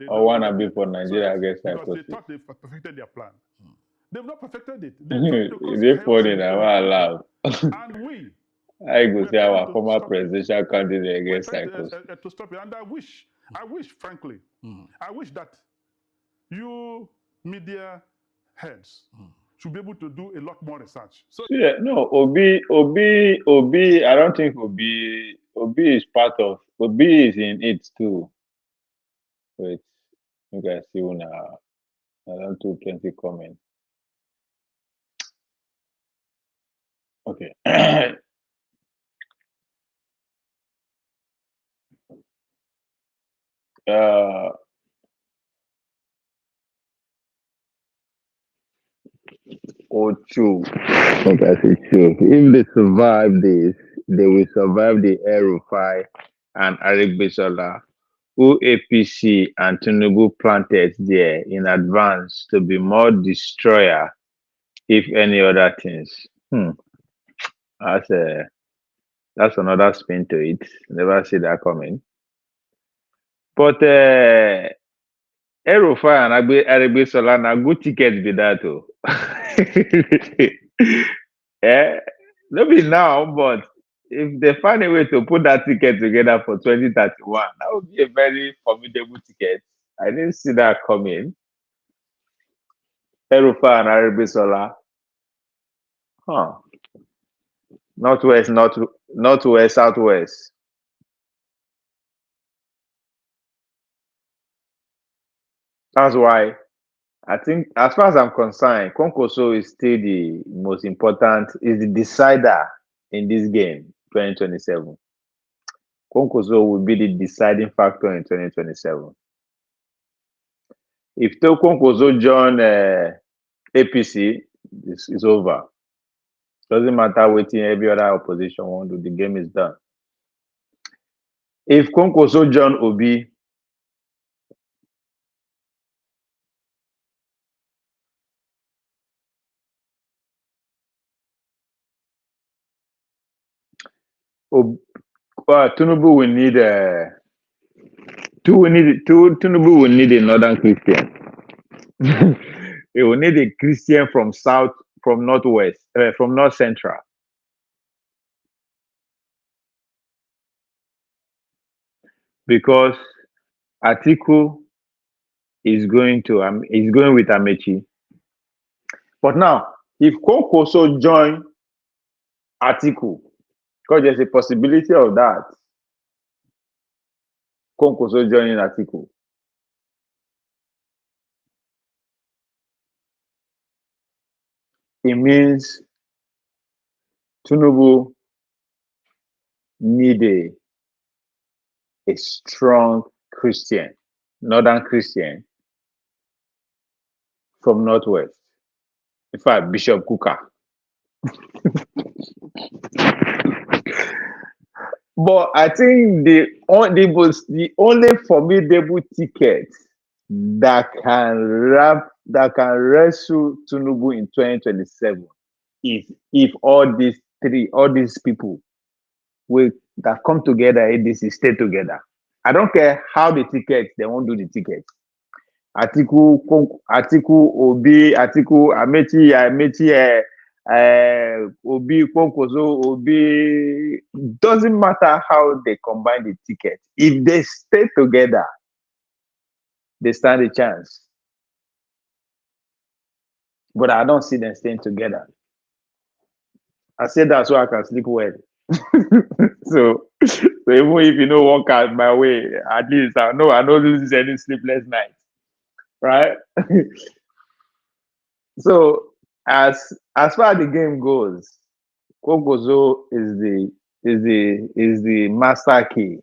D: or wanna be for Nigeria gets psychosis
J: because they thought they perfected their plan. They've not perfected it.
D: They put it allowed.
J: And we,
D: I could say our former presidential candidate against psychosis.
J: To stop it. And I wish, frankly, I wish that you media heads should be able to do a lot more research. So
D: yeah, no, Obi. I don't think Obi is part of. Obi is in it too. Wait, you guys see now. I don't do plenty comment. Okay. True. Okay, I say true. If they survive this, they will survive the El-Rufai and Arik Bisola, who APC and Tinubu planted there in advance to be more destroyer, if any other things. That's another spin to it. Never see that coming. But El-Rufai and Arik Bisola na good tickets be that too. No be now, but if they find a way to put that ticket together for 2031, that would be a very formidable ticket. I didn't see that coming. El-Rufai and Arik Bisola. Northwest, southwest. That's why I think, as far as I'm concerned, Konkoso is still the most important, is the decider in this game, 2027. Konkoso will be the deciding factor in 2027. If Konkoso join APC, it's over. Doesn't matter what every other opposition want to do, the game is done. If Konkoso join Obi, Tinubu will need Tinubu will need a northern Christian. He will need a Christian from northwest, from north central. Because Atiku is going with Amechi. But now, if Konkoso join Atiku, because there's a possibility of that, Konkoso joining Atiku. It means Tinubu need a strong Christian, Northern Christian from Northwest. In fact, Bishop Kuka. But I think the only formidable ticket that can wrestle Tinubu in 2027 is if all these people that come together ADC stay together. I don't care how the tickets, they won't do the tickets. Atiku, Obi, Amechi, Obi, Konkozo, Obi. Doesn't matter how they combine the ticket. If they stay together, they stand a chance. But I don't see them staying together. I say that so I can sleep well. so even if you know one card my way, at least I know I don't lose any sleepless night. Right? So as far as the game goes, Kokozo is the master key,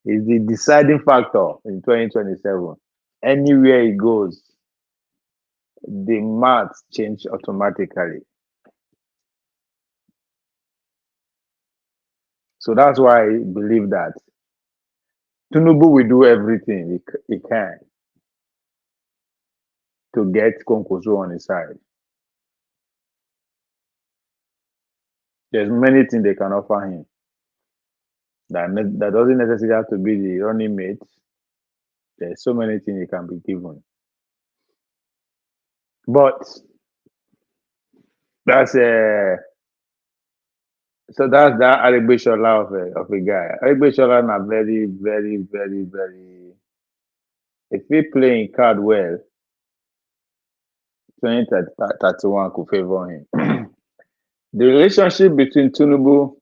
D: is the deciding factor in 2027. Anywhere he goes, the maths change automatically. So that's why I believe that Tinubu will do everything he can to get Konkoso on his side. There's many things they can offer him. That doesn't necessarily have to be the running mate. There's so many things he can be given. But that's that's that Aregbesola of a guy. Aregbesola na very, very, very, very. If he playing card well, 2031 could favor him. The relationship between Tinubu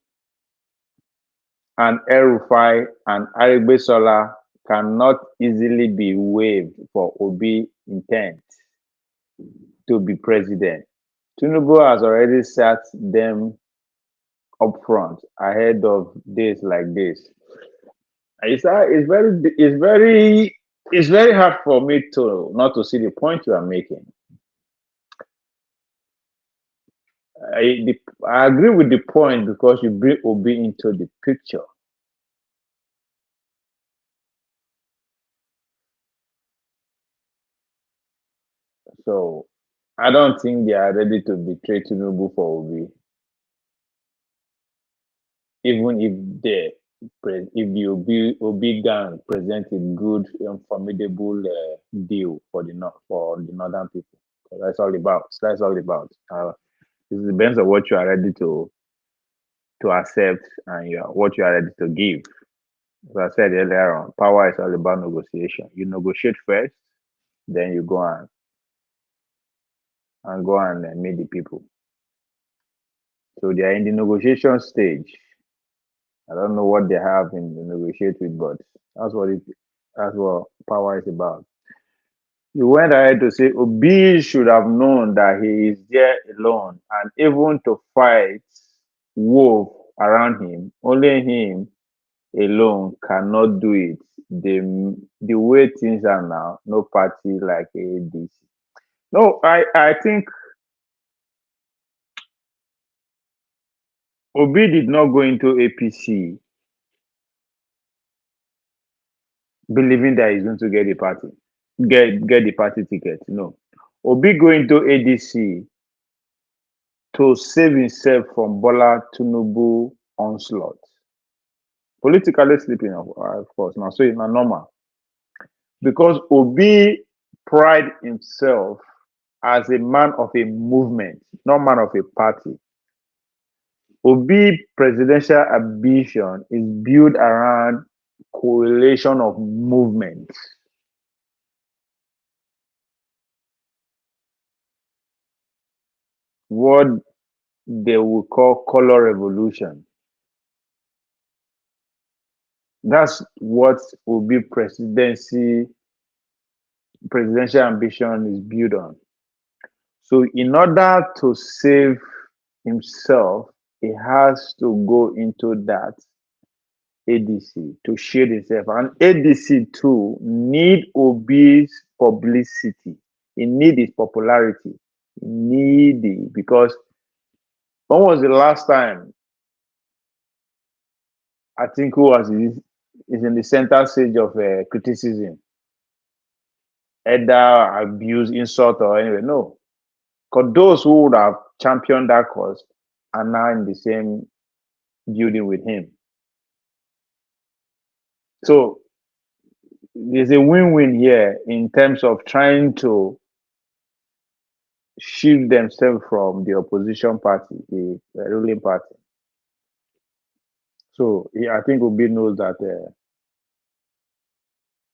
D: and El-Rufai and Aregbesola cannot easily be waived for Obi intent to be president. Tinubu has already sat them up front ahead of days like this. It's very hard for me to not to see the point you are making. I agree with the point because you bring Obi into the picture. So I don't think they are ready to betray Tinubu for Obi. Even if the Obi gang present a good formidable deal for the northern people. That's all about. That's all about. It depends on what you are ready to accept and what you are ready to give. As I said earlier on, power is all about negotiation. You negotiate first, then you go and meet the people. So they are in the negotiation stage. I don't know what they have in the negotiate with, but that's what power is about. You went ahead to say Obi should have known that he is there alone, and even to fight wolf around him, only him alone cannot do it. The way things are now, no party like ADC. No, I think Obi did not go into APC believing that he's going to get the party ticket. No. Obi going to ADC to save himself from Bola Tinubu onslaught. Politically sleeping, of course. Now, so it's not normal. Because Obi pride himself as a man of a movement, not man of a party. Obi presidential ambition is built around correlation of movements. What they will call color revolution. That's what Obi presidential ambition is built on. So in order to save himself, he has to go into that ADC to shield himself. And ADC too need Obi's publicity. He need his popularity. He need it because when was the last time I think who was is in the center stage of criticism, either abuse, insult, or anyway? No, because those who would have championed that cause are now in the same building with him. So there's a win-win here in terms of trying to shield themselves from the opposition party, the ruling party. So I think Obi knows that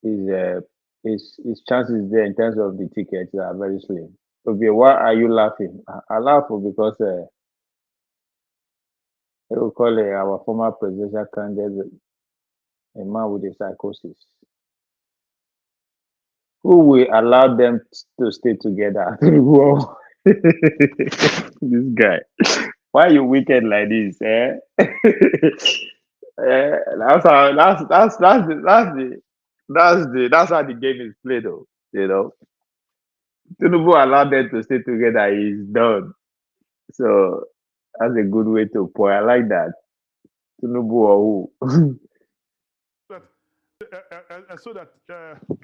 D: his chances there in terms of the tickets are very slim. Obi, why are you laughing? I laugh because they will call our former presidential candidate a man with a psychosis. Who will allow them to stay together? This guy. Why are you wicked like this? Eh? That's how that's how the game is played, though. You know, Tinubu allowed them to stay together. He's done. So that's a good way to point. I like that. Tinubu or who?
J: So that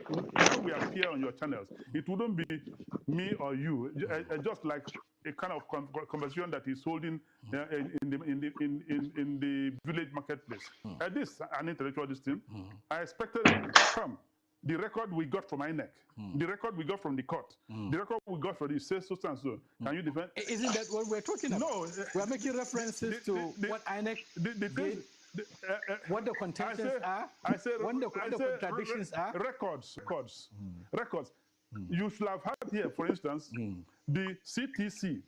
J: when we appear on your channels, it wouldn't be me or you, just like a kind of conversation that is holding in the village marketplace. This an intellectual thing. I expected from the record we got from INEC, the record we got from the court, the record we got from the say so and so. Can you defend?
I: Isn't that what we're talking about? No, we're making references to what INEC did. What the contentions are, what the contradictions are.
J: Records. You should have had here, for instance, the CTC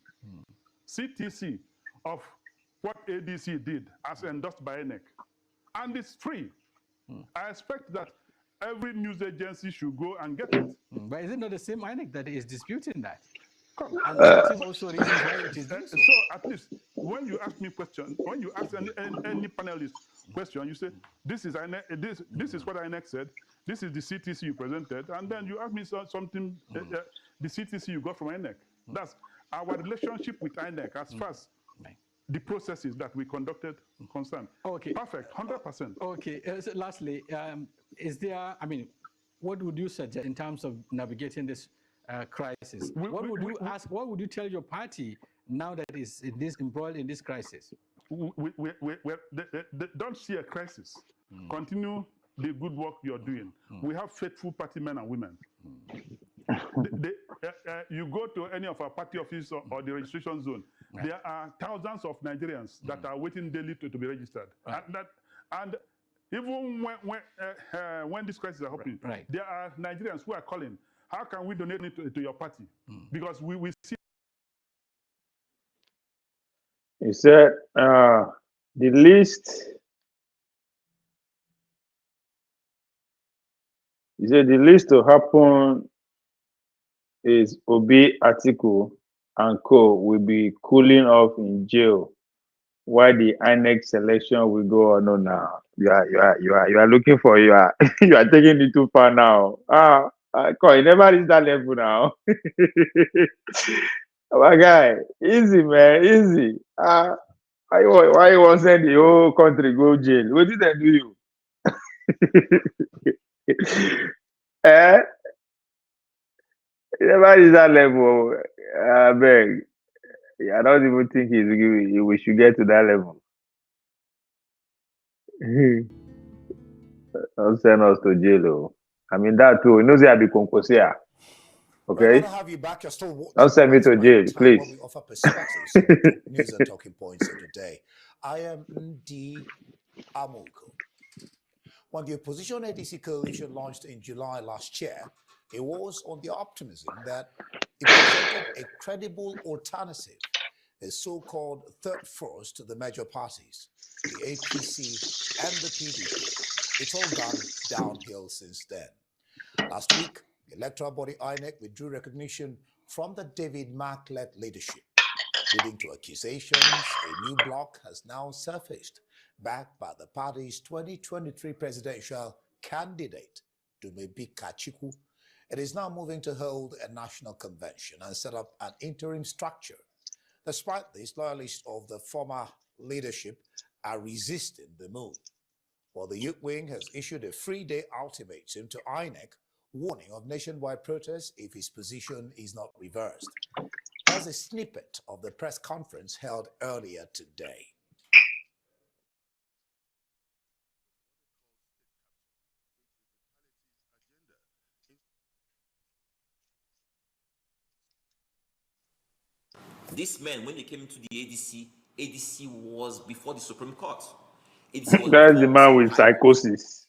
J: of what ADC did as endorsed by INEC. And it's free. I expect that every news agency should go and get it.
I: But is it not the same INEC that is disputing that? And also reasons why it is doing so.
J: So at least when you ask me question, when you ask any panelist question, you say this is INEC, this is what INEC said, this is the CTC you presented, and then you ask me something the CTC you got from INEC. That's our relationship with INEC as far as the processes that we conducted concerned.
I: Okay,
J: perfect, 100%.
I: Okay. So lastly, is there? I mean, what would you suggest in terms of navigating this crisis? What would you ask? What would you tell your party now that is embroiled in this crisis?
J: They don't see a crisis. Continue the good work you're doing. We have faithful party men and women. You go to any of our party offices or the registration zone, there are thousands of Nigerians that are waiting daily to be registered. And even when this crisis is happening, there are Nigerians who are calling, how can we donate it to your party? Because we see.
D: He said the list. He said the list to happen is Obi, Atiku, and co will be cooling off in jail, while the INEC selection will go on. No, now you are looking for you are you are taking it too far now. You never reach that level now. My guy, easy man, easy. Why you want to send the whole country go jail? What did they do you? You never reach that level. I beg. I don't even think we should get to that level. Don't send us to jail. I mean that too. You know I be concosia. Okay.
K: Have you back. You're still
D: don't send me to jail, please.
K: We offer perspectives news and talking points of the day. I am Ndi Amoko. When the opposition ADC coalition launched in July last year, it was on the optimism that it presented a credible alternative, a so-called third force to the major parties, the APC and the PDP. It's all gone downhill since then. Last week, the electoral body INEC withdrew recognition from the David Mark-led leadership. leading to accusations. A new bloc has now surfaced, backed by the party's 2023 presidential candidate, Dumebi Kachiku. It is now moving to hold a national convention and set up an interim structure. Despite this, loyalists of the former leadership are resisting the move. While the youth wing has issued a 3-day ultimatum to INEC, warning of nationwide protests if his position is not reversed. As a snippet of the press conference held earlier today.
L: These men, when they came into the ADC was before the Supreme Court.
D: That's the man with psychosis.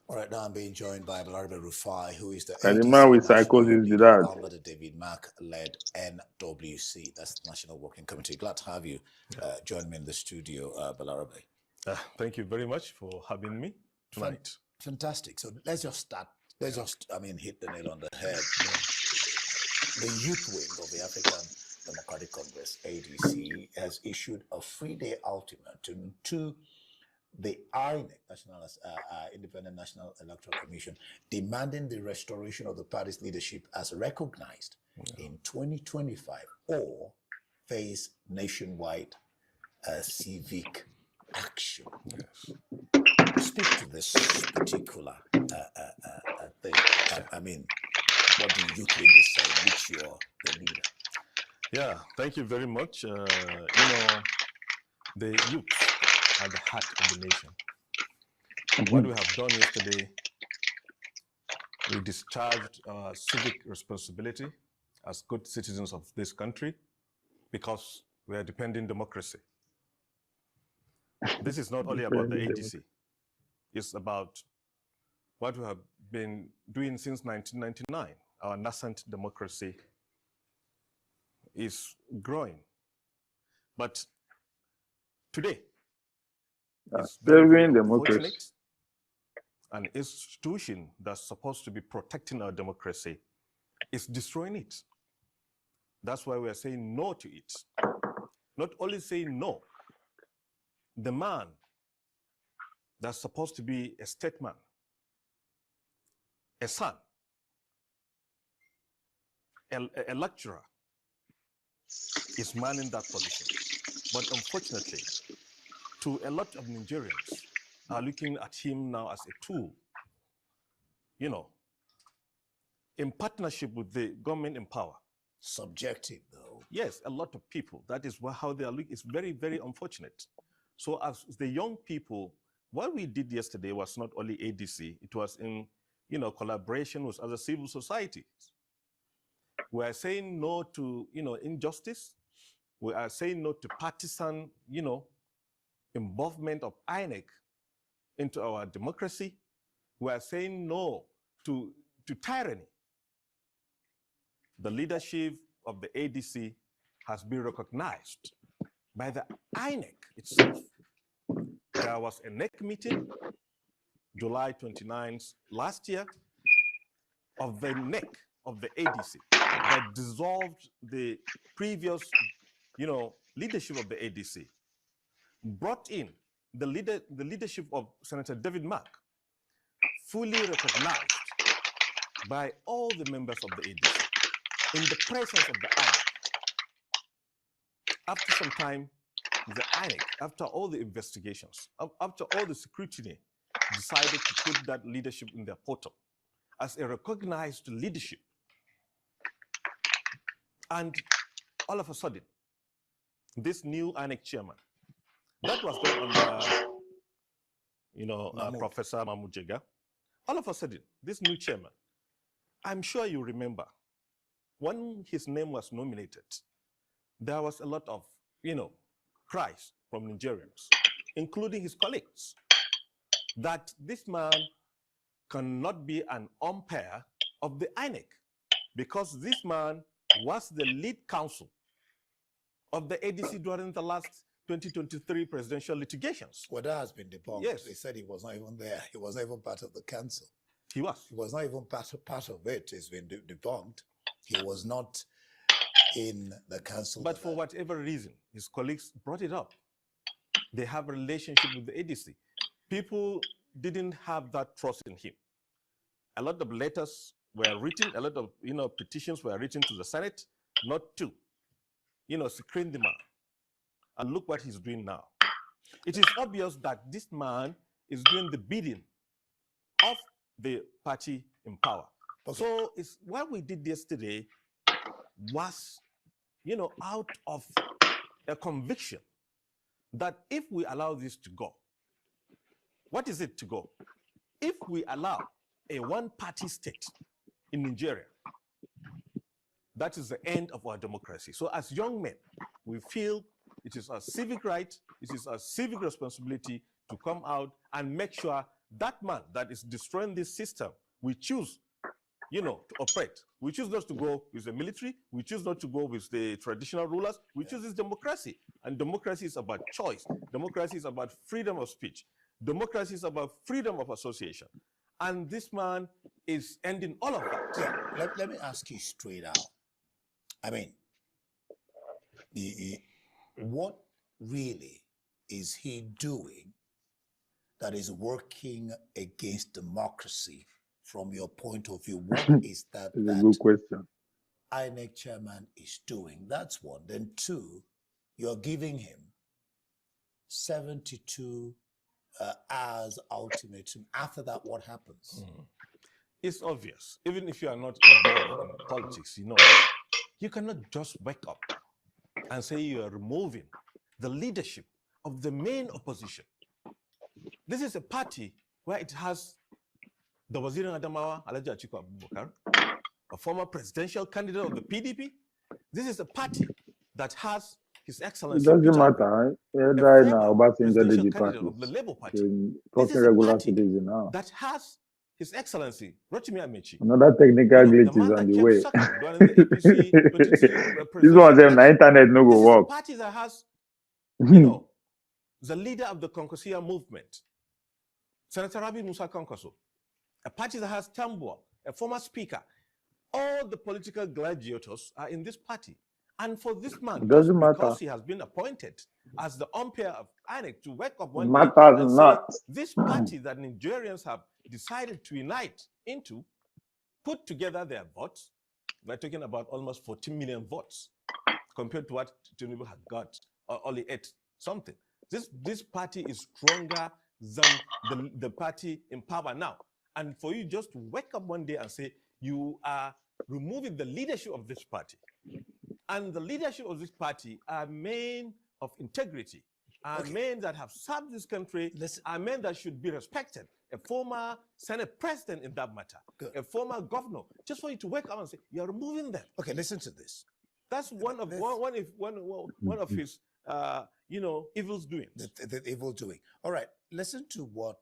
K: All right, now I'm being joined by Balarabe Rufai, who is the
D: And the man with psychosis did that.
K: under the David Mark-led NWC, that's the National Working Committee. Glad to have you join me in the studio, Balarabe.
M: Thank you very much for having me tonight.
K: Fantastic. So let's just start. Let's just, hit the nail on the head. The youth wing of the African Democratic Congress, ADC, has issued a 3-day ultimatum to the INEC, Independent National Electoral Commission, demanding the restoration of the party's leadership as recognized in 2025 or face nationwide civic action.
M: Yes.
K: Speak to this particular thing. What do you think is saying, which you're the leader?
M: Yeah, thank you very much. The youth are the heart of the nation. What we have done yesterday, we discharged our civic responsibility as good citizens of this country because we are defending democracy. This is not only about the ADC. It's about what we have been doing since 1999. Our nascent democracy is growing. But today, it's very unfortunate. An institution that's supposed to be protecting our democracy is destroying it. That's why we are saying no to it. Not only saying no, the man that's supposed to be a statesman, a son, a lecturer, is manning that position. But unfortunately, to a lot of Nigerians are looking at him now as a tool, in partnership with the government in power.
K: Subjective, though.
M: Yes, a lot of people. That is how they are looking. It's very, very unfortunate. So as the young people, what we did yesterday was not only ADC, it was in collaboration with other civil societies. We are saying no to injustice. We are saying no to partisan involvement of INEC into our democracy. We are saying no to tyranny. The leadership of the ADC has been recognized by the INEC itself. There was a NEC meeting, July 29th last year, of the NEC of the ADC that dissolved the previous, leadership of the ADC, brought in the leadership of Senator David Mark, fully recognized by all the members of the ADC in the presence of the INEC. After some time, the INEC, after all the investigations, after all the scrutiny, decided to put that leadership in their portal as a recognized leadership. And all of a sudden, this new INEC chairman, that was done under, Professor Mahmoud Jega. All of a sudden, this new chairman, I'm sure you remember, when his name was nominated, there was a lot of, cries from Nigerians, including his colleagues, that this man cannot be an umpire of the INEC because this man was the lead counsel of the ADC during the last 2023 presidential litigations.
K: Well, that has been debunked.
M: Yes.
K: They said he was not even there. He was not even part of the council.
M: He was.
K: He was not even part of it. It's been debunked. He was not in the council.
M: But for whatever reason, his colleagues brought it up. They have a relationship with the ADC. People didn't have that trust in him. A lot of letters were written, a lot of petitions were written to the Senate, not to, screen the man. And look what he's doing now. It is obvious that this man is doing the bidding of the party in power. Okay. So it's what we did yesterday was, out of a conviction that if we allow this to go, what is it to go? If we allow a one-party state in Nigeria, that is the end of our democracy. So as young men, we feel it is our civic right, it is our civic responsibility to come out and make sure that man that is destroying this system, we choose, to operate. We choose not to go with the military. We choose not to go with the traditional rulers. We choose this democracy. And democracy is about choice. Democracy is about freedom of speech. Democracy is about freedom of association. And this man is ending all of that.
K: Yeah, let me ask you straight out. I mean, what really is he doing that is working against democracy from your point of view? What is that
D: a good question.
K: INEC chairman is doing? That's one. Then two, you're giving him 72 hours ultimatum. After that, what happens?
M: It's obvious. Even if you are not involved in politics, you cannot just wake up and say you are removing the leadership of the main opposition. This is a party where it has the Wazir Adamawa, Alhaji Atiku Abubakar, a former presidential candidate of the PDP. This is a party that has His Excellency.
D: It doesn't matter. Right now, Obasanjo the party.
M: Of the Labour Party.
D: This is a regular citizen now.
M: That has His Excellency Rotimi Amechi.
D: Another technical glitch is on the way. This one's on the internet no go work.
M: A party that has, the leader of the Konkosia movement, Senator Rabi Musa Konkoso. A party that has Tambua, a former speaker. All the political gladiators are in this party. And for this man, because he has been appointed as the umpire of INEC to wake up one day and say, this party that Nigerians have decided to unite into, put together their votes. We're talking about almost 14 million votes compared to what Tinubu had got, or only 8 something. This party is stronger than the party in power now. And for you just to wake up one day and say, you are removing the leadership of this party. And the leadership of this party are men of integrity, are men that have served this country, are men that should be respected. A former Senate president in that matter, a former governor, just for you to wake up and say, you're removing them.
K: Okay, listen to this.
M: That's one of his evils doing.
K: The evil doing. All right, listen to what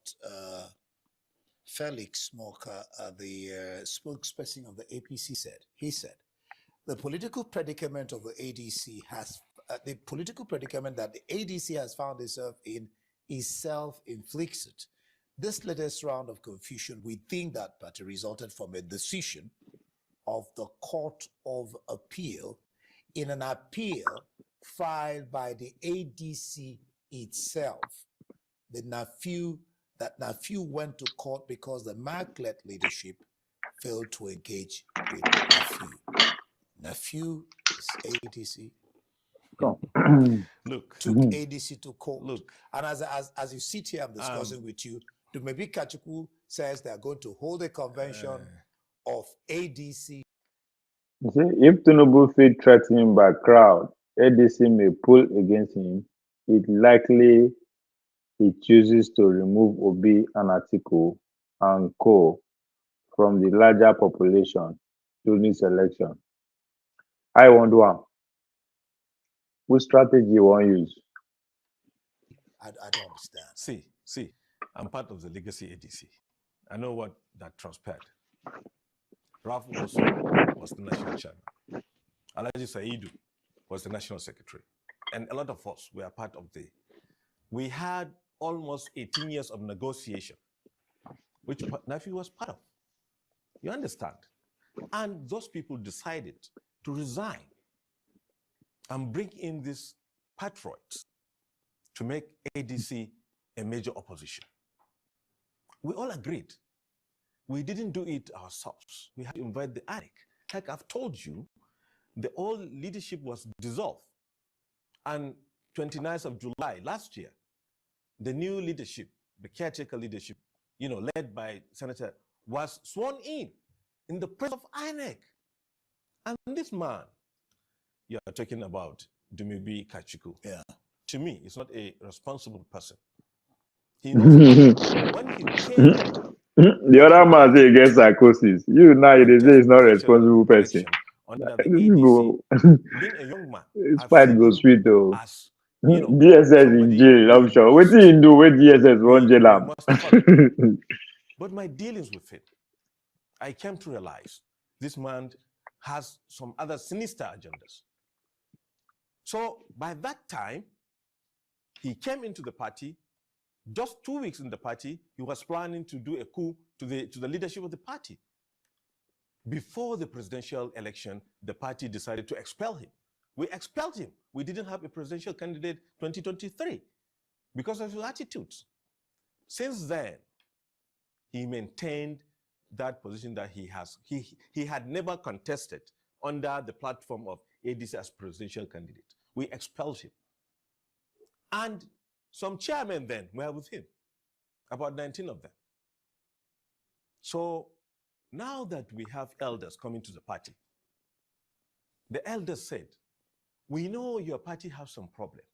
K: Felix Smoker, the spokesperson of the APC said. He said, the political predicament of the ADC has, the political predicament that the ADC has found itself in is self-inflicted. This latest round of confusion, we think that party resulted from a decision of the Court of Appeal in an appeal filed by the ADC itself. The Nafiu went to court because the Marklet leadership failed to engage with Nafiu. Nafiu is ADC.
M: Look,
K: took ADC to court. Look, and as you sit here, I'm discussing with you. Dumebi Kachuku says they are going to hold a convention of ADC.
D: You see, if Tinubu feel threatened by crowd, ADC may pull against him. It likely he chooses to remove Obi and Atiku and Co from the larger population during this election. I wonder which strategy you want to use.
K: I don't understand.
M: See, I'm part of the legacy ADC. I know what that transpired. Ralph also was the national chairman. Alhaji Saidu was the national secretary. And a lot of us were part of we had almost 18 years of negotiation, which Nafi was part of. You understand? And those people decided to resign and bring in these patriots to make ADC a major opposition. We all agreed. We didn't do it ourselves. We had to invite the INEC. Like I've told you, the old leadership was dissolved. And 29th of July last year, the new leadership, the caretaker leadership, led by Senator, was sworn in the presence of INEC. And this man you are talking about, Dumibi Kachiku, to me, is not a responsible person. He knows when he came.
D: The other man say against psychosis. You now they say he's not a responsible person.
M: Under the ADC, being a young man,
D: this fight goes sweet though.
M: As,
D: DSS in jail, I'm sure. What do you do with DSS run jail?
M: But my dealings with him, I came to realize this man has some other sinister agendas. So by that time, he came into the party. Just 2 weeks in the party, he was planning to do a coup to the leadership of the party. Before the presidential election, the party decided to expel him. We expelled him. We didn't have a presidential candidate 2023 because of his attitudes. Since then, he maintained that position that he has. He had never contested under the platform of ADC as presidential candidate. We expelled him. And some chairmen then were with him, about 19 of them. So now that we have elders coming to the party, the elders said, we know your party has some problem.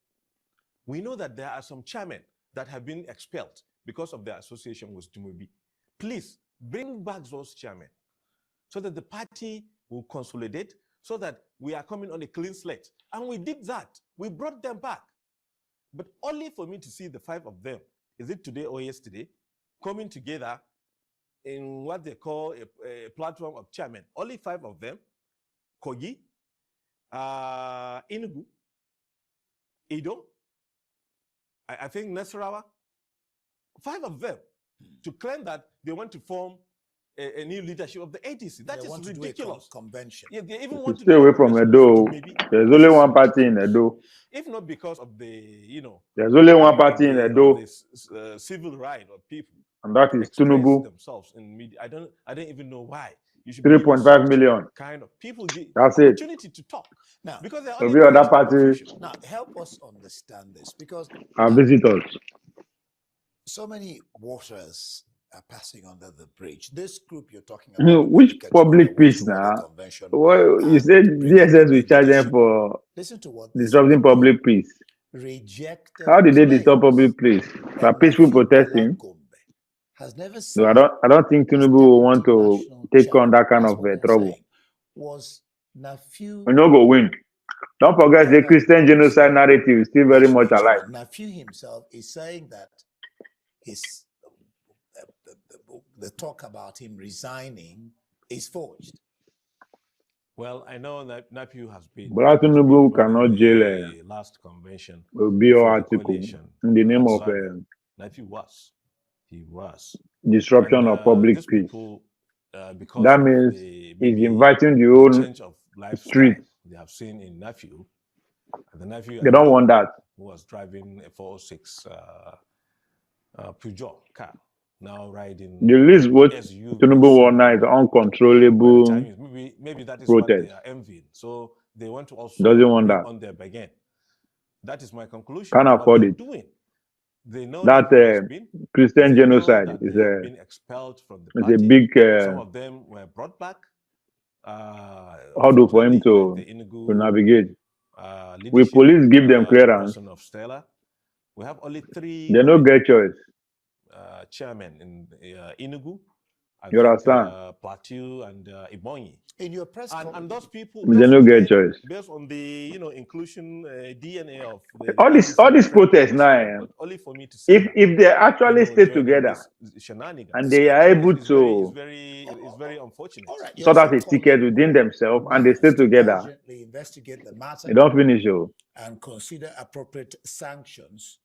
M: We know that there are some chairmen that have been expelled because of their association with Dumubi. Please bring back those chairmen so that the party will consolidate, so that we are coming on a clean slate. And we did that. We brought them back. But only for me to see the 5 of them, is it today or yesterday, coming together in what they call a platform of chairmen. Only 5 of them, Kogi, Enugu, Edo, I think Nasarawa, 5 of them, to claim that they want to form a new leadership of the ADC. That is ridiculous.
K: Convention.
M: Yeah, they even want to
D: stay away from Edo. There's only one party in Edo.
M: If not because of the,
D: there's only one party in Edo.
M: Civil right of people,
D: and that is Tinubu.
M: Themselves in media. I don't even know why. You should
D: 3.5 million.
M: Kind of people get
D: That's
M: opportunity
D: it.
M: To talk
K: now
M: because they're
D: only other party.
K: Now help us understand this, because
D: our visitors.
K: So many waters are passing under the bridge. This group you're talking about,
D: which public peace now? Well, you said DSS will charge them for disrupting public peace. How did they disturb public peace? By peaceful protesting?
K: Has never
D: No, I don't think Tinubu will want to take on that kind of trouble.
K: Was Nafiu,
D: we no go win. Don't forget the Christian genocide narrative is still very much alive.
K: Nafiu himself is saying that the talk about him resigning is forged.
M: Well, I know that Nafiu has been.
D: But Tinubu cannot jail
M: last convention.
D: Will be your article in the name of
M: Nafiu was. He was.
D: Disruption of public peace.
M: People,
D: that means he's inviting the whole
M: change of
D: street.
M: They have seen in Nafiu. The Nafiu
D: they don't want that.
M: Who was driving a 406 Peugeot car. Now riding
D: the least what Tinubu won now is uncontrollable
M: maybe that is
D: protest.
M: What they are envying. So they want to also
D: doesn't want that
M: on their bargain. That is my conclusion.
D: Can't afford it.
M: Doing. They know
D: that Christian genocide is
M: been expelled from the
D: party.
M: It's
D: a big.
M: Some of them were brought back.
D: How do for him to navigate? We police give them clearance.
M: Of Stella. We have only 3.
D: They no get choice.
M: Chairman in Enugu,
D: you understand?
M: Plateau and Ibonyi.
K: In your press
M: and those people,
D: they no get choice.
M: Based on the inclusion DNA of
D: all these protests now.
M: Only for me to see
D: if they actually stay together and they are able to,
M: it's very unfortunate.
K: Right,
D: sort out a ticket within themselves and they stay together.
K: Investigate the matter.
D: They don't finish you.
K: And consider appropriate sanctions.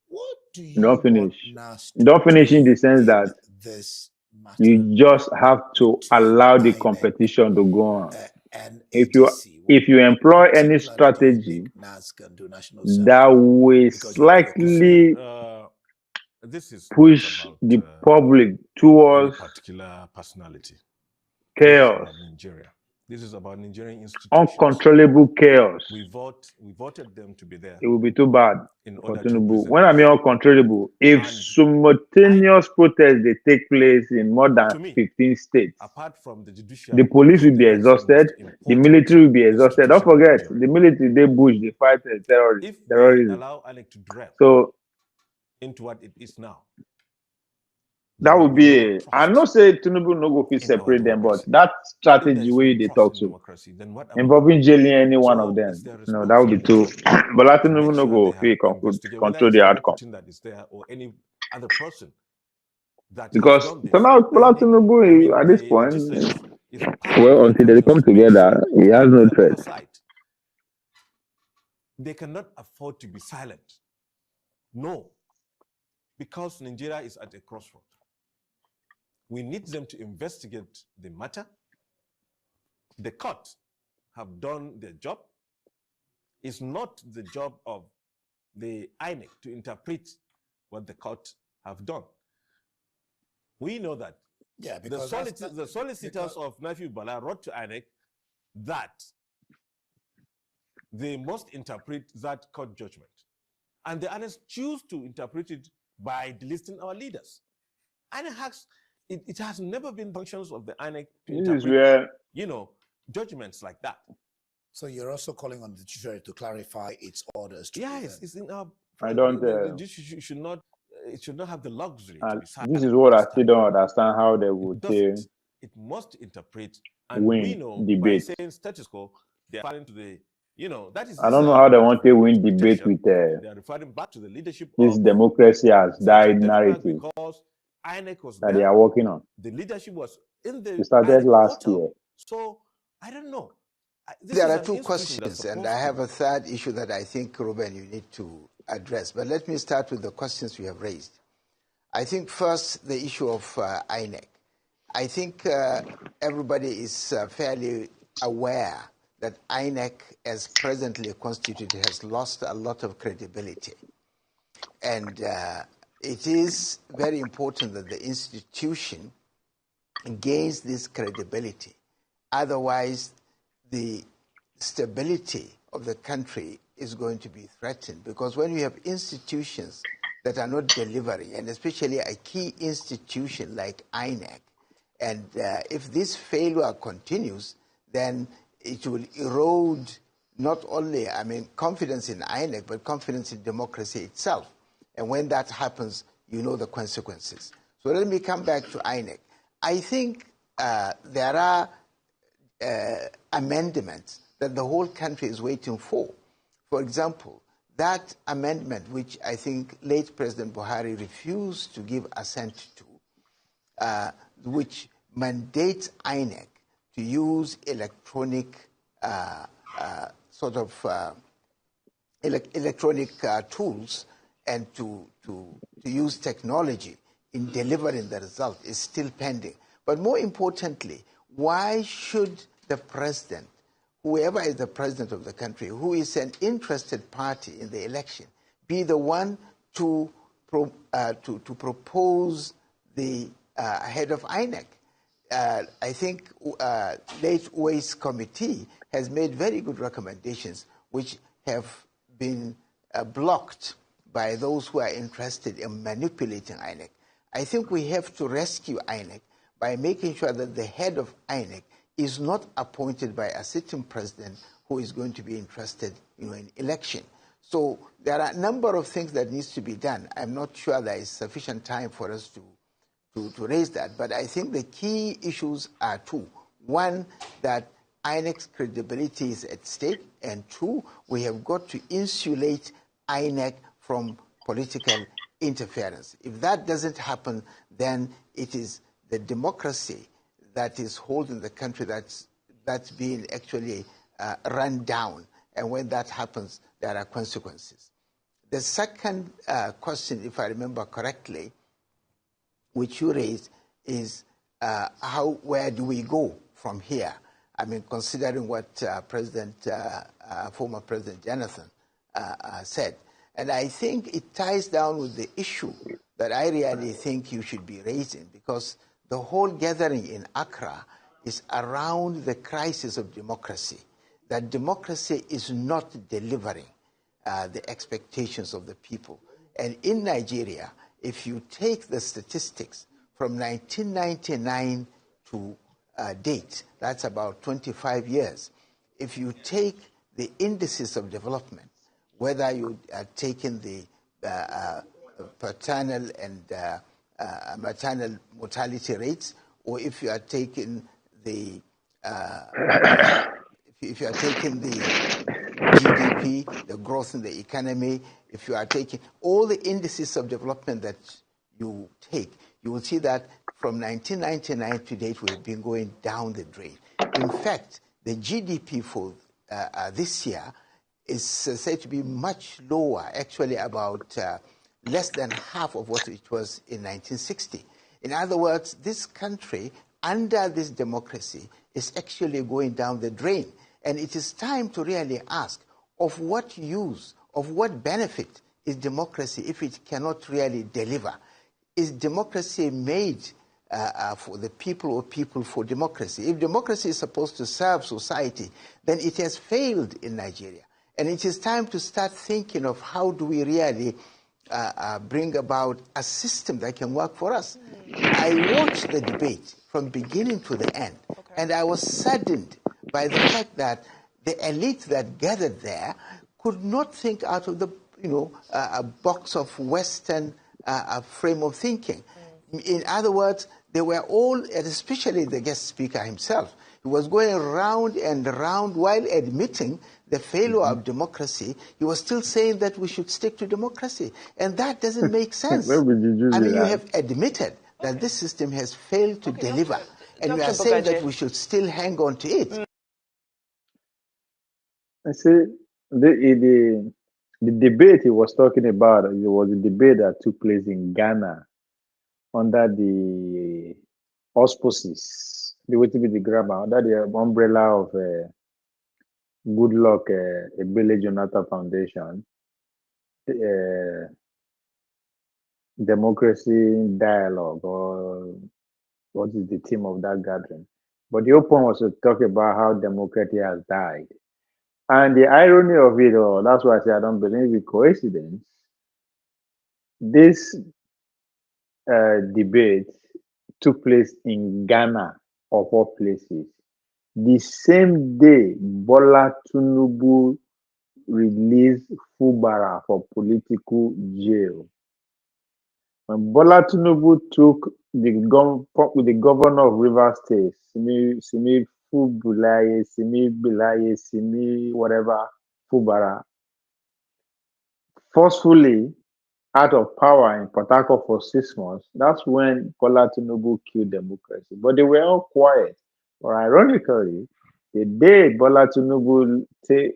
K: What do you
D: don't finish?
K: Want
D: you don't finish in the sense that
K: this
D: You just have to allow the competition to go on. If you employ any strategy that will slightly
M: this is
D: push the public towards
M: particular personality.
D: chaos,
M: Nigeria. This is about Nigerian institutions.
D: uncontrollable chaos.
M: We voted them to be there.
D: It will be too bad for
M: order to
D: Tinubu.
M: present
D: When I mean uncontrollable, if simultaneous protests they take place in more than 15 states,
M: apart from the
D: the police will be exhausted, the military will be exhausted. Don't forget, the military, they bush, they fight terrorism.
M: Allow INEC to drift into what it is now.
D: That would be I know say Tinubu no go fit separate them, but that strategy way they talk to involving jailing any one of them, no, that would be too. But Tinubu no go fit control the outcome.
M: That is there or any other person that
D: because Tinubu at this point, well, until they come together, he has no threat.
M: They cannot afford to be silent. No, because Nigeria is at a crossroad. We need them to investigate the matter. The court have done their job. It's not the job of the INEC to interpret what the court have done. We know that.
K: Yeah,
M: because the solicitors of Nafi Bala wrote to INEC that they must interpret that court judgment. And the INEC choose to interpret it by delisting our leaders. INEC has, it has never been functions of the INEC to interpret, judgments like that.
K: So you're also calling on the judiciary to clarify its orders.
M: Yes, it's in our.
D: I don't.
M: It should not have the luxury.
D: This is what I still don't understand how they would say.
M: It must interpret and we know
D: debate.
M: By saying status quo, they are referring to the. That is.
D: I don't know how they want to win debate with
M: they are referring back to the leadership.
D: This democracy has died narrative
M: because INEC was
D: that they are working on.
M: The leadership was in the.
D: It started last year.
M: So I don't know.
N: There are two questions, and I have a third issue that I think, Ruben, you need to address. But let me start with the questions you have raised. I think first the issue of INEC. I think everybody is fairly aware that INEC, as presently constituted, has lost a lot of credibility. And it is very important that the institution gains this credibility. Otherwise, the stability of the country is going to be threatened, because when you have institutions that are not delivering, and especially a key institution like INEC, and if this failure continues, then it will erode not only, confidence in INEC, but confidence in democracy itself. And when that happens, you know the consequences. So let me come back to INEC. I think there are amendments that the whole country is waiting for. For example, that amendment, which I think late President Buhari refused to give assent to, which mandates INEC to use electronic electronic tools and to use technology in delivering the result, is still pending. But more importantly, why should the president, whoever is the president of the country, who is an interested party in the election, be the one to propose the head of INEC? I think late Uwais committee has made very good recommendations, which have been blocked by those who are interested in manipulating INEC. I think we have to rescue INEC by making sure that the head of INEC is not appointed by a sitting president who is going to be interested in election. So there are a number of things that needs to be done. I'm not sure there is sufficient time for us to raise that, but I think the key issues are two. One, that INEC's credibility is at stake, and two, we have got to insulate INEC from political interference. If that doesn't happen, then it is the democracy that is holding the country that's being actually run down. And when that happens, there are consequences. The second question, if I remember correctly, which you raised, is where do we go from here? I mean, considering what former President Jonathan said. And I think it ties down with the issue that I really think you should be raising, because the whole gathering in Accra is around the crisis of democracy, that democracy is not delivering the expectations of the people. And in Nigeria, if you take the statistics from 1999 to date, that's about 25 years. If you take the indices of development, whether you are taking the paternal and maternal mortality rates, or if you are taking the if you are taking the GDP, the growth in the economy, if you are taking all the indices of development that you take, you will see that from 1999 to date, we've been going down the drain. In fact, the GDP for this year is said to be much lower, actually about less than half of what it was in 1960. In other words, this country, under this democracy, is actually going down the drain. And it is time to really ask, of what use, of what benefit is democracy if it cannot really deliver? Is democracy made for the people or people for democracy? If democracy is supposed to serve society, then it has failed in Nigeria. And it is time to start thinking of how do we really bring about a system that can work for us. I watched the debate from beginning to the end, and I was saddened by the fact that the elite that gathered there could not think out of the a box of Western frame of thinking. In other words, they were all, and especially the guest speaker himself, he was going round and round while admitting the failure of democracy. He was still saying that we should stick to democracy. And that doesn't make sense. I mean, you have admitted that this system has failed to deliver. And you are saying that we should still hang on to it.
D: I see the debate he was talking about, it was a debate that took place in Ghana under the auspices, the grammar, under the umbrella of Goodluck Ebele Jonathan Foundation, Democracy Dialogue, or what is the theme of that gathering? But the whole point was to talk about how democracy has died. And the irony of it all, that's why I say I don't believe in coincidence. This debate took place in Ghana, of all places. The same day, Bola Tinubu released Fubara for political jail. When Bola Tinubu took the governor of Rivers State, Simi Fubulaye, Simi Bilaye, Simi whatever, Fubara, forcefully out of power in Port Harcourt for 6 months, that's when Bola Tinubu killed democracy. But they were all quiet. But ironically, the day Bola Tinubu the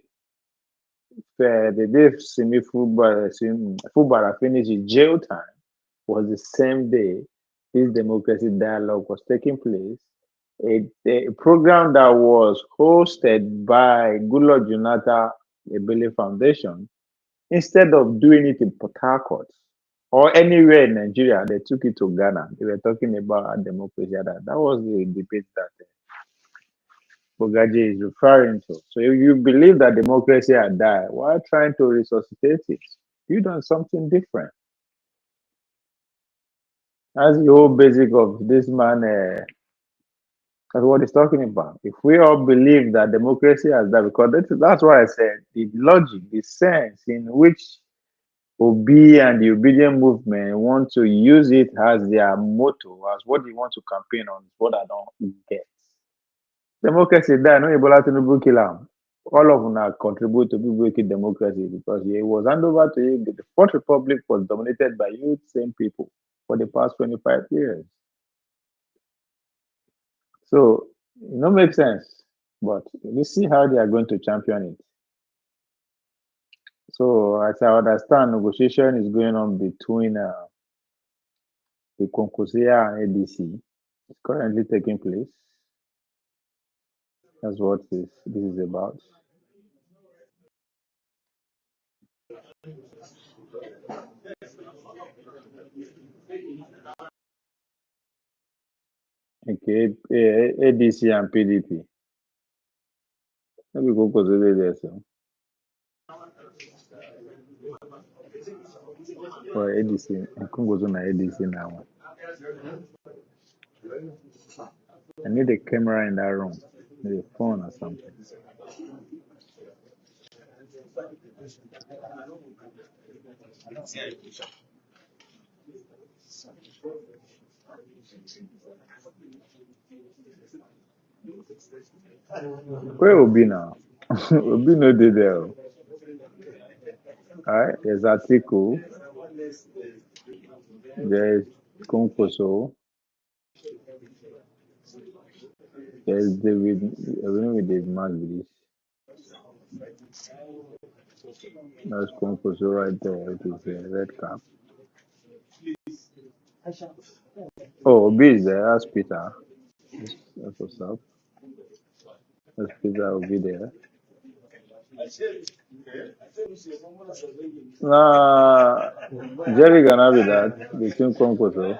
D: day Simi Fubara finished his jail time was the same day this democracy dialogue was taking place. A program that was hosted by Goodluck Jonathan Ebele Foundation, instead of doing it in Port Harcourt or anywhere in Nigeria, they took it to Ghana. They were talking about our democracy. That was the debate that Bogaji is referring to. So if you believe that democracy had died, why trying to resuscitate it? You've done something different. That's the whole basic of this man. That's what he's talking about. If we all believe that democracy has died, because that's why I said the logic, the sense in which Obi and the obedient movement want to use it as their motto, as what they want to campaign on, is what I don't get. Democracy died, no Ebola Tinubu kill am. All of them contribute to making democracy because it was handed over to you. The Fourth Republic was dominated by you same people for the past 25 years. So it don't make sense. But we see how they are going to champion it. So as I understand, negotiation is going on between the Konkosia and ADC. It's currently taking place. That's what this is about. Okay, ADC and PDP. Maybe go consider this. Or ADC, I can go to my ADC now. I need a camera in that room, maybe a phone or something. Where will be now? Will be no day there. Alright, there's Atiku, there's Konkoso, there's David, I don't know with David Maglis. That's Konkoso right there, it is a red cap. Oh, Obi is there, that's Peter. That's what's up. That's Peter will be there. Nah, Jerry gonna be that between Konkoso.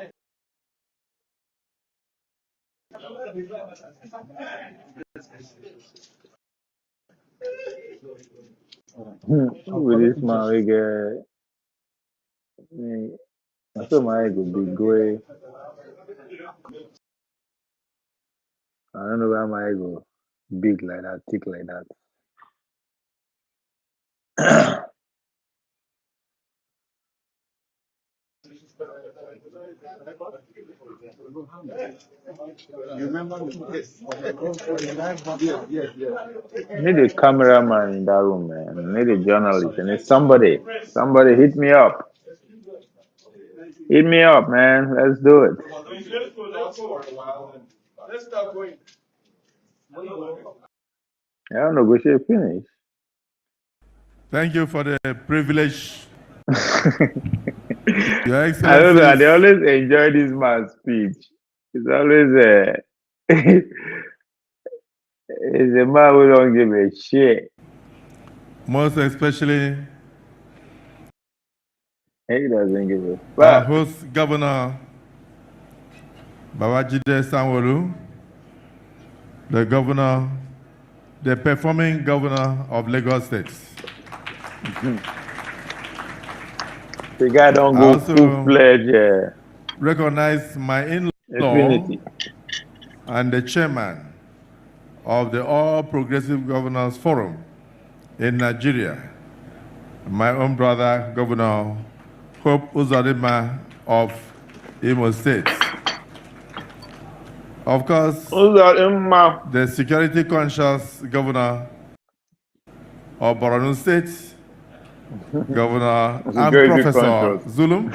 D: With this man, we get. I thought my egg would be gray. I don't know why my egg will big like that, thick like that.
A: You remember
D: Need a cameraman in that room, man. Need a journalist. I need somebody. Somebody hit me up. Hit me up, man. Let's do it. I don't know, go finish.
J: Thank you for the privilege. Your Excellency.
D: I don't know. They always enjoy this man's speech. It's always it's a man who don't give a shit.
J: Most especially,
D: he doesn't give a fuck.
J: Our host, Governor Babajide Sanwo-Olu, the performing governor of Lagos State.
D: The guy don't go full-fledged.
J: Recognize my in-law and the chairman of the All Progressive Governors Forum in Nigeria, my own brother, Governor Hope Uzodimma of Imo State. Of course, the security-conscious governor of Borno State, Governor and Professor Zulum,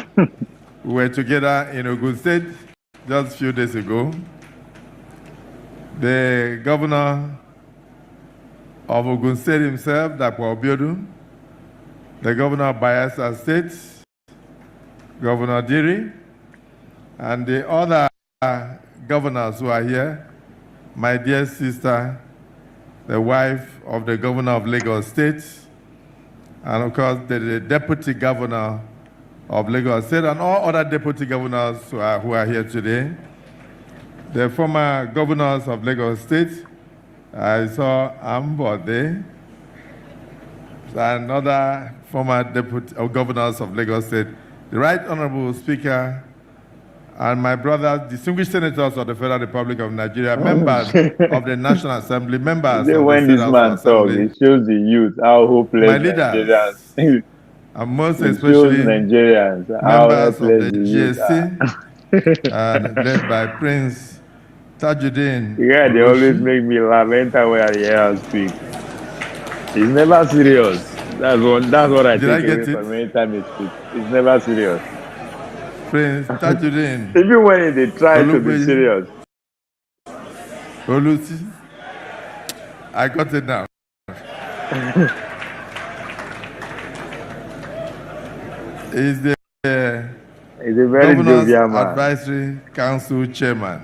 J: we were together in Ogun State just a few days ago. The governor of Ogun State himself, Dapo Obiodun, the governor of Bayelsa State, Governor Diri, and the other governors who are here, my dear sister, the wife of the governor of Lagos State, and of course the deputy governor of Lagos State, and all other deputy governors who are here today. The former governors of Lagos State, I saw Ambode, and other former deputy governors of Lagos State, the Right Honorable Speaker, and my brothers, distinguished senators of the Federal Republic of Nigeria, members of the National Assembly, members of the
D: when this man talks, it shows the youth how hopeless
J: my leaders,
D: Nigerians,
J: and most especially
D: Nigerians,
J: members of the GSC, led by Prince Tajuddin.
D: Yeah, they always make me laugh anytime when I hear her speak. It's never serious. That's what I take away from anytime he speaks. It's never serious.
J: Prince Tajuddin.
D: Even when they try to be serious.
J: Olusi. I got it now. Is the
D: He's a very
J: Governor's
D: jovial man.
J: Advisory Council Chairman.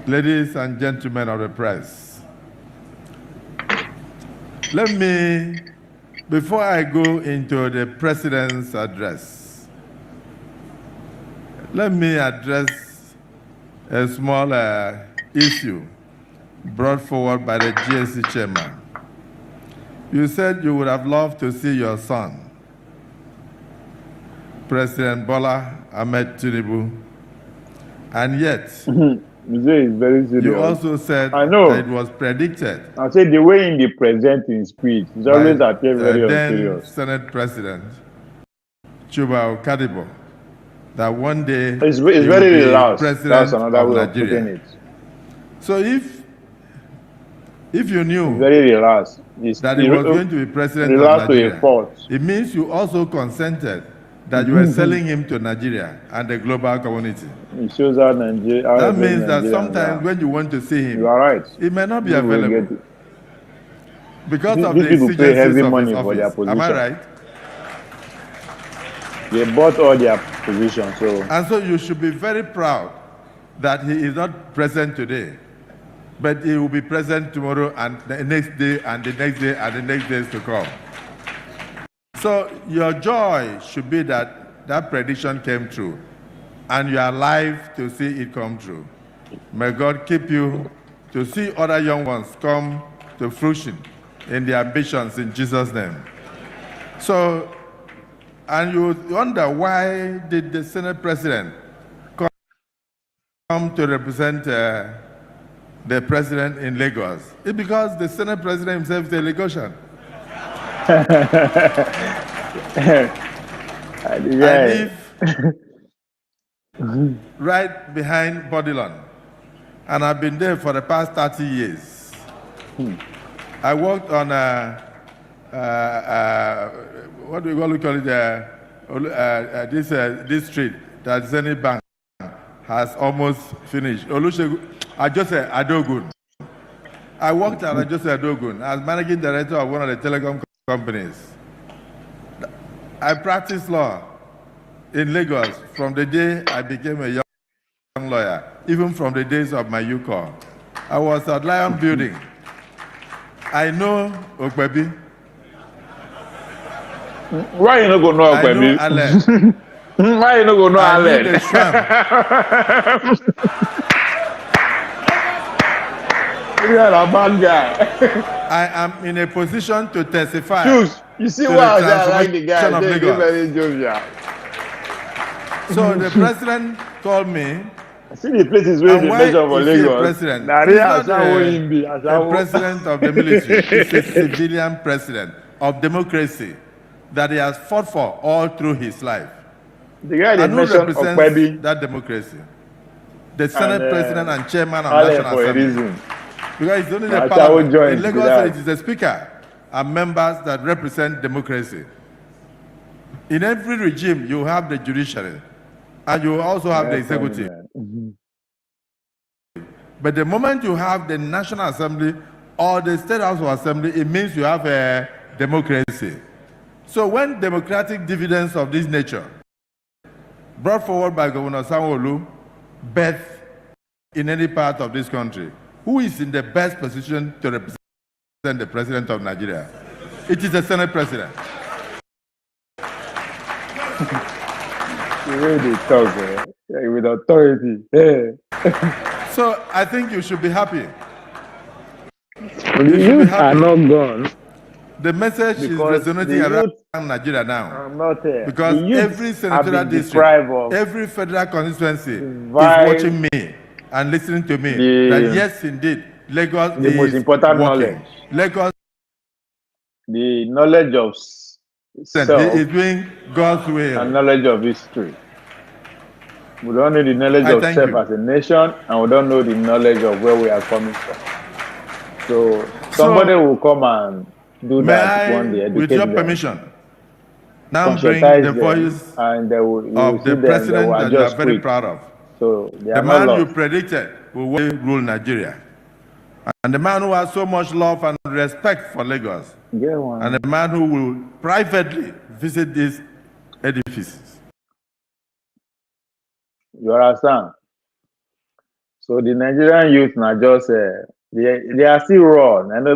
O: ladies and gentlemen of the press, let me, before I go into the President's address, let me address a small issue brought forward by the GSC chairman. You said you would have loved to see your son, President Bola Ahmed Tinubu, and yet you also said that it was predicted.
D: I said the way in the presenting speech is always appear very unserious.
O: Senate President Chuba Okadibo, that one day
D: it's very relaxed.
O: President
D: That's another
O: of
D: way
O: Nigeria.
D: of putting it.
O: So if you knew
D: it's very relaxed
O: that he was going to be president of Nigeria, it means you also consented that you were selling him to Nigeria and the global community.
D: It shows how Nigeria.
O: That means that sometimes when you want to see him,
D: you are right.
O: It may not be available because of
D: these
O: the
D: people pay heavy
O: exigencies of
D: money
O: his
D: for their
O: office.
D: position.
O: Am I right?
D: They bought all their positions.
O: And so you should be very proud that he is not present today, but he will be present tomorrow and the next day and the next day and the next days to come. So your joy should be that that prediction came true and you are alive to see it come true. May God keep you to see other young ones come to fruition in their ambitions in Jesus' name. So, and you wonder, why did the Senate President come to represent the President in Lagos? It's because the Senate President himself is a Lagosian. I live right behind Bodilon, and I've been there for the past 30 years. I worked on what do we call it? This street that Zenith Bank has almost finished. I just said Adogun. I worked at Ajose Adogun as managing director of one of the telecom companies. I practiced law in Lagos from the day I became a young lawyer, even from the days of my UCOR. I was at Lion Building. I know Okwebi.
D: Why you not go know Okwebi?
O: I know Allen.
D: Why you not go know Allen?
O: I know the Sham.
D: You are a bad guy.
O: I am in a position to testify.
D: Choose. You see why I like the guy? They're very jovial.
O: So the president called me.
D: I see the places where the measure for Lagos.
O: President. He's not a president of the military. He's a civilian president of democracy that he has fought for all through his life.
D: The guy that
O: represents that democracy. The Senate President and Chairman of National Assembly. Because it's only the parliament. In Lagos, it is the Speaker and members that represent democracy. In every regime, you have the judiciary, and you also have the executive. But the moment you have the National Assembly or the State House of Assembly, it means you have a democracy. So when democratic dividends of this nature, brought forward by Governor Sanwo-Olu, birth in any part of this country, who is in the best position to represent the President of Nigeria? It is the Senate President.
D: The way they talk, with authority.
O: So I think you should be happy.
D: You are not gone.
O: The message is resonating around Nigeria now.
D: I'm not there.
O: Because every senatorial district, every federal constituency is watching me and listening to me. That yes, indeed, Lagos is
D: the most important
O: working.
D: Knowledge.
O: Lagos,
D: the knowledge of self
O: is doing God's will
D: and knowledge of history. We don't know the knowledge of self as a nation, and we don't know the knowledge of where we are coming from. So somebody will come and do that one day.
O: With your permission, now bring the voice
D: and
O: of the president that you are very proud of.
D: So
O: the man you predicted will rule Nigeria. And the man who has so much love and respect for Lagos. And the man who will privately visit these edifices.
D: You understand? So the Nigerian youth now just they are still raw. And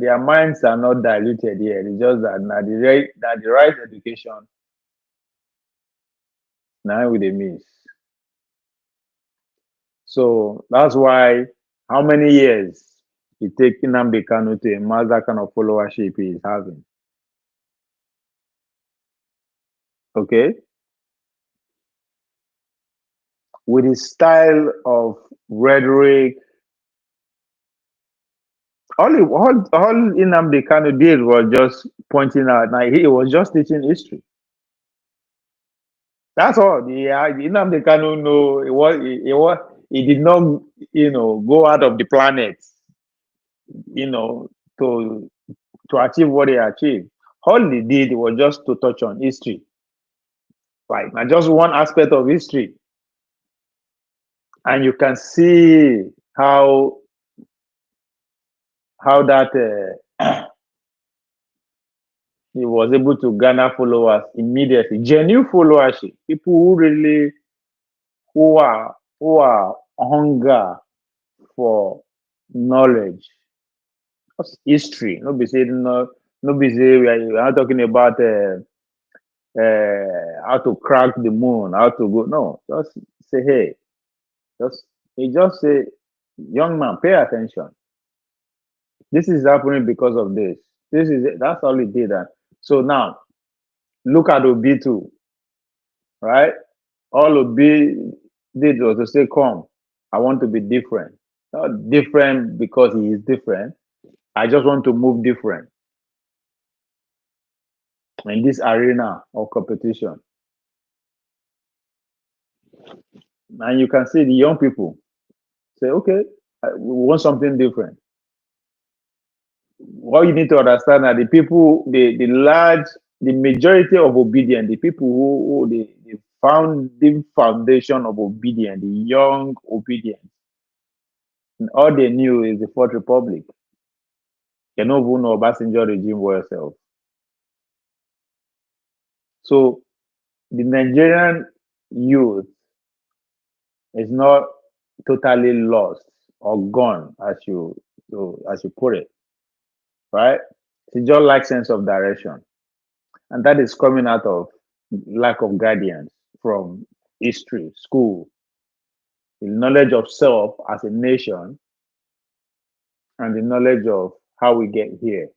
D: their minds are not diluted here. It's just that now the right education now with the miss. So that's why how many years it takes Nnamdi Kanu to amass that kind of followership he is having. Okay? With his style of rhetoric, all Nnamdi Kanu did was just pointing out, now he was just teaching history. That's all. Nnamdi Kanu know he did not, go out of the planet, to achieve what he achieved. All he did was just to touch on history. Like now just one aspect of history. And you can see how that he was able to garner followers immediately, genuine followership, people who are hunger for knowledge, history. No be say we are not talking about how to crack the moon, how to go. No, just say hey, just say, young man, pay attention. This is happening because of this. That's all it did. So now look at Obi too, right? All Obi did was to say, come, I want to be different. Not different because he is different. I just want to move different in this arena of competition. And you can see the young people say, okay, we want something different. What you need to understand that the people, the majority of obedience, the people who the founding foundation of obedience, the young obedience, all they knew is the Fourth Republic. They don't even know Obasanjo regime well itself. So the Nigerian youth is not totally lost or gone, as you put it, right? It's just like sense of direction, and that is coming out of lack of guidance from history, school, the knowledge of self as a nation, and the knowledge of how we get here.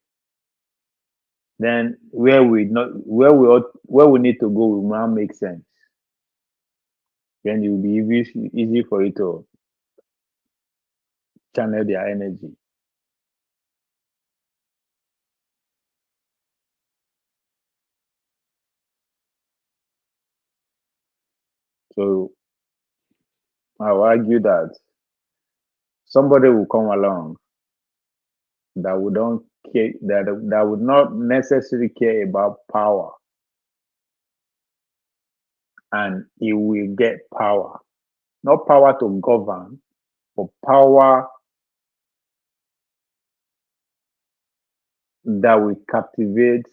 D: Then where we need to go will now make sense. Then it will be easy for you to channel their energy. So I will argue that somebody will come along that would don't care, that would not necessarily care about power, and he will get power, not power to govern, but power that will captivate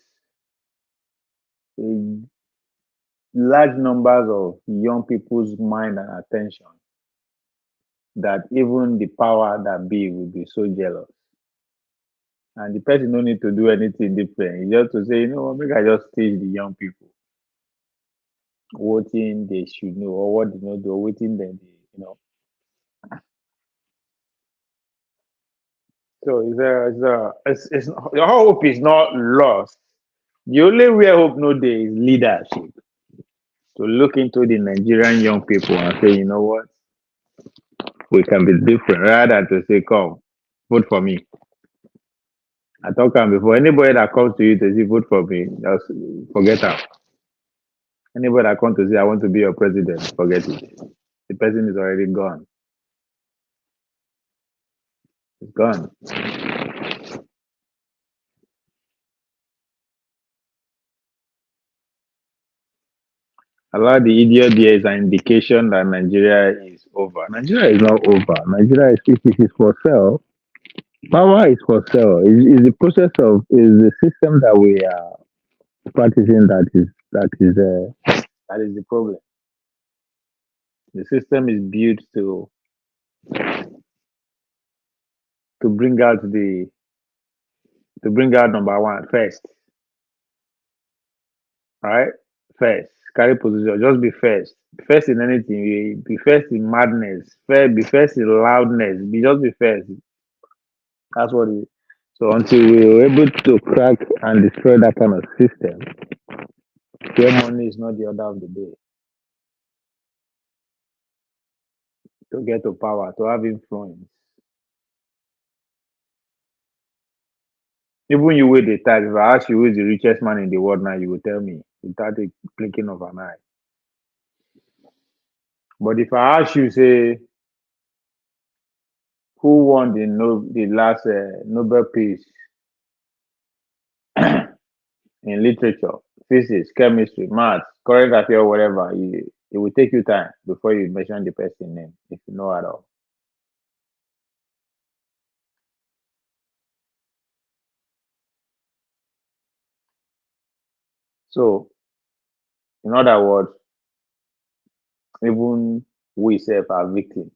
D: large numbers of young people's mind and attention, that even the power that be will be so jealous. And the person don't need to do anything different. He just to say, maybe I just teach the young people what thing they should know or what they not do, or what thing they. So your hope is not lost. The only way hope no day is leadership. To look into the Nigerian young people and say, you know what, we can be different, rather than to say, come, vote for me. I talk before anybody that comes to you to say vote for me, just forget that. Anybody that comes to say I want to be your president, forget it. The person is already gone. It's gone. Allow the idiot there is an indication that Nigeria is over. Nigeria is not over. Nigeria is for sale. Power is for sale. Is the process of is the system that we are practicing that is the problem. The system is built to bring out number one first. All right, first. Carry position. Just be first. First in anything. Be first in madness. First, be first in loudness. Just be first. That's what it is. So until we are able to crack and destroy that kind of system, where money is not the order of the day, to get to power, to have influence. Even you with the type, if I ask you who is the richest man in the world now, you will tell me without the blinking of an eye. But if I ask you, say, who won the last Nobel Peace in literature, physics, chemistry, maths, current affairs, whatever, it will take you time before you mention the person name, if you know at all. So, in other words, even we self are victims.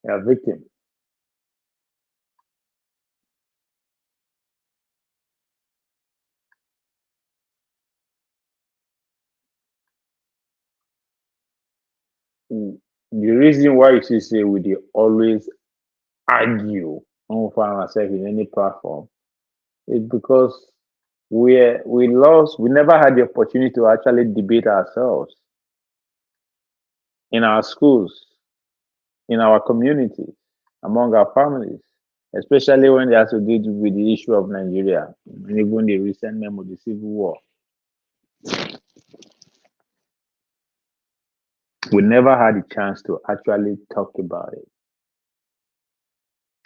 D: We are victims. The reason why you see say we dey always argue when we find ourselves in any platform is because we never had the opportunity to actually debate ourselves in our schools, in our communities, among our families, especially when they have to do with the issue of Nigeria, and even the recent memo, the civil war. We never had a chance to actually talk about it.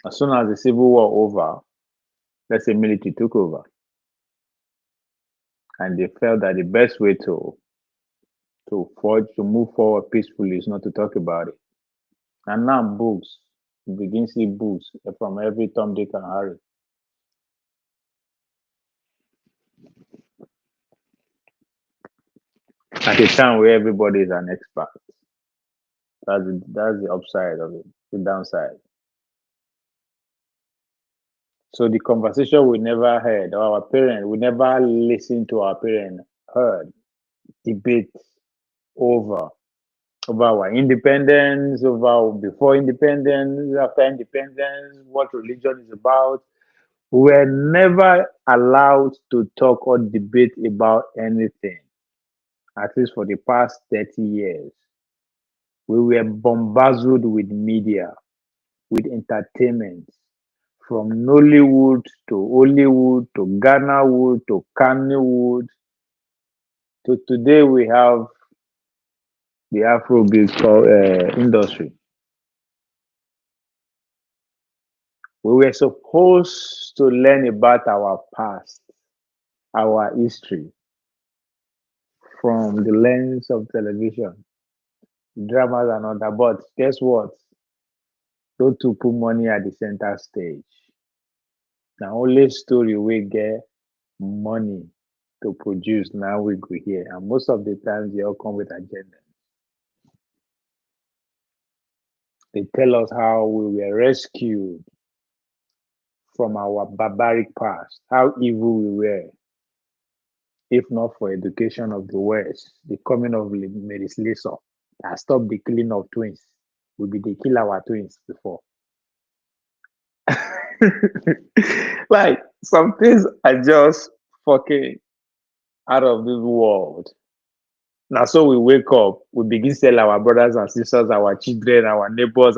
D: As soon as the civil war over, let's say military took over, and they felt that the best way to move forward peacefully is not to talk about it. And now books, you begin to see books from every Tom, Dick, and Harry. At a time where everybody is an expert. That's the upside of it, the downside. So the conversation we never heard, or our parents, we never listened to our parents, heard, debate over our independence, over before independence, after independence, what religion is about. We were never allowed to talk or debate about anything, at least for the past 30 years. We were bombarded with media, with entertainment, from Nollywood to Hollywood to Ghanawood to Kannywood to today we have the Afrobeat industry. We were supposed to learn about our past, our history, from the lens of television, dramas and all that. But guess what? Those to put money at the center stage. The only story we get money to produce now we go here. And most of the times they all come with agenda. They tell us how we were rescued from our barbaric past, how evil we were, if not for education of the West, the coming of legislation that stopped the killing of twins. We be they kill our twins before. Like some things are just fucking out of this world. Now, so we wake up, we begin to tell our brothers and sisters, our children, our neighbors,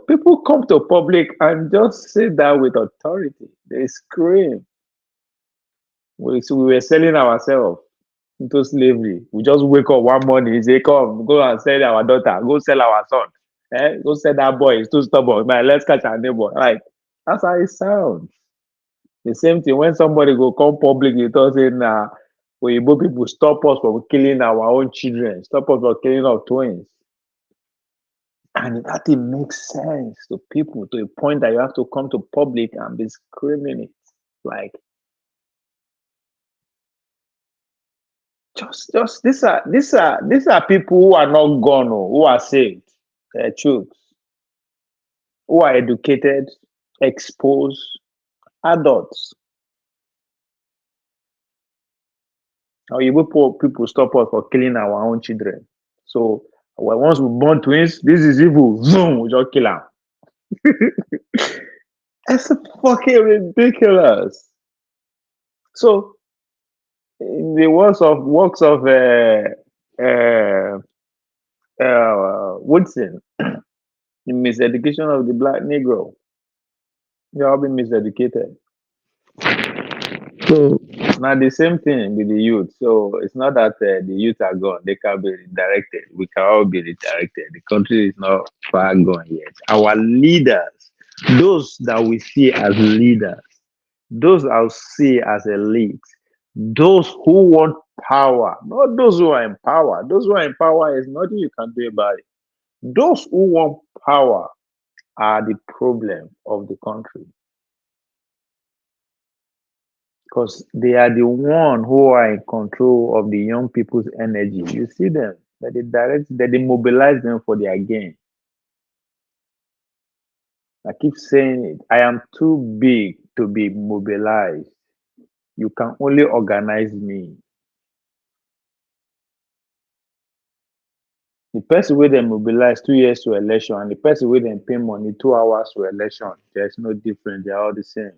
D: people come to public and just say that with authority. They scream. We were selling ourselves into slavery. We just wake up one morning, say, come, go and sell our daughter, go sell our son. Go sell that boy, he's too stubborn. Man, let's catch our neighbor. Like, that's how it sounds. The same thing when somebody go come public, you talk saying, Oyibo people stop us from killing our own children, stop us from killing our twins. And that it makes sense to people to a point that you have to come to public and be screaming it. Like, Just these are people who are not gone, oh, who are saved, troops, who are educated, exposed, adults. Now you people stop us for killing our own children. So once we born twins, this is evil. Zoom, we just kill them. It's fucking ridiculous. So in the works of Woodson, the miseducation of the black Negro, they all been miseducated. So now the same thing with the youth. So it's not that the youth are gone; they can be redirected. We can all be redirected. The country is not far gone yet. Our leaders, those that we see as leaders, those I'll see as elite, those who want power, not those who are in power. Those who are in power is nothing you can do about it. Those who want power are the problem of the country because they are the one who are in control of the young people's energy. You see them, that they mobilize them for their gain. I keep saying it. I am too big to be mobilized. You can only organize me. The person where they mobilize 2 years to election and the person where they pay money 2 hours to election, there's no difference. They're all the same.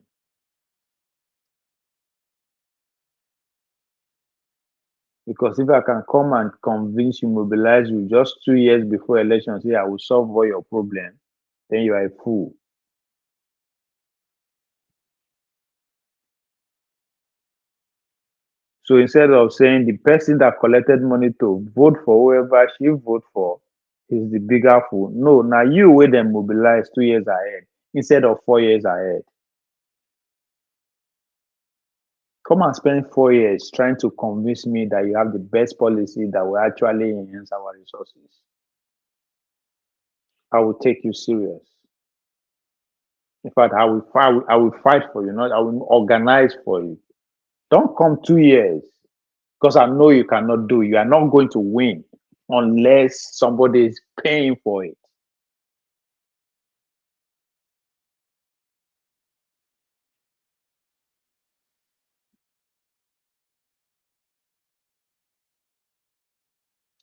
D: Because if I can come and convince you, mobilize you just 2 years before election, say I will solve all your problems, then you are a fool. So instead of saying the person that collected money to vote for whoever she vote for is the bigger fool. No, now you wait them mobilize 2 years ahead instead of 4 years ahead. Come and spend 4 years trying to convince me that you have the best policy that will actually enhance our resources. I will take you serious. In fact, I will fight for you, not I will organize for you. Don't come 2 years because I know you cannot do it. You are not going to win unless somebody is paying for it.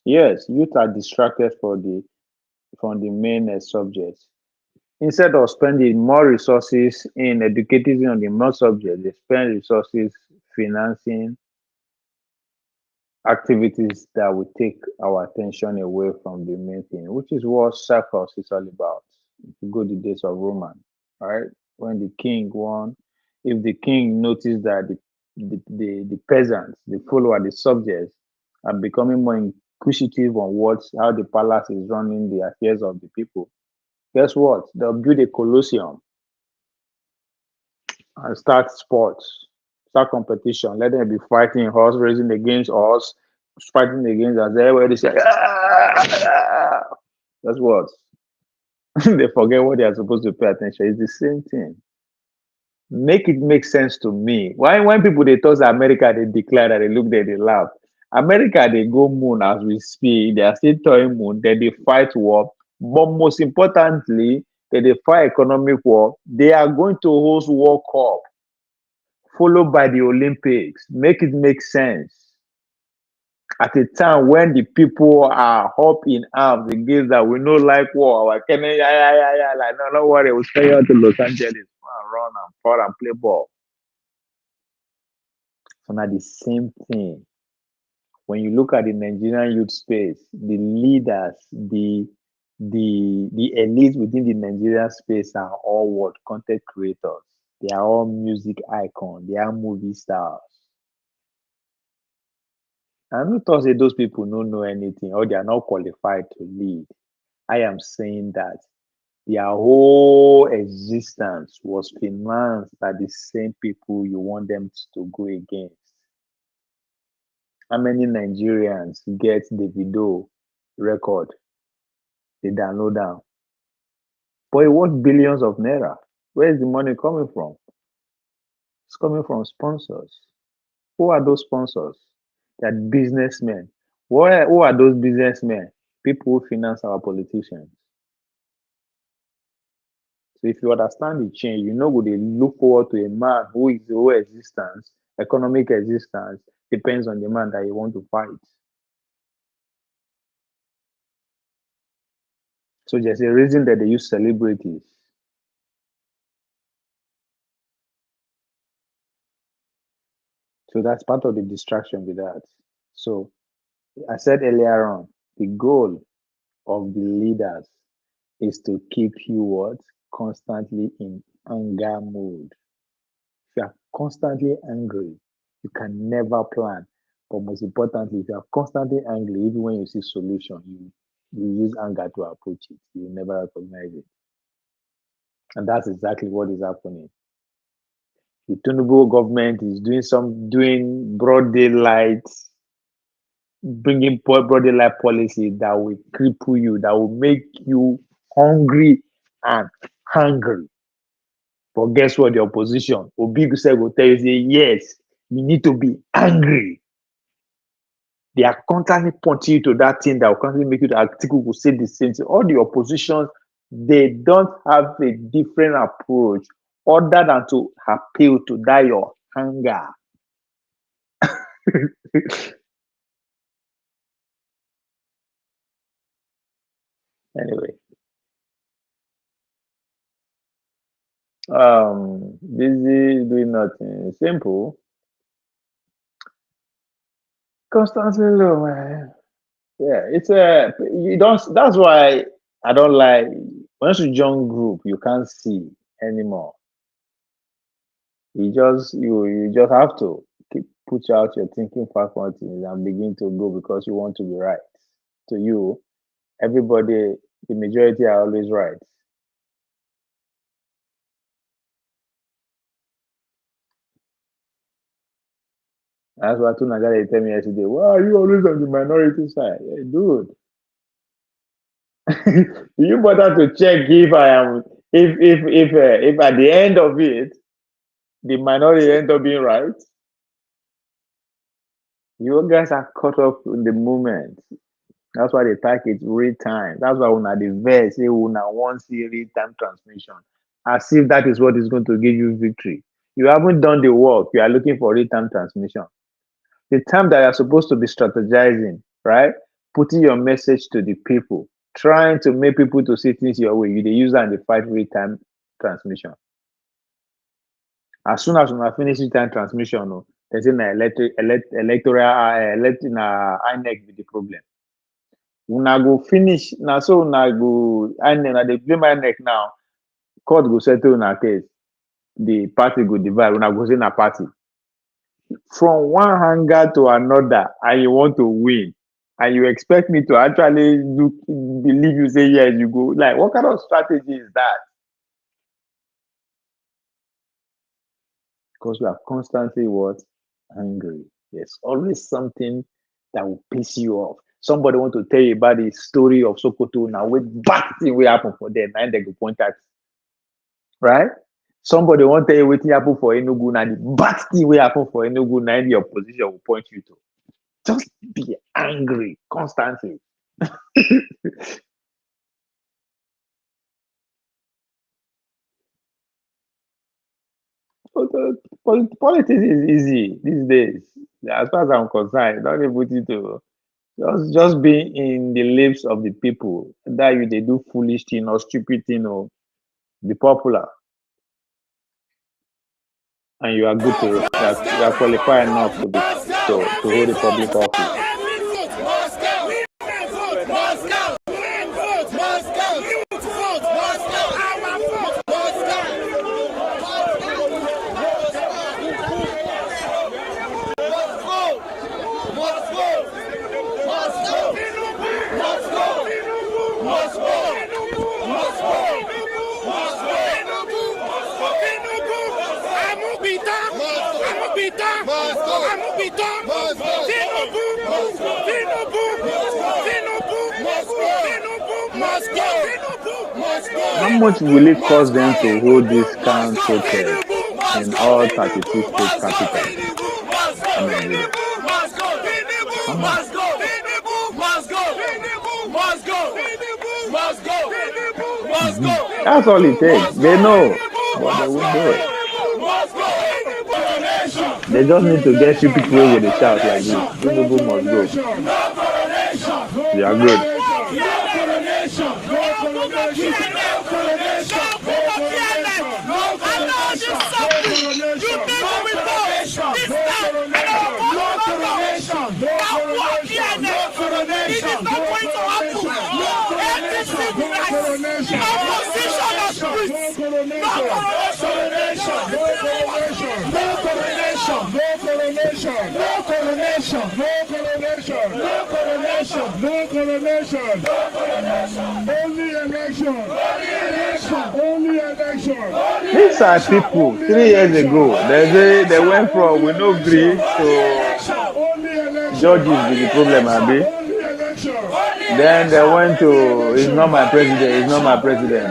D: Yes, youth are distracted from the main subjects. Instead of spending more resources in educating on the more subject, they spend resources financing activities that will take our attention away from the main thing, which is what circus is all about. If you go the days of Roman, right? When the king won, if the king noticed that the peasants, the follower, the subjects are becoming more inquisitive on how the palace is running the affairs of the people, guess what? They'll build a colosseum and start sports, start competition. Let them be fighting horse racing against horse, fighting against us. Everybody say, ah! That's what. They forget what they are supposed to pay attention. It's the same thing. Make it make sense to me. Why when people they talk America, they declare that they look there, they laugh. America, they go moon as we speak. They are still touring moon. Then they fight war. But most importantly, they fight economic war. They are going to host World Cup, followed by the Olympics. Make it make sense. At a time when the people are up in arms against that, we know like war. Like, no, don't worry, we'll stay out to Los Angeles, run and fall and play ball. So now the same thing. When you look at the Nigerian youth space, the leaders, the elites within the Nigerian space are all what content creators. They are all music icons. They are movie stars. I'm not talking say those people don't know anything or they are not qualified to lead. I am saying that their whole existence was financed by the same people you want them to go against. How many Nigerians get the video record? They download down. But it worth billions of naira. Where is the money coming from? It's coming from sponsors. Who are those sponsors? They're businessmen. Who are those businessmen? People who finance our politicians. So if you understand the change, you know what they look forward to a man whose existence, economic existence, depends on the man that you want to fight. So there's a reason that they use celebrities. So that's part of the distraction with that. So I said earlier on, the goal of the leaders is to keep you what? Constantly in anger mode. If you are constantly angry, you can never plan. But most importantly, if you are constantly angry, even when you see solution, you use anger to approach it. You never recognize it. And that's exactly what is happening. The Tinubu government is doing broad daylight, bringing broad daylight policy that will cripple you, that will make you hungry and hungry. But guess what? The opposition, Obi Gusau will tell you, say, yes, you need to be angry. They are constantly pointing you to that thing that will constantly make you the article will say the same thing. All the oppositions, they don't have a different approach other than to appeal to that your hunger. Anyway. Busy doing nothing. Simple. Constantly low, man. Yeah, it's you don't. That's why I don't like once you join group, you can't see anymore. You just have to put out your thinking faculties and begin to go because you want to be right. To you, everybody, the majority are always right. That's why two Nigerians tell me yesterday, why are you always on the minority side? Hey, dude. Do you bother to check if I am if at the end of it the minority end up being right? You guys are caught up in the moment. That's why they take it real time. That's why when the verse say una want see real time transmission, as if that is what is going to give you victory. You haven't done the work. You are looking for real time transmission. The time that you're supposed to be strategizing, right? Putting your message to the people, trying to make people to see things your way. You they use that in the fight real time transmission. As soon as we finish real time transmission, there's an electoral INEC with the problem. Una go finish now, so una go INEC. They blame INEC now. Court go settle una case. The party go divide. Una go say na party. From one hangar to another, and you want to win, and you expect me to actually believe you say yes, you go. Like, what kind of strategy is that? Because we are constantly what? Angry. There's always something that will piss you off. Somebody want to tell you about the story of Sokoto now. With bad thing will happen for them, and they go point at, right? Somebody want to tell you what happen for Enugu, now the bad thing will happen for Enugu, now the opposition will point you to. Just be angry constantly. Politics is easy these days. As far as I'm concerned, don't able to just be in the lips of the people. That you they do foolish thing or stupid thing or be popular, and you are good to you are qualified enough to hold a public office. How much will it cost them to hold this kind of protest in all 32 state capitals in Nigeria?
P: must go. Must go. Must go. Must go. Must go.
D: That's all it takes. They know, but they will do it. They just need to get few people with a shout like this. Tinubu must go. They are good.
A: No coronation. Only election. Only election.
D: These are people 3 years ago. They went from we no agree to judges be the problem, Abi. Then they went to he's not my president, he's not my president.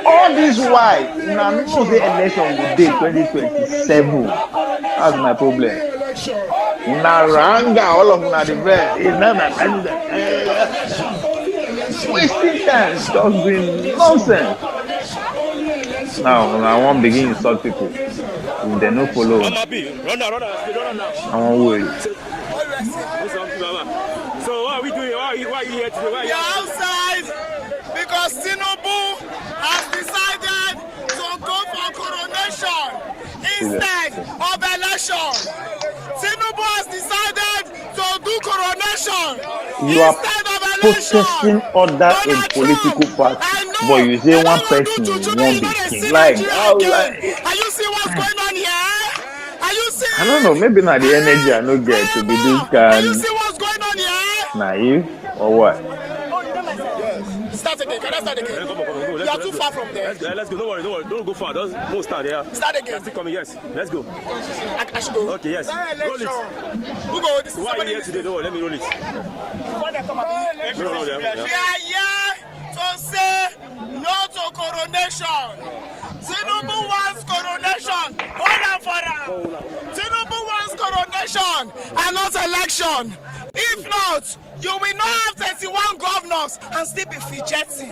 D: All this why now no say election will day 2027. That's my problem. Naranga, all of them the he's not my president. Wasting time, just doing nonsense. Now I won't begin to insult people. If they no follow, I won't worry.
F: So what are we doing? Why are you here today?
P: We are outside because Tinubu has decided to go for coronation instead of election. Tinubu has decided to do coronation
D: You are
P: instead of election.
D: protesting other in political party, but you say one person won't be king. Like, how, like,
P: are you seeing what's going on here? Are you seeing?
D: I don't know, maybe not the energy I no get to be this
P: Are you
D: kind
P: seeing what's going on here?
D: naive or what?
P: Start again. Can I start again? You are too far from there.
F: Let's go. Don't worry. Don't go far. Don't stand there.
P: Start again.
F: Still coming. Yes. Let's go.
P: I should go.
F: Okay. Yes. Roll it.
P: Who go? This is
F: Why are you here today? Don't worry. Let me roll it.
P: We are here to say no to coronation. Tinubu wants coronation. Hold on for that. Tinubu wants coronation and not election. If not, you will not have 31 governors and still be fidgeting.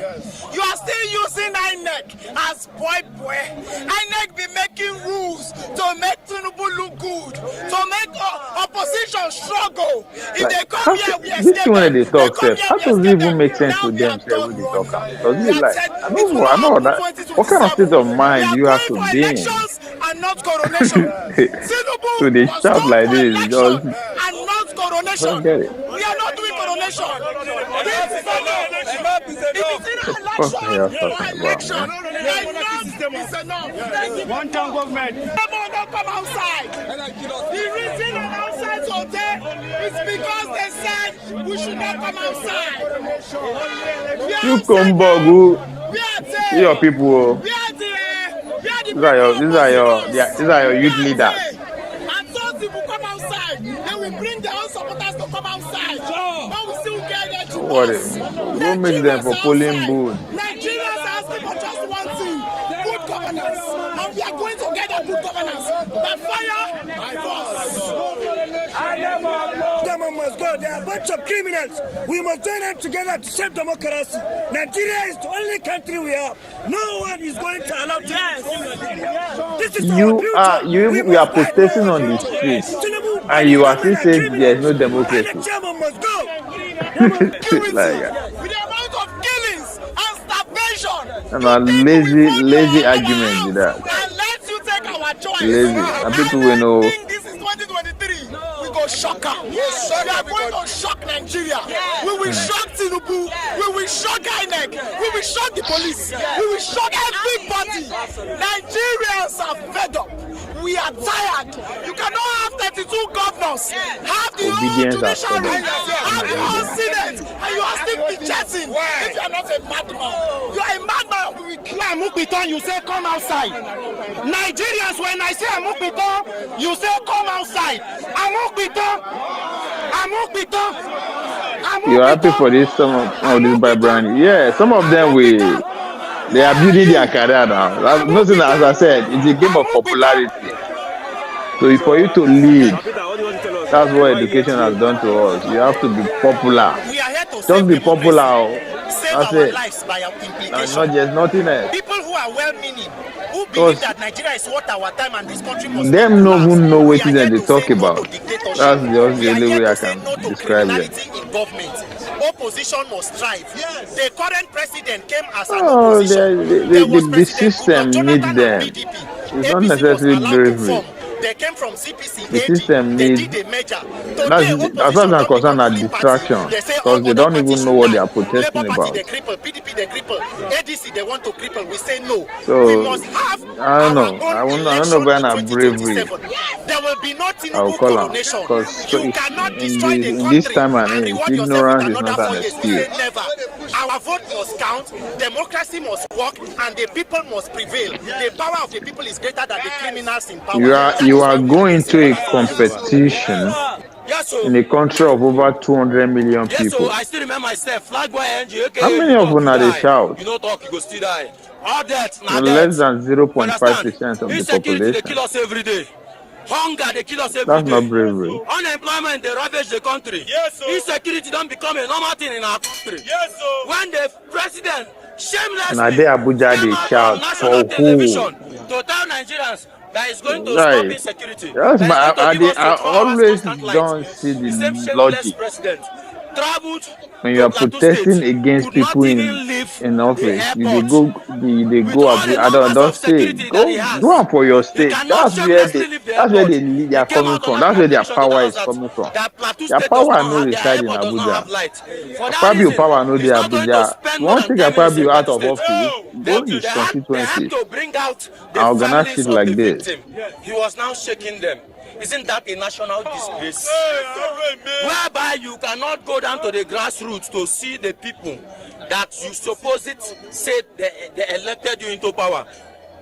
P: You are still using INEC as boy. INEC be making rules to make Tinubu look good, to make opposition struggle. If
D: Like,
P: they come here, we
D: this
P: escape.
D: one they talk, sir. How does it even make sense to them, sir, when they talk? Does it like, I don't know that. What kind of state of mind do you have to be in?
P: And not coronation.
D: So they shout like this, just
P: and not coronation.
D: don't get it.
P: We are not doing coronation. This is enough. It is
D: What the hell
P: an
D: talking
P: election.
D: about, man?
P: Enough is enough. One time government. Don't come outside. The reason I'm outside today is because they said we should not come outside.
D: You come back, your people. These are your youth leaders.
P: And those people come outside, then we bring their own supporters to come outside. But we still get there to
D: What
P: us.
D: go make them for polling booth.
P: Nigerians are asking for just one thing, good governance. And we are going to get a good governance. By fire, by force.
C: Government must go. They are a bunch of criminals. We must join them together to save democracy. Nigeria is the only country we have. No one is going to allow this. This is our future.
D: We are protesting on the streets, and you are still saying there is no democracy.
P: With the amount of killings and starvation.
D: And a lazy argument with that.
P: And let you take our choice.
D: Lazy. And people will know.
P: This is 2023. We go shock her. We are going to shock Nigeria. We will shock Tinubu. We will shock INEC. We will shock the police. We will shock everybody. Nigerians are fed up. We are tired. You cannot have 32 governors, have the whole judiciary, have the whole Senate, and you are still fidgeting. If you are not a madman, you are a madman. We will clear Amukbiton, you say come outside. Nigerians, when I say Amukbiton, you say come outside. Amukbiton.
D: You're happy for this, some of this brand. Yeah, some of them they are building their career now. Nothing, as I said, it's a game of popularity. So for you to lead, that's what education has done to us. You have to be popular.
P: We are here to
D: Just
P: save
D: be popular.
P: save
D: That's
P: our
D: it.
P: lives by our implication.
D: And not just nothing else.
P: People who are well-meaning, who believe that Nigeria is worth our time and this country must
D: Them no even know what they talk about. That's just the only way I can describe it.
P: in government. Opposition must strive. Yes. The current president came as an
D: Oh,
P: opposition.
D: the system needs them. It's not necessarily bravery.
P: They came from CPC.
D: The system needs. As far as I'm concerned, are distraction because they don't even know what they are protesting about.
P: They cripple, PDP, they cripple, ADC, they want to cripple. We say no.
D: So
P: We must have
D: I don't know. I don't know when I'm bravery.
P: There will be nothing
D: I'll call them because in this time and age, ignorance is not an excuse.
P: Never. Our vote must count, democracy must work, and the people must prevail. The power of the people is greater than the criminals in power.
D: You are going to a competition in a country of over 200 million people.
F: Yes, so I still remember myself. Flag boy NG.
D: How many of them are they shout?
F: You know, talk, you go still die. All that,
D: less than 0.5% of the population.
F: They kill us every day. Hunger, they kill us every day.
D: That's not bravery.
F: Unemployment, they ravage the country.
H: Yes, sir.
F: Insecurity don't become a normal thing in our country.
H: Yes, sir.
F: When the president shamelessly
D: Now they Abuja, they shout for who?
F: To tell Nigerians that is going to stop insecurity.
D: Yes, but I always don't see the logic.
F: President traveled
D: when you are protesting against people in office, they go up. I don't say go up for your state. That's where they are coming from. That's where their power is coming from. Their power no reside in Abuja. Akpabio power no dey Abuja. Once take Akpabio out of office, go to his constituencies and organize shit like this.
F: He was now shaking them. Isn't that a national disgrace? Whereby you cannot go down to the grassroots to see the people that you suppose it say they elected you into power.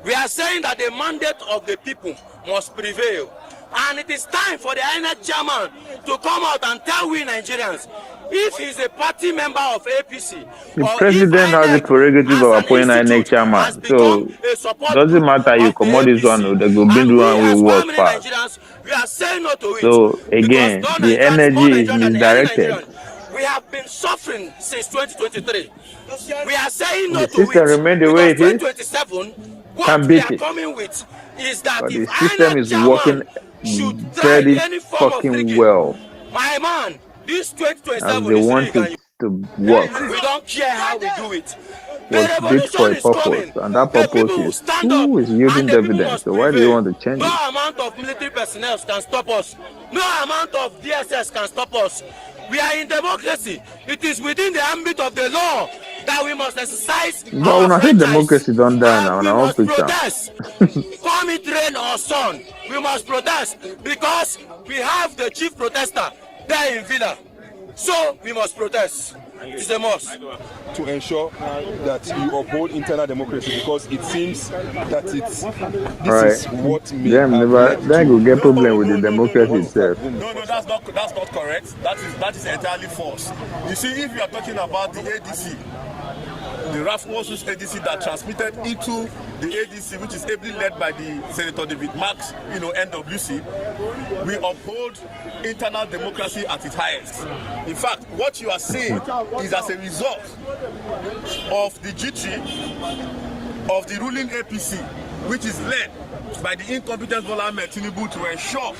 F: We are saying that the mandate of the people must prevail. And it is time for the INEC chairman to come out and tell we Nigerians, if he's a party member of APC,
D: the president has the prerogative of appointing INEC chairman. So doesn't matter you come out this one or they go bring one will work fast.
F: We are saying no to it.
D: So again, the energy is misdirected.
F: We have been suffering since 2023. We are saying no
D: the
F: to it.
D: The system remain the way it is.
F: 2027, what
D: can
F: we
D: beat
F: are
D: it.
F: Coming with is that
D: but
F: if
D: the system is working very fucking well.
F: My man, this 2027
D: as they want it to work.
F: We don't care how we do it.
D: Was built for a purpose, and that purpose is who is yielding dividends. So why do you want to change it?
F: No amount of military personnel can stop us. No amount of DSS can stop us. We are in democracy. It is within the ambit of the law that we must exercise.
D: But when I say democracy don't die now, and I want to
F: protest. Come it rain or sun, we must protest because we have the chief protester there in Villa. So we must protest. It's a must.
G: To ensure that you uphold internal democracy, because it seems that this is what may
D: then go get problem with the democracy itself.
H: No, that's not correct. That is entirely false. You see, if you are talking about the ADC, the Rafmosus ADC that transmitted into the ADC, which is ably led by the Senator David Marks, NWC, we uphold internal democracy at its highest. In fact, what you are seeing is as a result of the G3 of the ruling APC, which is led by the incompetent Bola Ahmed Tinubu to ensure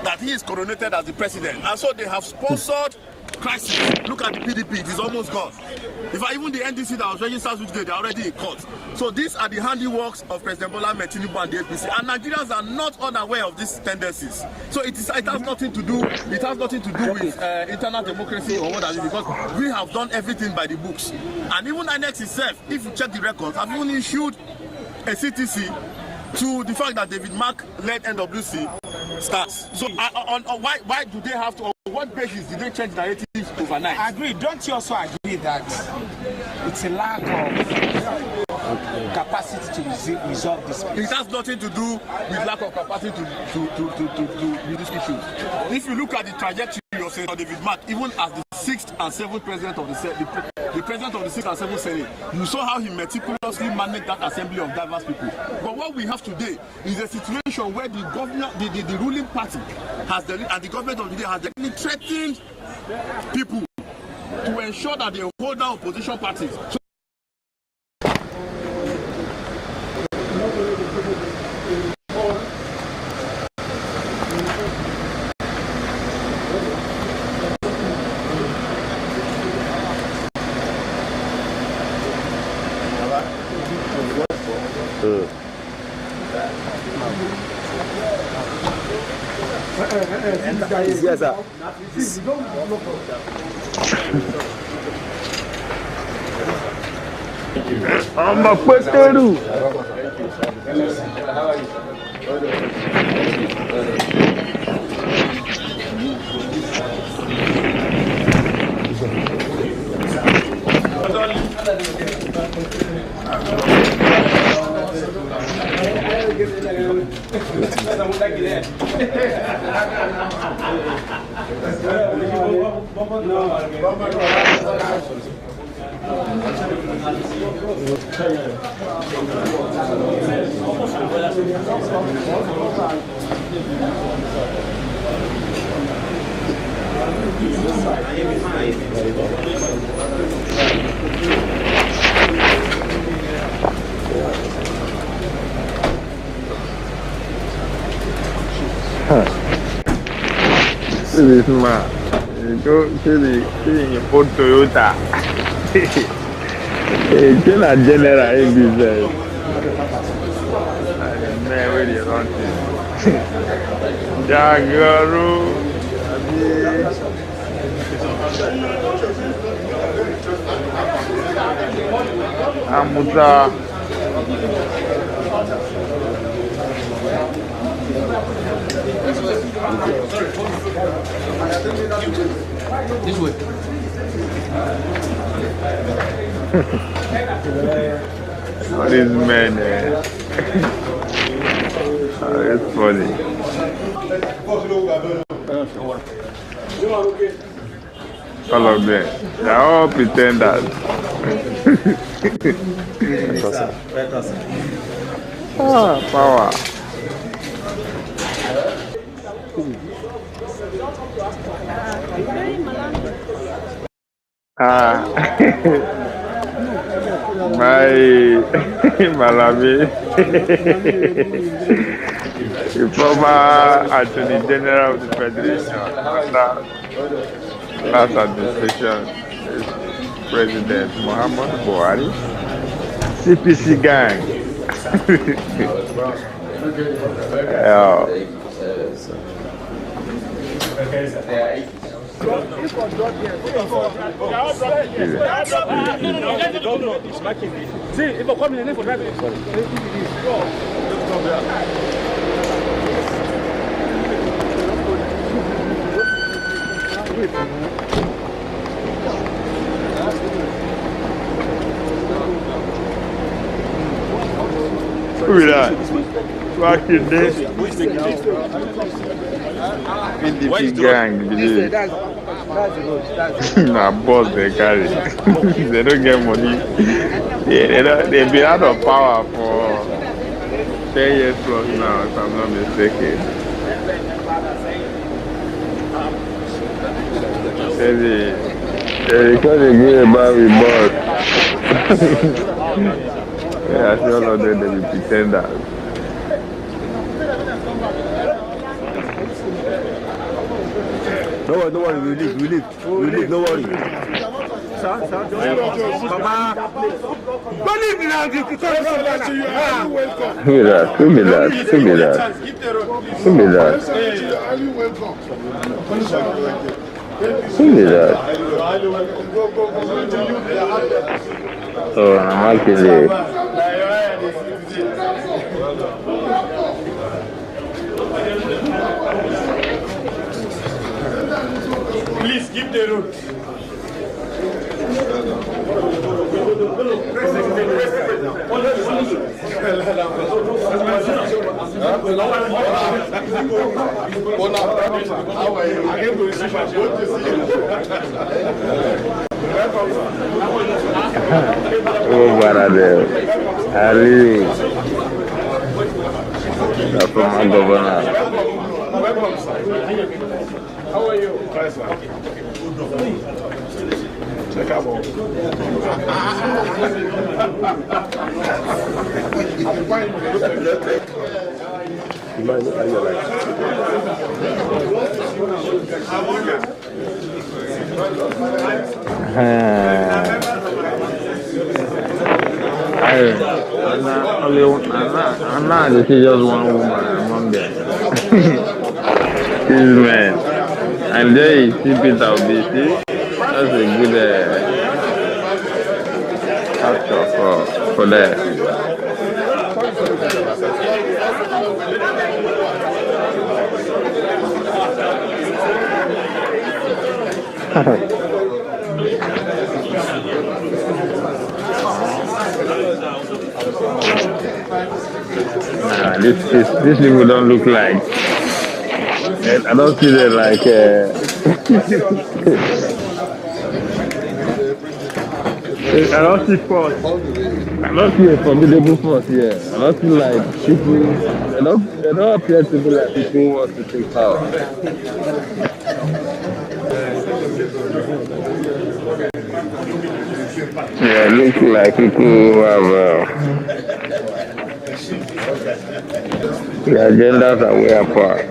H: that he is coronated as the president. And so they have sponsored crisis. Look at the PDP, it is almost gone. In fact, even the NDC that was registered with they are already in court. So these are the handiworks of President Bola Ahmed Tinubu and the APC. And Nigerians are not unaware of these tendencies. So it has nothing to do with internal democracy or what have you, because we have done everything by the books. And even INEC itself, if you check the records, have even issued a CTC to the fact that David Mark led NWC starts. So why do they have to, on what basis did they change narratives overnight?
Q: I agree. Don't you also agree that it's a lack of capacity to resolve this?
H: It has nothing to do with lack of capacity to with these issues. If you look at the trajectory of Senator David Mark, even as the 6th and 7th president of the Senate, the president of the 6th and 7th Senate. You saw how he meticulously managed that assembly of diverse people. But what we have today is a situation where the governor, the ruling party has and the government of the day has threatened people to ensure that they hold down opposition parties. So
R: yes, sir.
D: I'm a potato. This man, you go to the old Toyota. It's a general in business. Man, where do you run to? Jagaru. Amuta.
R: This way.
D: All these men, it's funny. All of them, they're all pretenders. Power. My Malami, the former Attorney General of the Federation, last administration, is President Muhammad Buhari, CPC gang.
R: See, if I come in for driving,
D: Who is that? Back in this. NDP gang, nah, boss they carry. They don't get money. They've been out of power for 10 years plus now, if I'm not mistaken. They can't agree about the boss. Yeah, I see all of them, they be pretenders.
R: No worry, we leave, no worry. Sir, Mama, don't leave me now, you can come
D: Give me that. Oh, I'm actually.
R: Please give the road.
D: Oh, brother, Ali, the former governor.
A: Welcome, sir. How are you? Nice, sir. Check out.
D: This is just one woman among them. These men. And there you see Peter Obi. See? That's a good actor for that. These people don't look like. I don't see them like. I don't see force. I don't see a formidable force here. I don't see like people. They don't appear to be like people who want to take power. Yeah, look like people who have the agendas are way apart.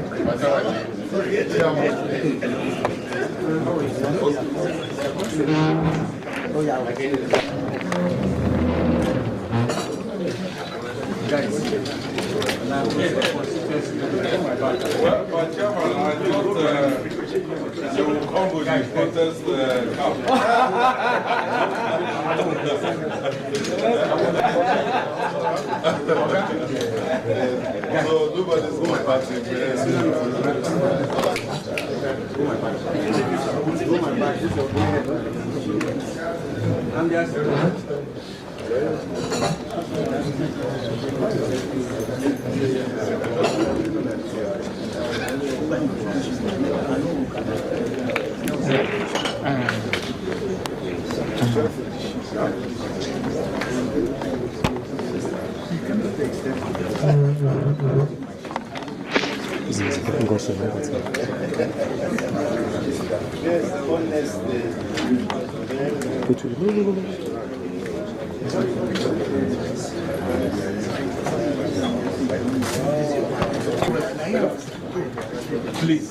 A: Please.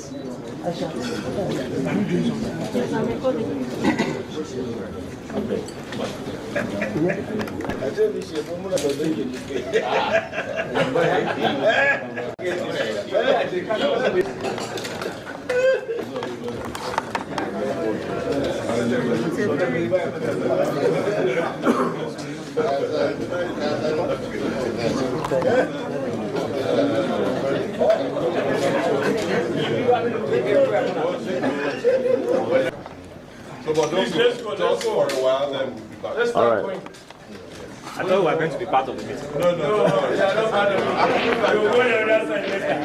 G: So, but don't go. Just for a while, then we'll be back.
A: All right.
S: I thought we were going to be part of the meeting.
G: No.
A: We are not part of it. We will go to the other side later.